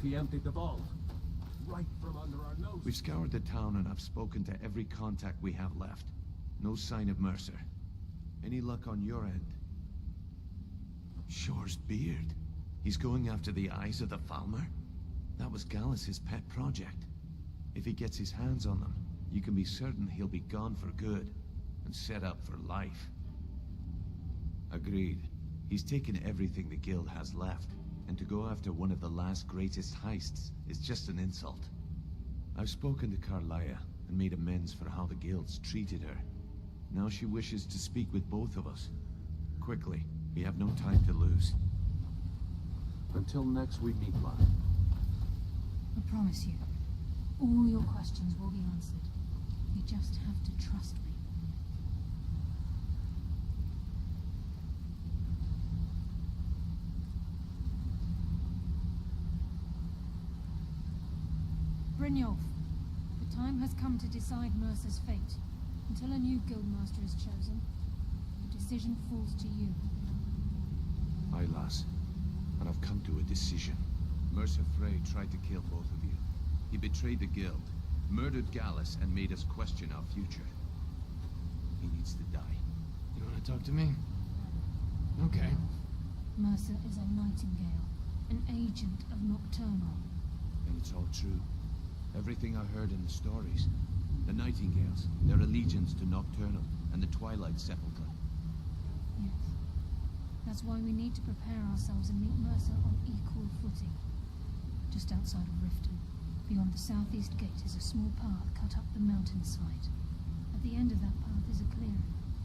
he emptied the vault. Right from under our noses. We've scoured the town and I've spoken to every contact we have left. No sign of Mercer. Any luck on your end? Shore's beard. He's going after the eyes of the Falmer? That was Gallus's pet project. If he gets his hands on them, you can be certain he'll be gone for good, and set up for life. Agreed. He's taken everything the guild has left, and to go after one of the last greatest heists is just an insult. I've spoken to Carlia, and made amends for how the guilds treated her. Now she wishes to speak with both of us. Quickly, we have no time to lose. Until next we meet live. I promise you, all your questions will be answered. You just have to trust me. Brynjolf, the time has come to decide Mercer's fate. Until a new guildmaster is chosen, the decision falls to you. Aye, lass. And I've come to a decision. Mercer Frey tried to kill both of you. He betrayed the guild, murdered Gallus, and made us question our future. He needs to die. You want to talk to me? Okay. Mercer is a nightingale, an agent of Nocturnal. And it's all true. Everything I heard in the stories. The Nightingales, their allegiance to Nocturnal, and the Twilight Sepulchre. Yes. That's why we need to prepare ourselves and meet Mercer on equal footing. Just outside of Riften, beyond the southeast gate, is a small path cut up the mountainside. At the end of that path is a clearing,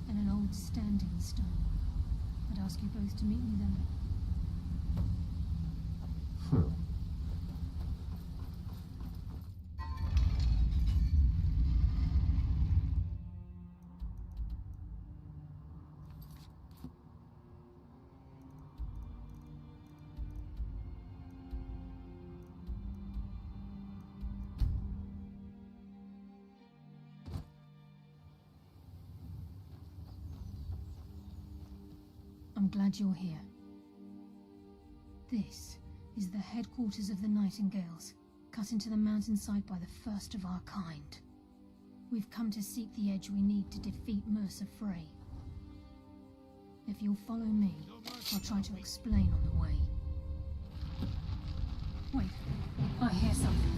and an old standing stone. I'd ask you both to meet me there. I'm glad you're here. This is the headquarters of the Nightingales, cut into the mountainside by the first of our kind. We've come to seek the edge we need to defeat Mercer Frey. If you'll follow me, I'll try to explain on the way. Wait, I hear something.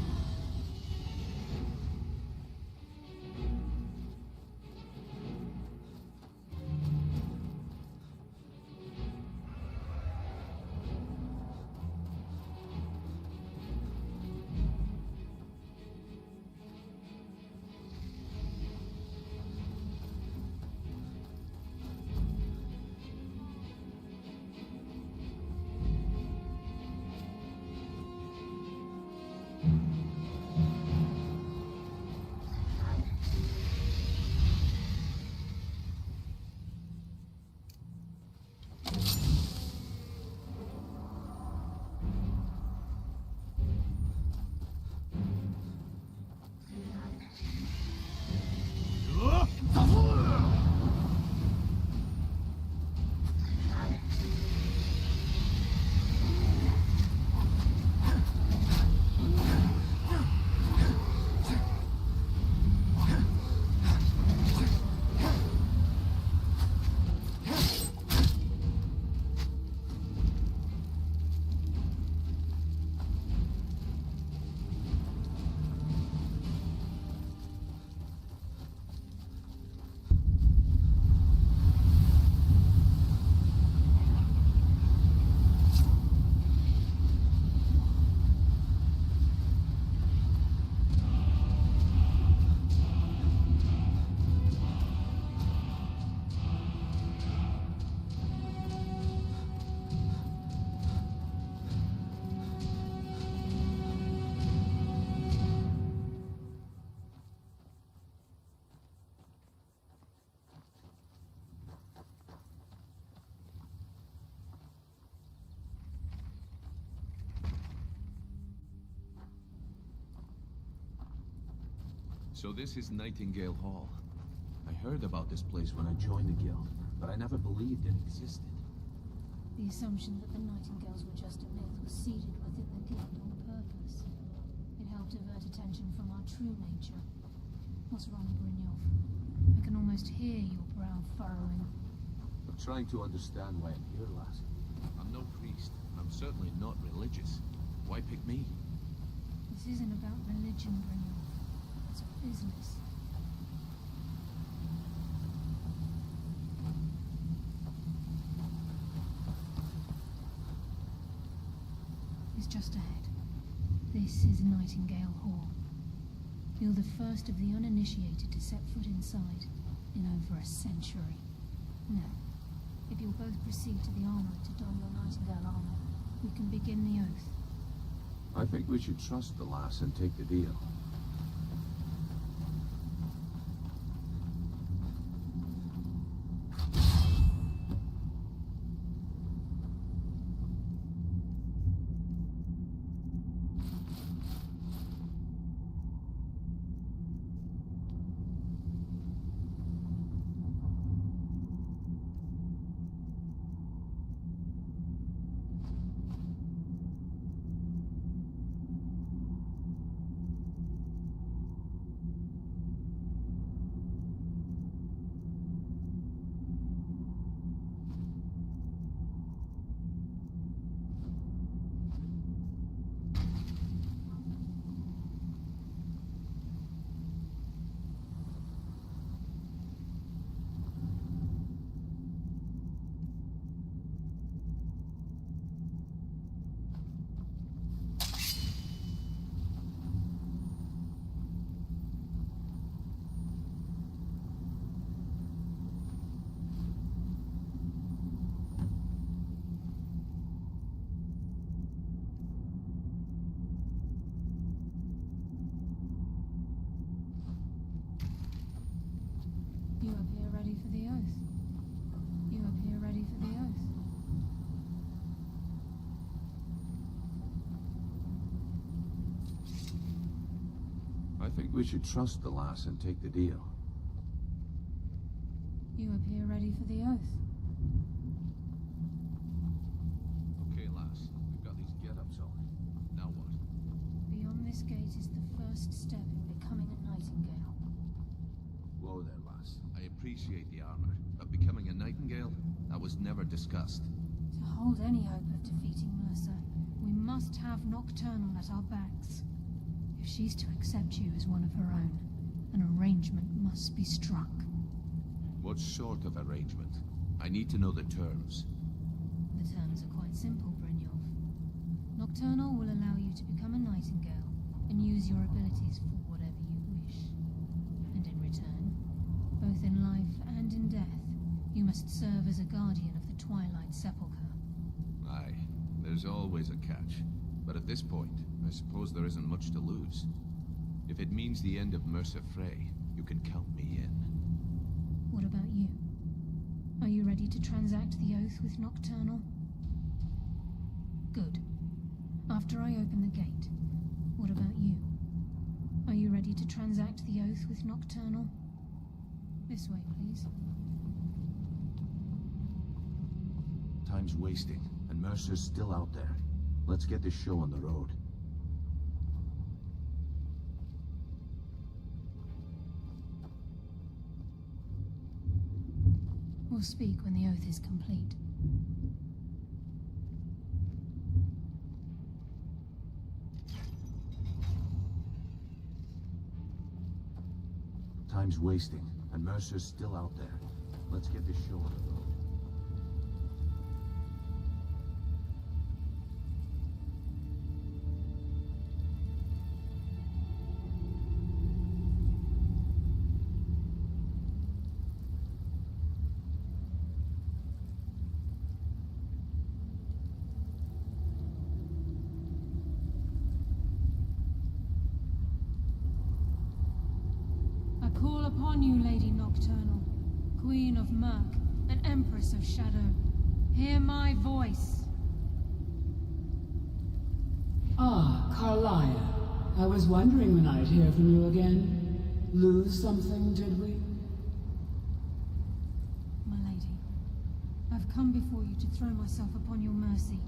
So this is Nightingale Hall. I heard about this place when I joined the guild, but I never believed it existed. The assumption that the Nightingales were just a myth was seeded within the Guild on purpose. It helped divert attention from our true nature. What's wrong, Brynjolf? I can almost hear your brow furrowing. I'm trying to understand why I'm here, lass. I'm no priest. I'm certainly not religious. Why pick me? This isn't about religion, Brynjolf. It's business. It's just ahead. This is Nightingale Hall. You're the first of the uninitiated to set foot inside in over a century. Now, if you'll both proceed to the armory to don your Nightingale armor, we can begin the oath. I think we should trust the lass and take the deal. You appear ready for the oath. You appear ready for the oath. I think we should trust the lass and take the deal. You appear ready for the oath. Okay, lass. We've got these get-ups on. Now what? Beyond this gate is the first step in becoming a Nightingale. Whoa there, lass. I appreciate the armor, but becoming a Nightingale? That was never discussed. To hold any hope of defeating Mercer, we must have Nocturnal at our backs. If she's to accept you as one of her own, an arrangement must be struck. What sort of arrangement? I need to know the terms. The terms are quite simple, Brynjolf. Nocturnal will allow you to become a Nightingale and use your abilities for whatever you wish. And in return, both in life and in death, you must serve as a guardian of the Twilight Sepulchre. Aye, there's always a catch. But at this point, I suppose there isn't much to lose. If it means the end of Mercer Frey, you can count me in. What about you? Are you ready to transact the oath with Nocturnal? Good. After I open the gate, what about you? Are you ready to transact the oath with Nocturnal? This way, please. Time's wasting, and Mercer's still out there. Let's get this show on the road. We'll speak when the oath is complete. Time's wasting, and Mercer's still out there. Let's get this show on the road. I call upon you, Lady Nocturnal, Queen of Murk and Empress of Shadow. Hear my voice. Ah, Carlia. I was wondering when I'd hear from you again. Lose something, did we? My lady, I've come before you to throw myself upon your mercy,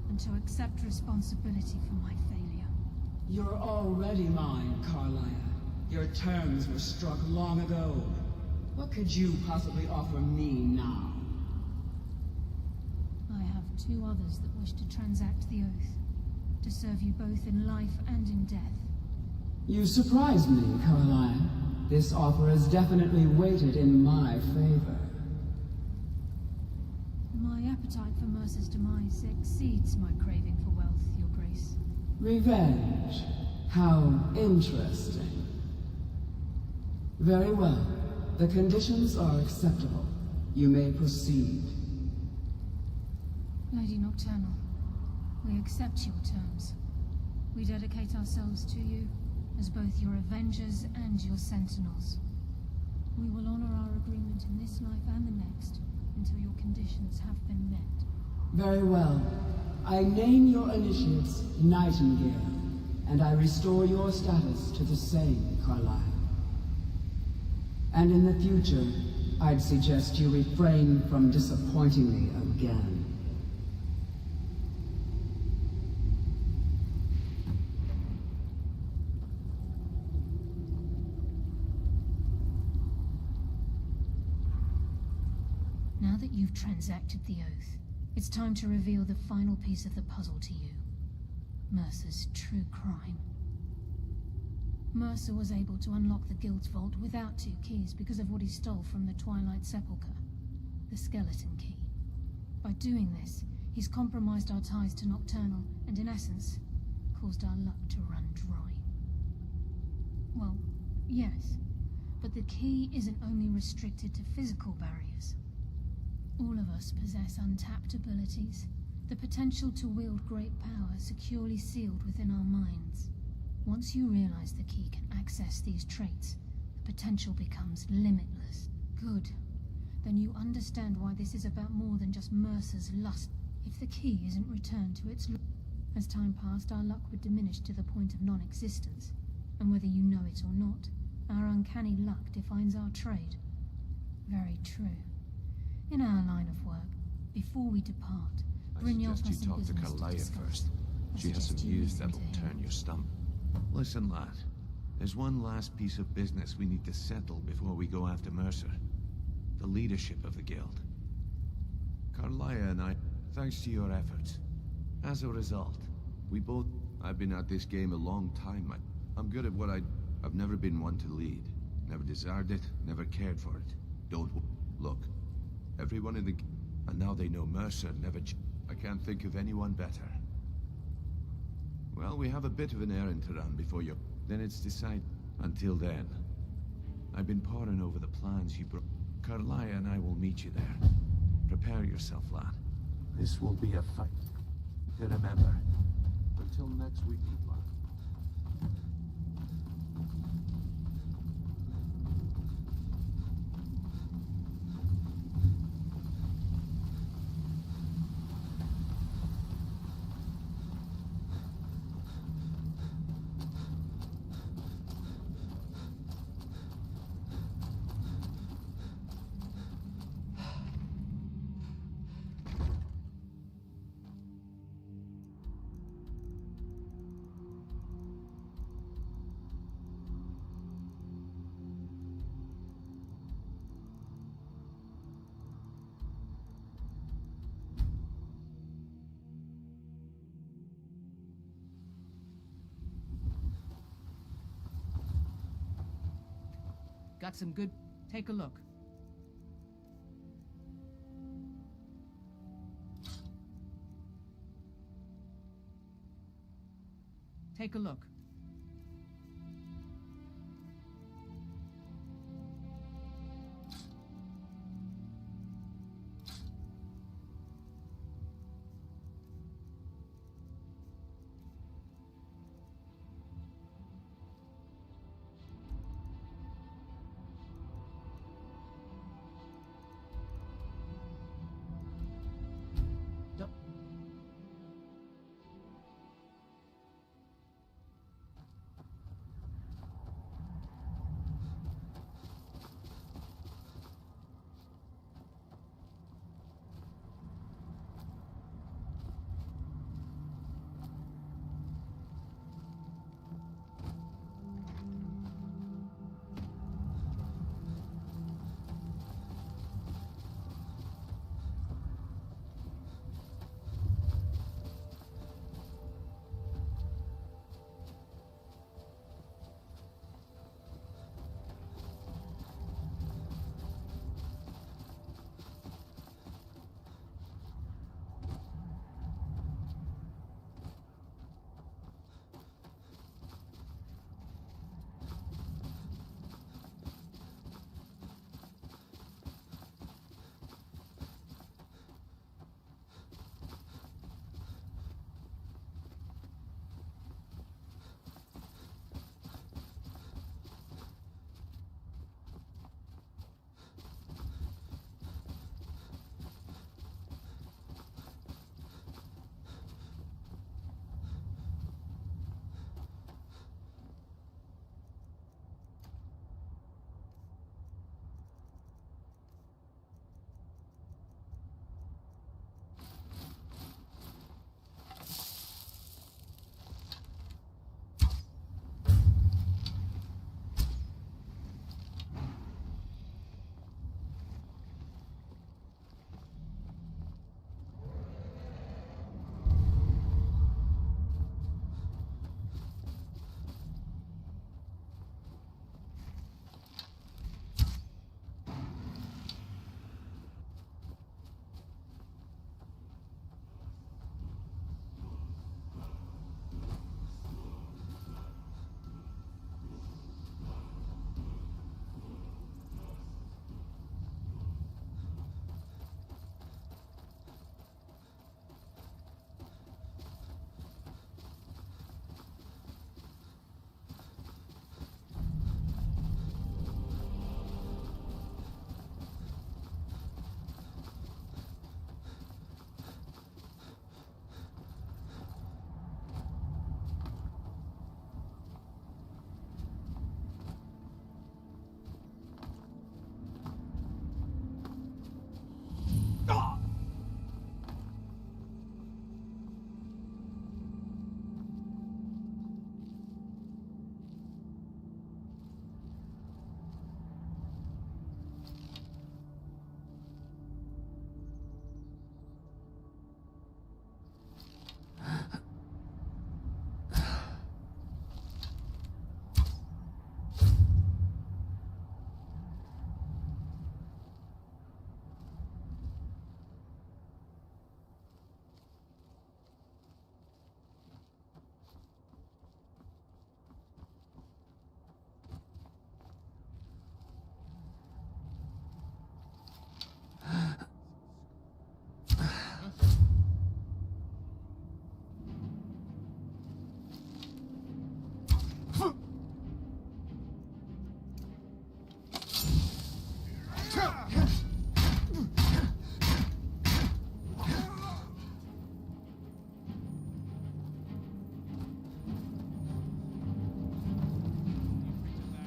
and to accept responsibility for my failure. You're already mine, Carlia. Your terms were struck long ago. What could you possibly offer me now? I have two others that wish to transact the oath, to serve you both in life and in death. You surprise me, Carlia. This offer is definitely weighted in my favor. My appetite for Mercer's demise exceeds my craving for wealth, Your Grace. Revenge. How interesting. Very well. The conditions are acceptable. You may proceed. Lady Nocturnal, we accept your terms. We dedicate ourselves to you as both your avengers and your sentinels. We will honor our agreement in this life and the next until your conditions have been met. Very well. I name your initiates Nightingale, and I restore your status to the same, Carlisle. And in the future, I'd suggest you refrain from disappointing me again. Now that you've transacted the oath, it's time to reveal the final piece of the puzzle to you. Mercer's true crime. Mercer was able to unlock the Guild's vault without 2 keys because of what he stole from the Twilight Sepulchre, the skeleton key. By doing this, he's compromised our ties to Nocturnal and, in essence, caused our luck to run dry. Well, yes, but the key isn't only restricted to physical barriers. All of us possess untapped abilities, the potential to wield great power securely sealed within our minds. Once you realize the key can access these traits, the potential becomes limitless. Good. Then you understand why this is about more than just Mercer's lust. If the key isn't returned to its... As time passed, our luck would diminish to the point of non-existence. And whether you know it or not, our uncanny luck defines our trade. Very true. In our line of work, before we depart, Brynjolf has some talk to business to Carlia discuss. first. She has some news that'll turn your stump. Listen, lad. There's one last piece of business we need to settle before we go after Mercer. The leadership of the Guild. Carlia and I, thanks to your efforts. As a result, we both... I've been at this game a long time. I'm good at what I've never been one to lead. Never desired it, never cared for it. Don't... Look. Everyone in the... And now they know Mercer never... I can't think of anyone better. Well, we have a bit of an errand to run before you... Then it's decided. Until then, I've been poring over the plans you brought. Carlia and I will meet you there. Prepare yourself, lad. This will be a fight to remember. Until next week, lad. Got some good... Take a look. Take a look.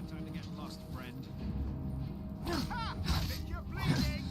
Time to get lost, friend. I think you're bleeding!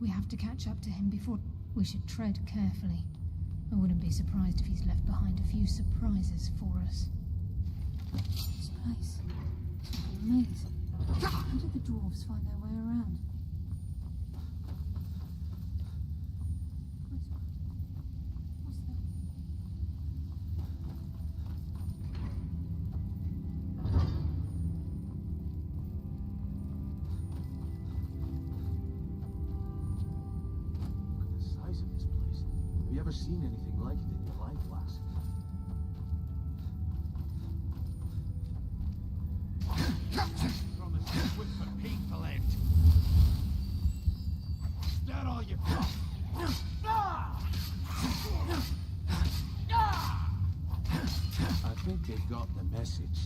We have to catch up to him before... We should tread carefully. I wouldn't be surprised if he's left behind a few surprises for us. This place. It's like a maze. How did the dwarves find their way around? What's that? Have you ever seen anything like it in your life, lass? got the message.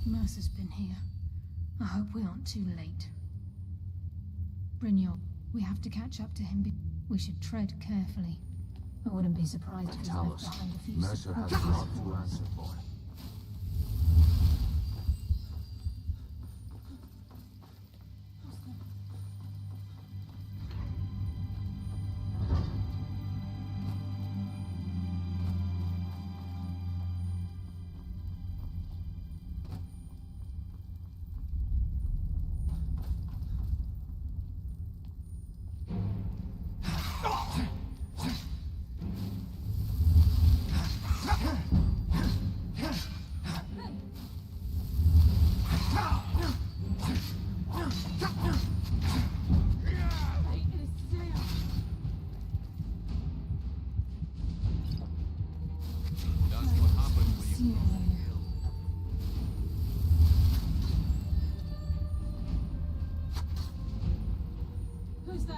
Mercer's been here. I hope we aren't too late. Brynjolf, we have to catch up to him. We should tread carefully. I wouldn't be surprised if he's Tell left us, behind a few Mercer has a surprises lot for to us. answer for. Who's there?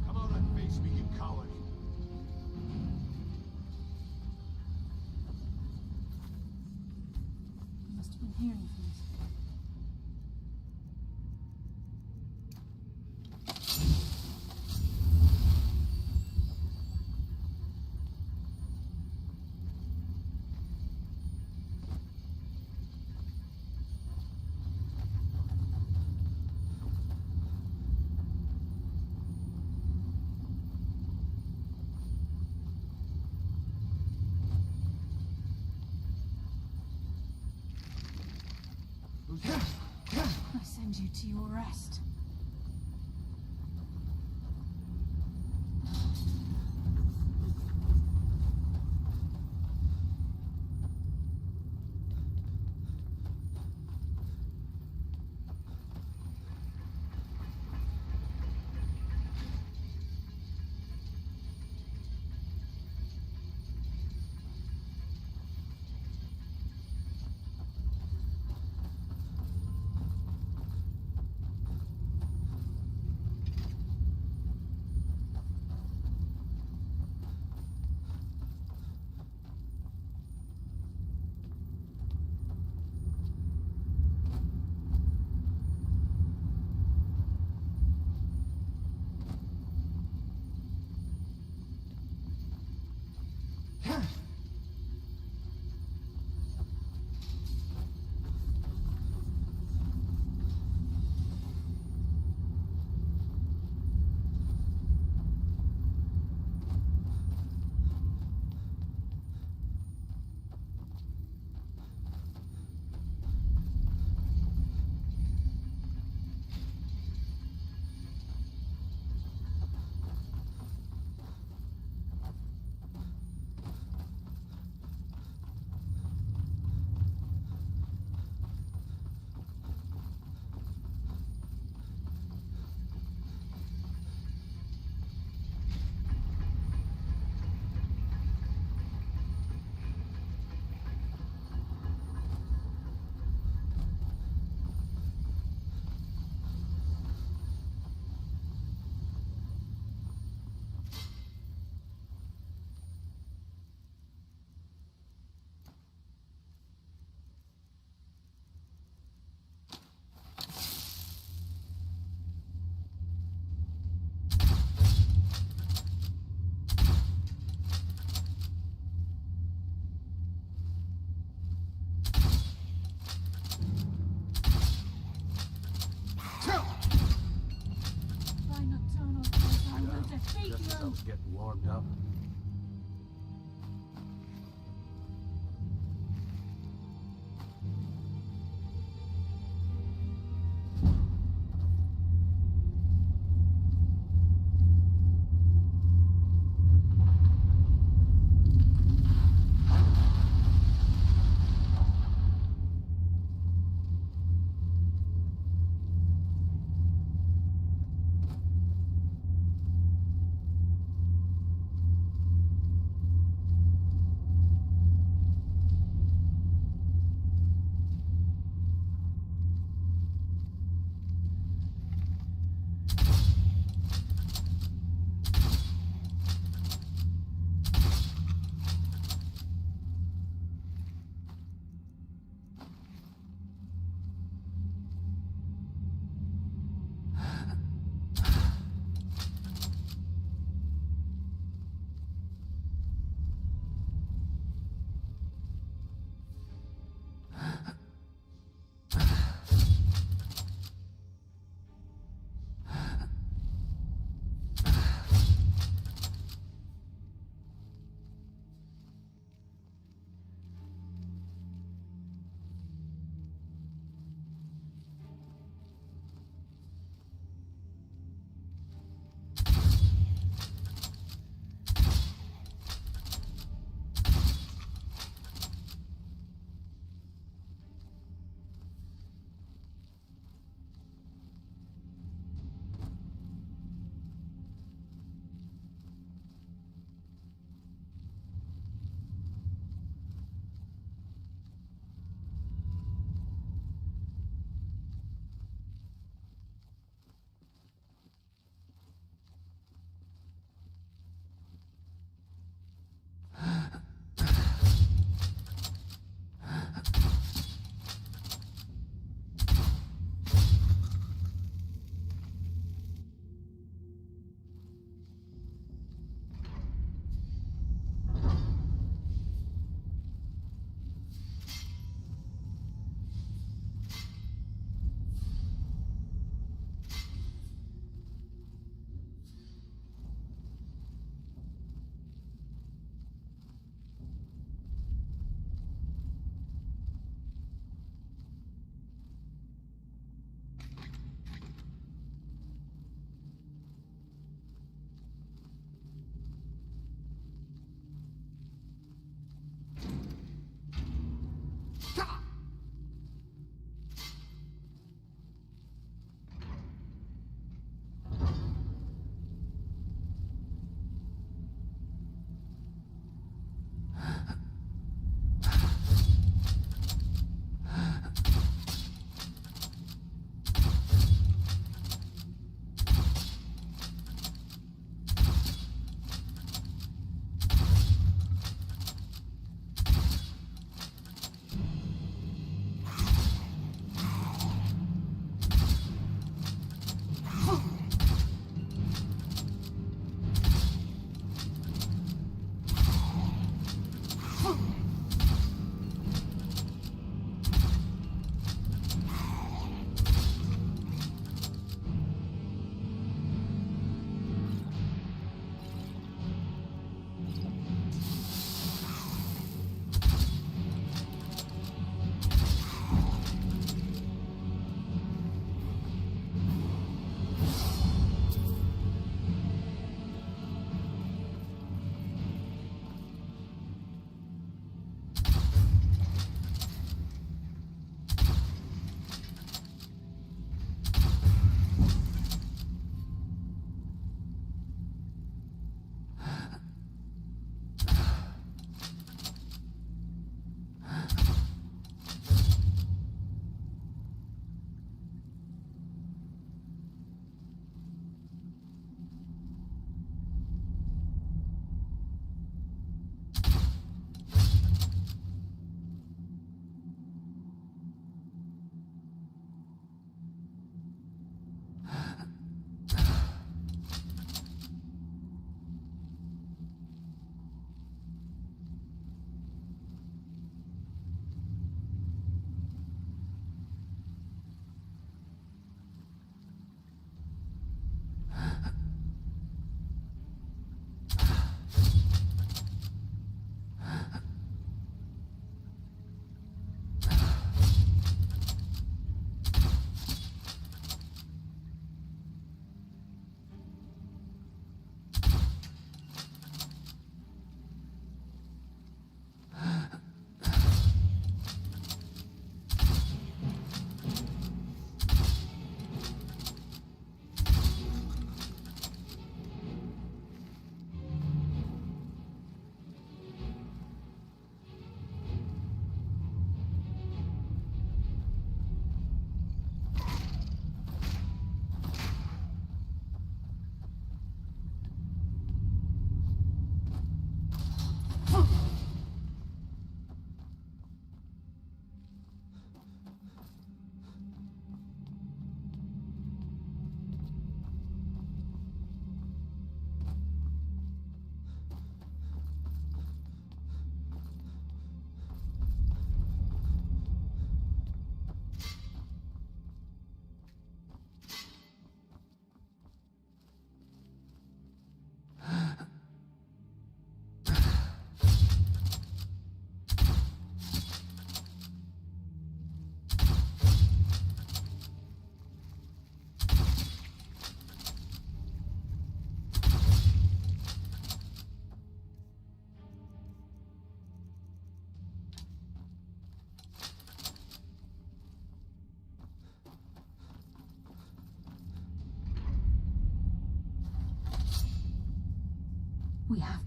Come out and face me, you coward. Must have been hearing things. I send you to your rest.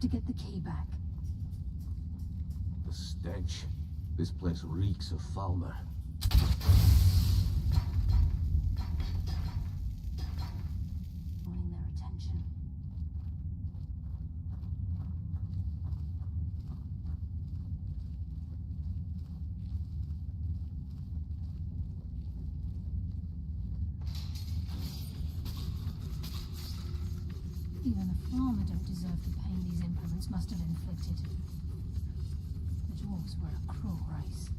to get the key back. The stench. This place reeks of Falmer. Drawing their attention. Even a farmer don't deserve the pain these implements must have inflicted. The dwarves were a cruel race.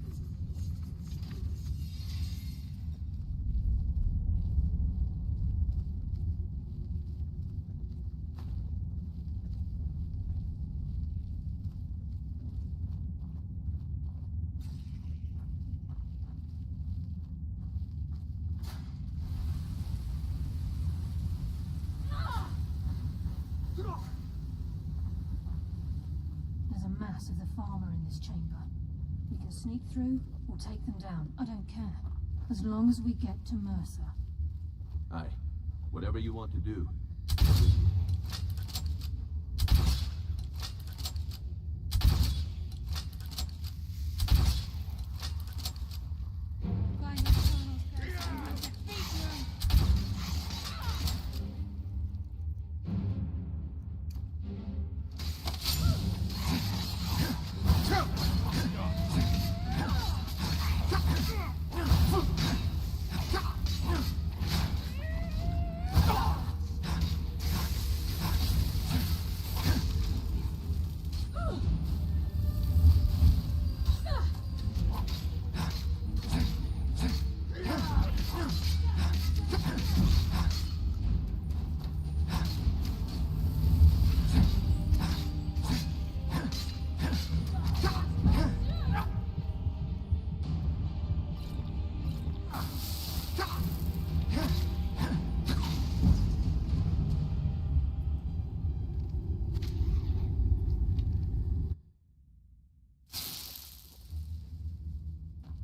There's a mass of the farmer in this chamber. We can sneak through or take them down. I don't care. As long as we get to Mercer. Aye. Whatever you want to do.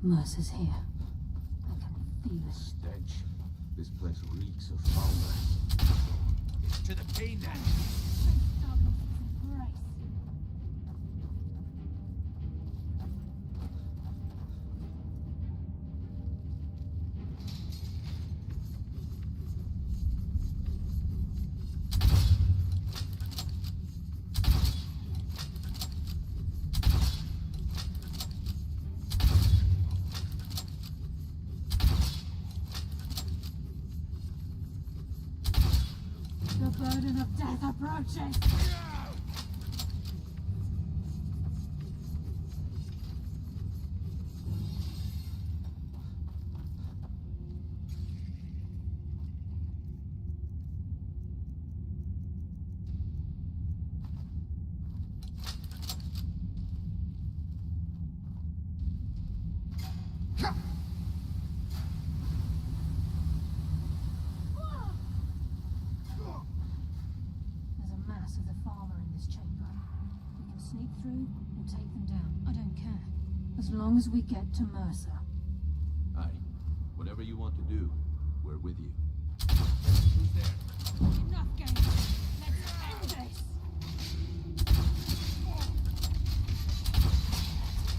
Mercer's here. I can feel it. Stench. This place reeks of Falmer. Get to the pain then. The burden of death approaches. Of the farmer in this chamber. We can sneak through or take them down. I don't care. As long as we get to Mercer. Aye. Whatever you want to do, we're with you. Who's there? Enough games. Let's end this.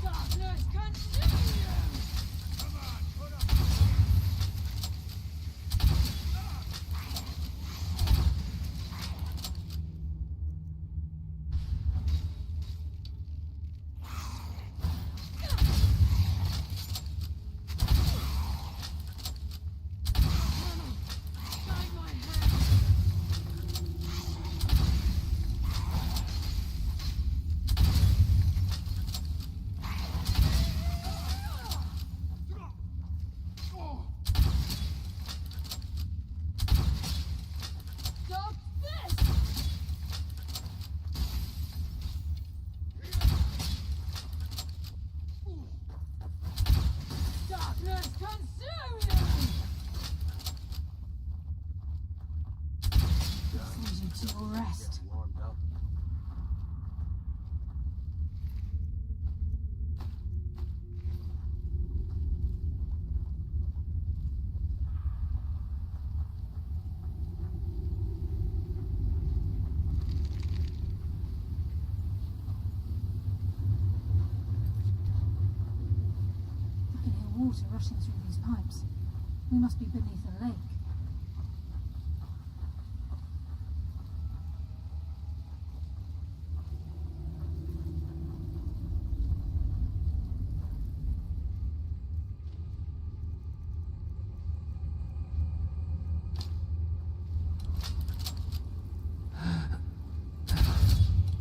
Darkness consume you! Come on, put up. Stop this! Darkness consume you! Send you to rest. Warmed up. water rushing through these pipes. We must be beneath a lake.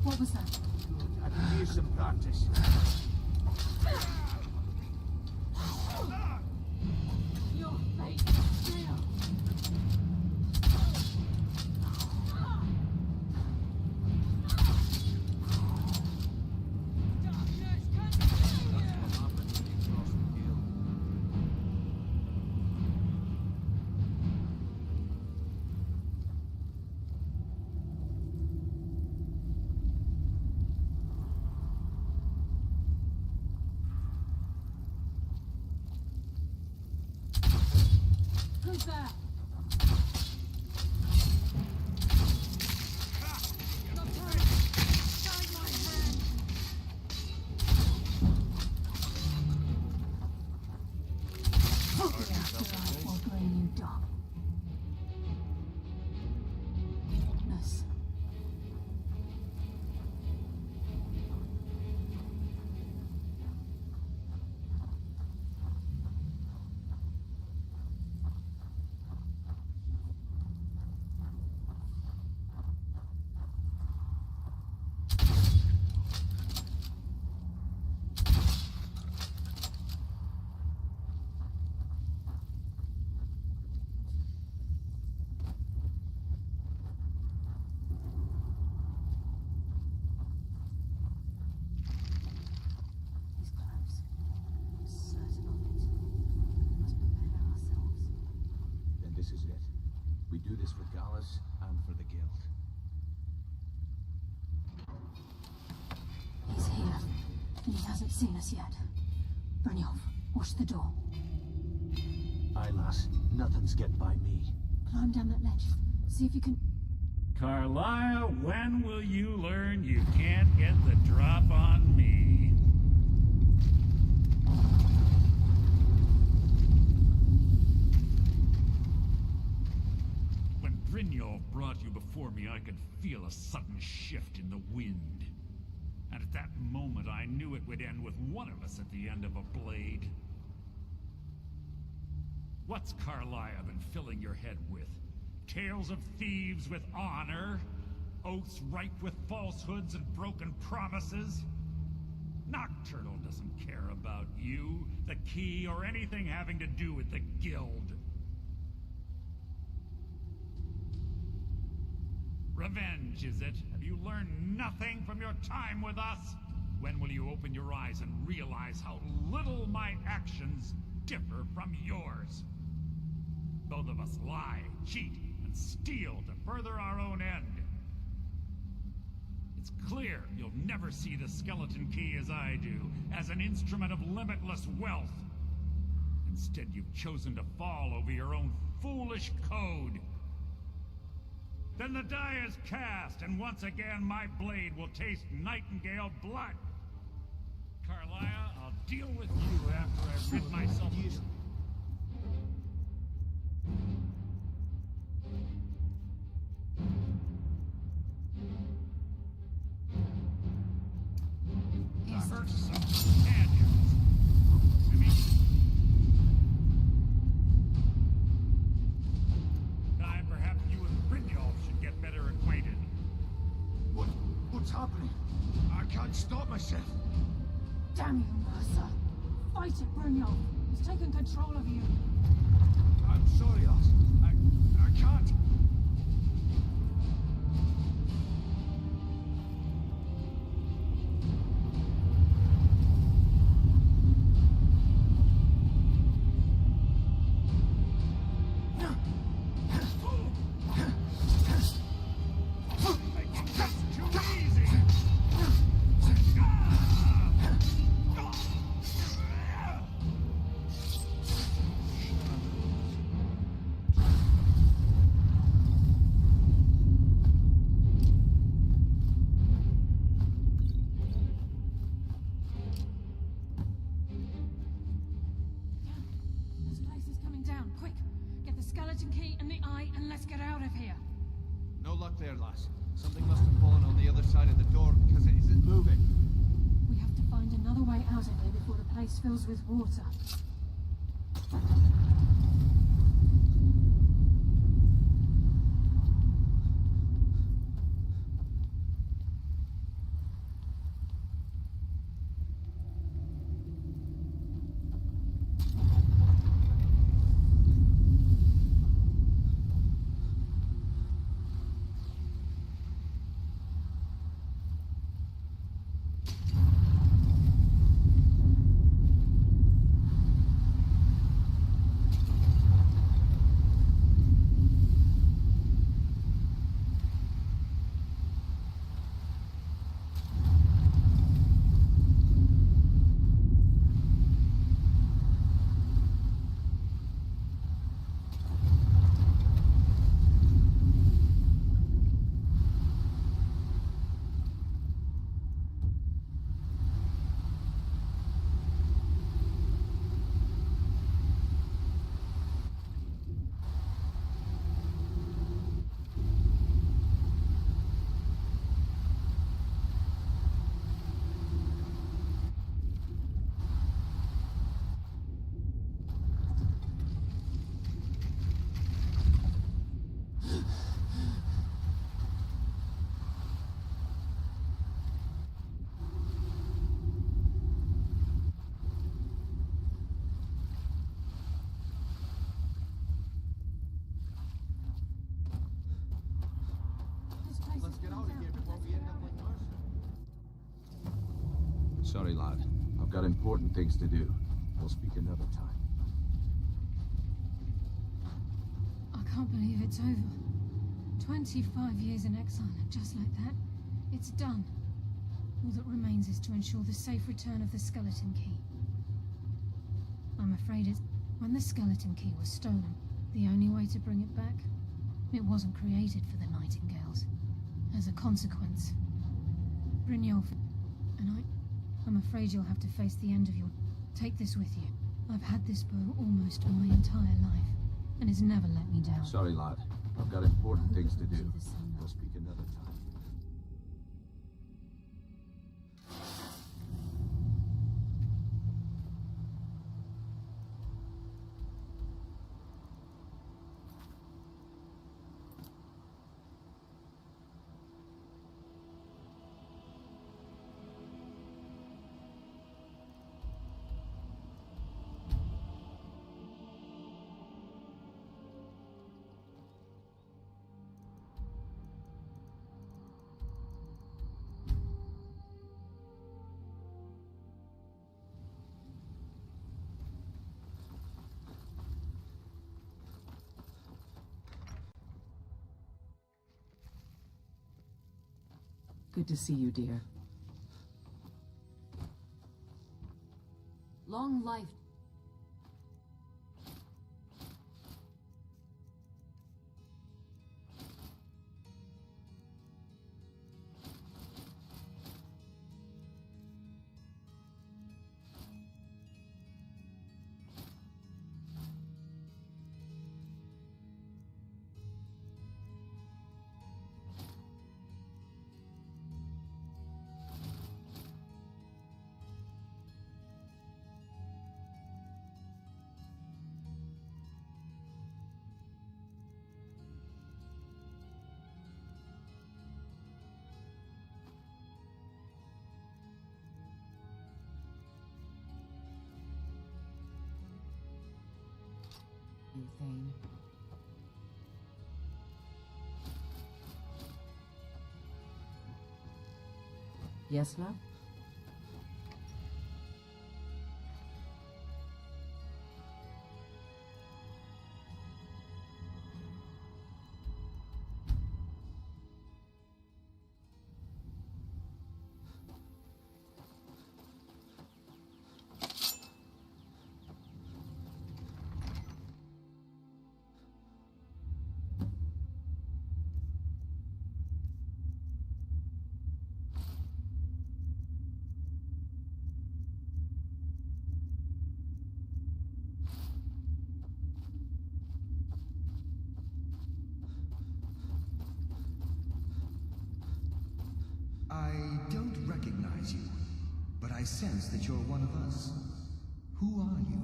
What was that? I can use some practice. Your fate is sealed. Who's there? Or bring you down. Nurse. These clothes. I'm certain of it. We must prepare ourselves. Then this is it. We do this for Gallus and for the Guild. He's here, and he hasn't seen us yet. Brynjolf, watch the door. Aye, lass. Nothing's get by me. Climb down that ledge. See if you can... Carlisle, when will you learn you can't get the drop on me? When Brynjolf brought you before me, I could feel a sudden shift in the wind. And at that moment, I knew it would end with one of us at the end of a blade. What's Carlisle been filling your head with? Tales of thieves with honor? Oaths ripe with falsehoods and broken promises? Nocturnal doesn't care about you, the key, or anything having to do with the Guild. Revenge, is it? Have you learned nothing from your time with us? When will you open your eyes and realize how little my actions differ from yours? Both of us lie, cheat, and steal to further our own end. It's clear you'll never see the skeleton key as I do, as an instrument of limitless wealth. Instead, you've chosen to fall over your own foolish code. Then the die is cast, and once again my blade will taste Nightingale blood. Carlisle, I'll deal with you after I rid myself of you. Yes. Hurt some companions. I mean, time perhaps you and Brynjolf should get better acquainted. What's happening? I can't stop myself. Damn you, Mercer. Fight it, Brynjolf. He's taken control of you. I'm sorry, lass. I can't. quick! Get the skeleton key and the eye, and let's get out of here! No luck there, lass. Something must have fallen on the other side of the door because it isn't moving. We have to find another way out of here before the place fills with water. Let's get out of here before we end up like Mercer. Sorry, lad. I've got important things to do. We'll speak another time. I can't believe it's over. 25 years in exile, and just like that, it's done. All that remains is to ensure the safe return of the skeleton key. I'm afraid it's... When the skeleton key was stolen, the only way to bring it back, it wasn't created for the Nightingales. As a consequence, Brynjolf and I'm afraid you'll have to face the end of your... Take this with you. I've had this bow almost my entire life, and it's never let me down. Sorry, lad. I've got important things to do. We'll speak another time. Good to see you, dear. Long life. Thane. Yes, love? recognize you, but I sense that you're one of us. Who are you?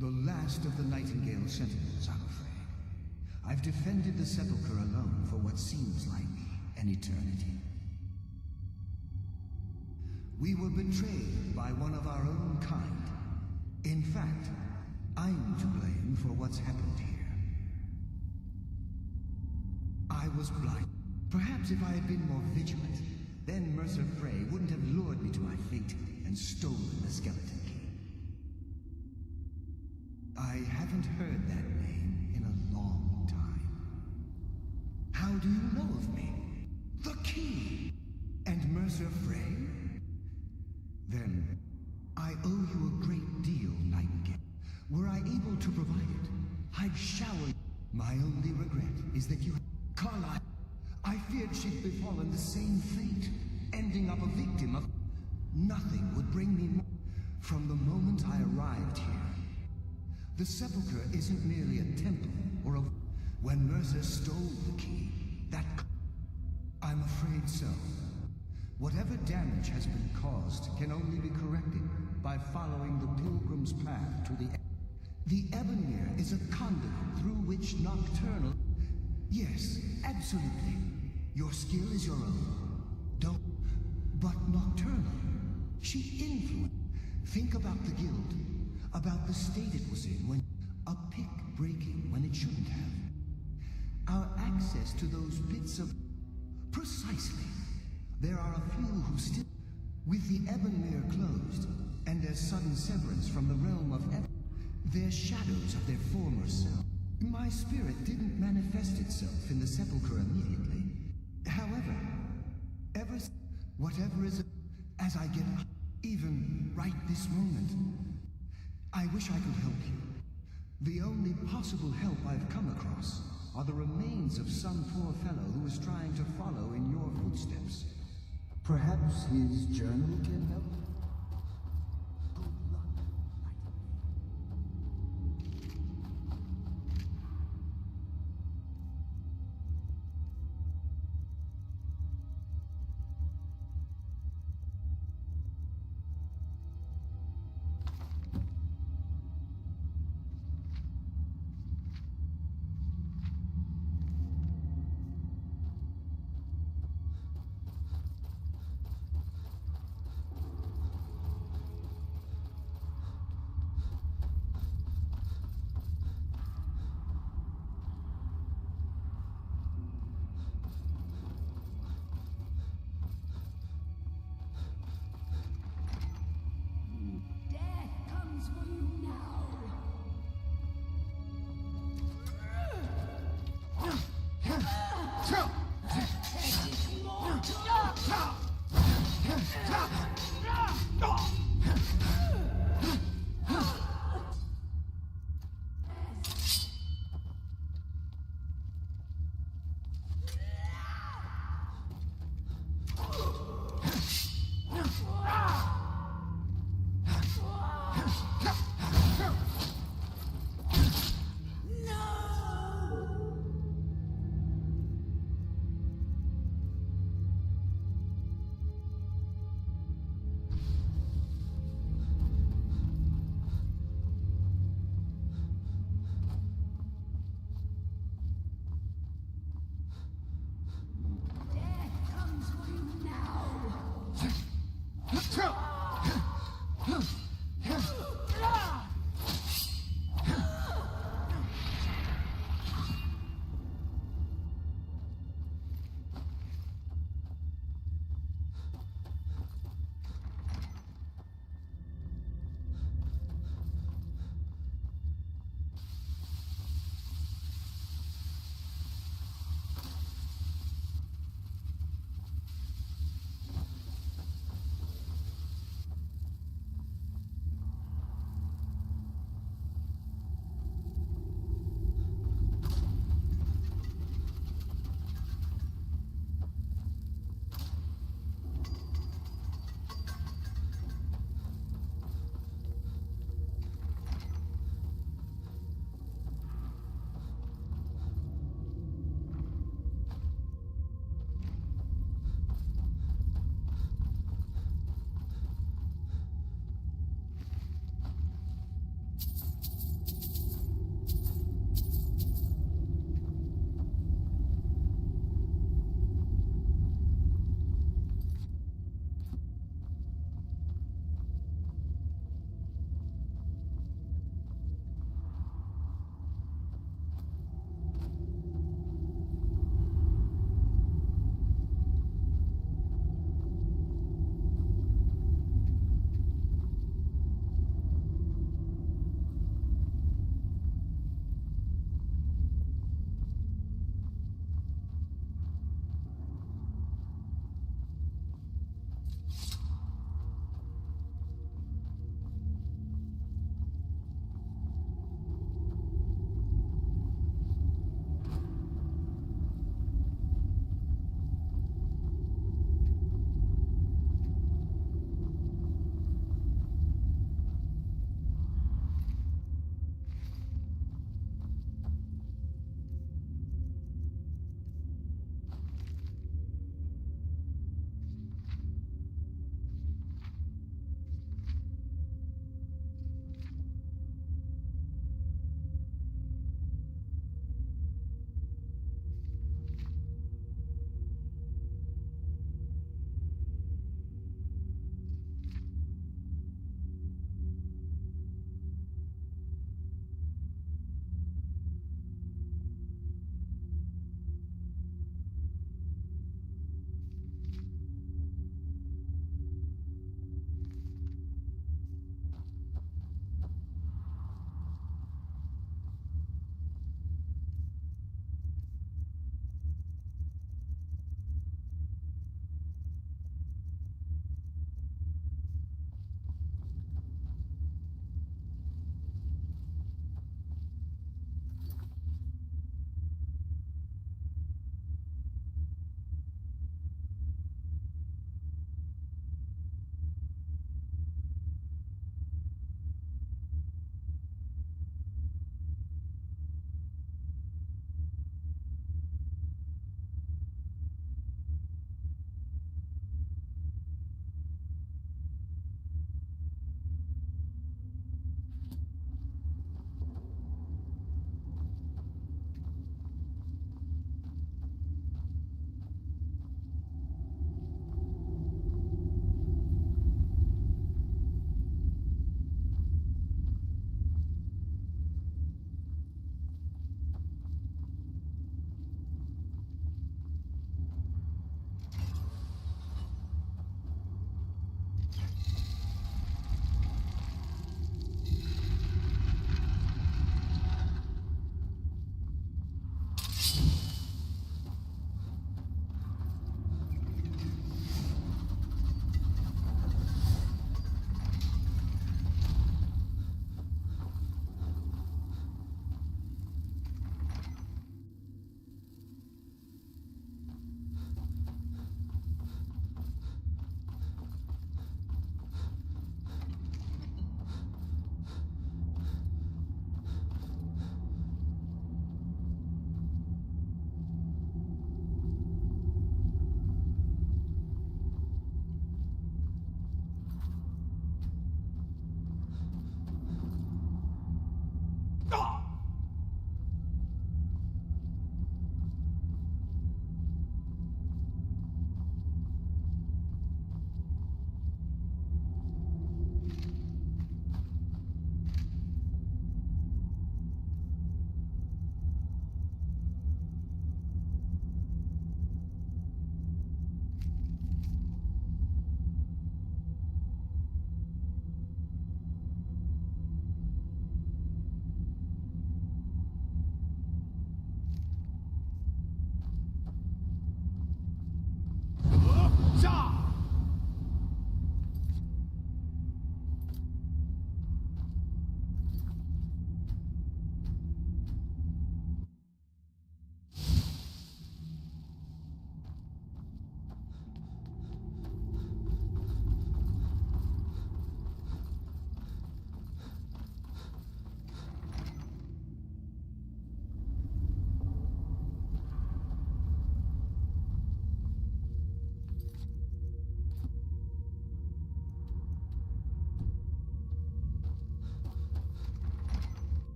The last of the Nightingale Sentinels, I'm afraid. I've defended the Sepulchre alone for what seems like an eternity. We were betrayed by one of our own kind. In fact, I'm to blame for what's happened here. I was blind. Perhaps if I had been more vigilant, then Mercer Frey wouldn't have lured me to my fate and stolen the skeleton key. I haven't heard that name in a long time. How do you know of me? The key! And Mercer Frey? Then, I owe you a great deal, Nightingale. Were I able to provide it, I'd shower you. My only regret is that you... Carlyle, I feared she'd befallen the same fate, ending up a victim of... Nothing would bring me more. From the moment I arrived here, the Sepulchre isn't merely a temple or a... When Mercer stole the key, that... I'm afraid so. Whatever damage has been caused can only be corrected by following the Pilgrim's path to the... The Ebonmere is a conduit through which Nocturnal... Yes, absolutely. Your skill is your own. Don't... But Nocturnal, she influenced... Think about the guild, about the state it was in when... A pick breaking when it shouldn't have. Our access to those bits of... Precisely. There are a few who still... With the Ebonmere closed, and their sudden severance from the realm of they're shadows of their former self. My spirit didn't manifest itself in the Sepulchre immediately. However, whatever is... As I get... Even right this moment, I wish I could help you. The only possible help I've come across are the remains of some poor fellow who is trying to follow in your footsteps. Perhaps his journal can help?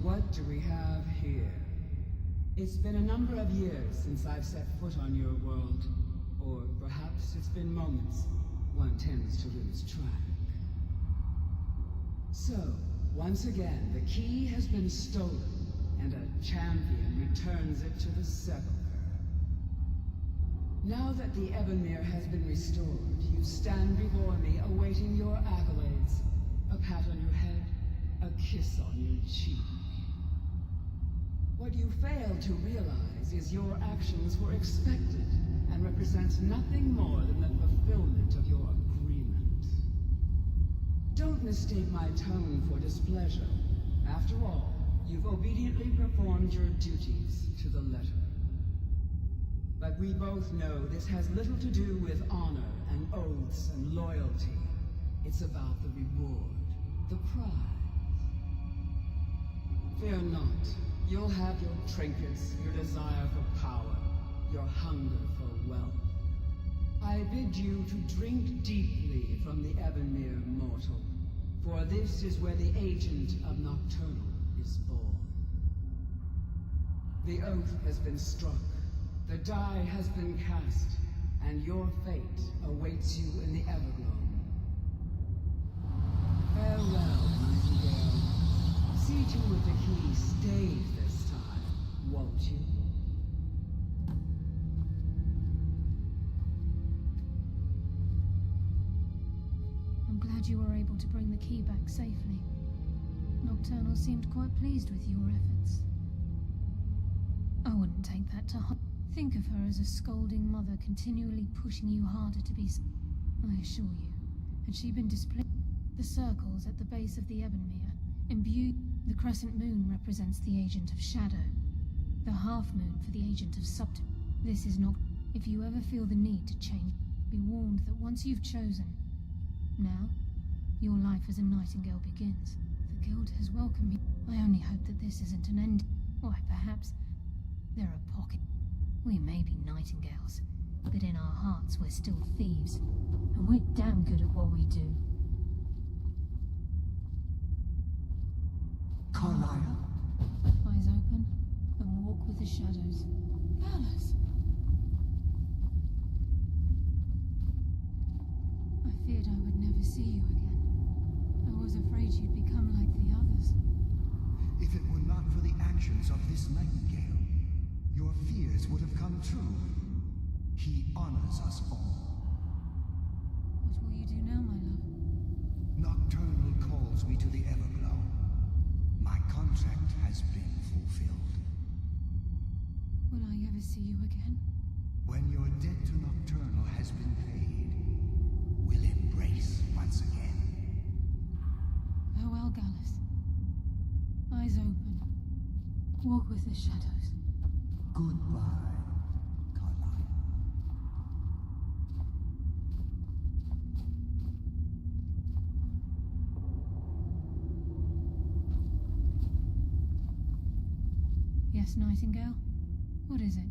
What do we have here? It's been a number of years since I've set foot on your world. Or perhaps it's been moments. One tends to lose track. So, once again, the key has been stolen, and a champion returns it to the sepulchre. Now that the Evanmere has been restored, you stand before me awaiting your accolades. A pat on your head, a kiss on your cheek. What you fail to realize is your actions were expected and represent nothing more than the fulfillment of your agreement. Don't mistake my tone for displeasure. After all, you've obediently performed your duties to the letter. But we both know this has little to do with honor and oaths and loyalty. It's about the reward, the prize. Fear not. You'll have your trinkets, your desire for power, your hunger for wealth. I bid you to drink deeply from the Evanmere mortal, for this is where the agent of Nocturnal is born. The oath has been struck, the die has been cast, and your fate awaits you in the Everglow. Farewell, Nightingale. See to it the key stays this time, won't you? I'm glad you were able to bring the key back safely. Nocturnal seemed quite pleased with your efforts. I wouldn't take that to heart. Think of her as a scolding mother continually pushing you harder to be... I assure you, had she been displayed... The circles at the base of the Ebonmere imbue... The crescent moon represents the agent of shadow. The half moon for the agent of subtle. This is not... If you ever feel the need to change, be warned that once you've chosen... Now, your life as a nightingale begins. The guild has welcomed me. I only hope that this isn't an end. Why, perhaps... There are pockets. We may be nightingales, but in our hearts we're still thieves. And we're damn good at what we do. Carlisle? Eyes open, and walk with the shadows. Alice! I feared I would never see you again. I was afraid you'd become like the others. If it were not for the actions of this nightingale, your fears would have come true. He honors us all. What will you do now, my love? Nocturnal calls me to the Everglow. My contract has been fulfilled. Will I ever see you again? When your debt to Nocturnal has been paid, we'll embrace once again. Farewell, Gallus. Eyes open. Walk with the shadows. Goodbye, Carlisle. Yes, Nightingale? What is it?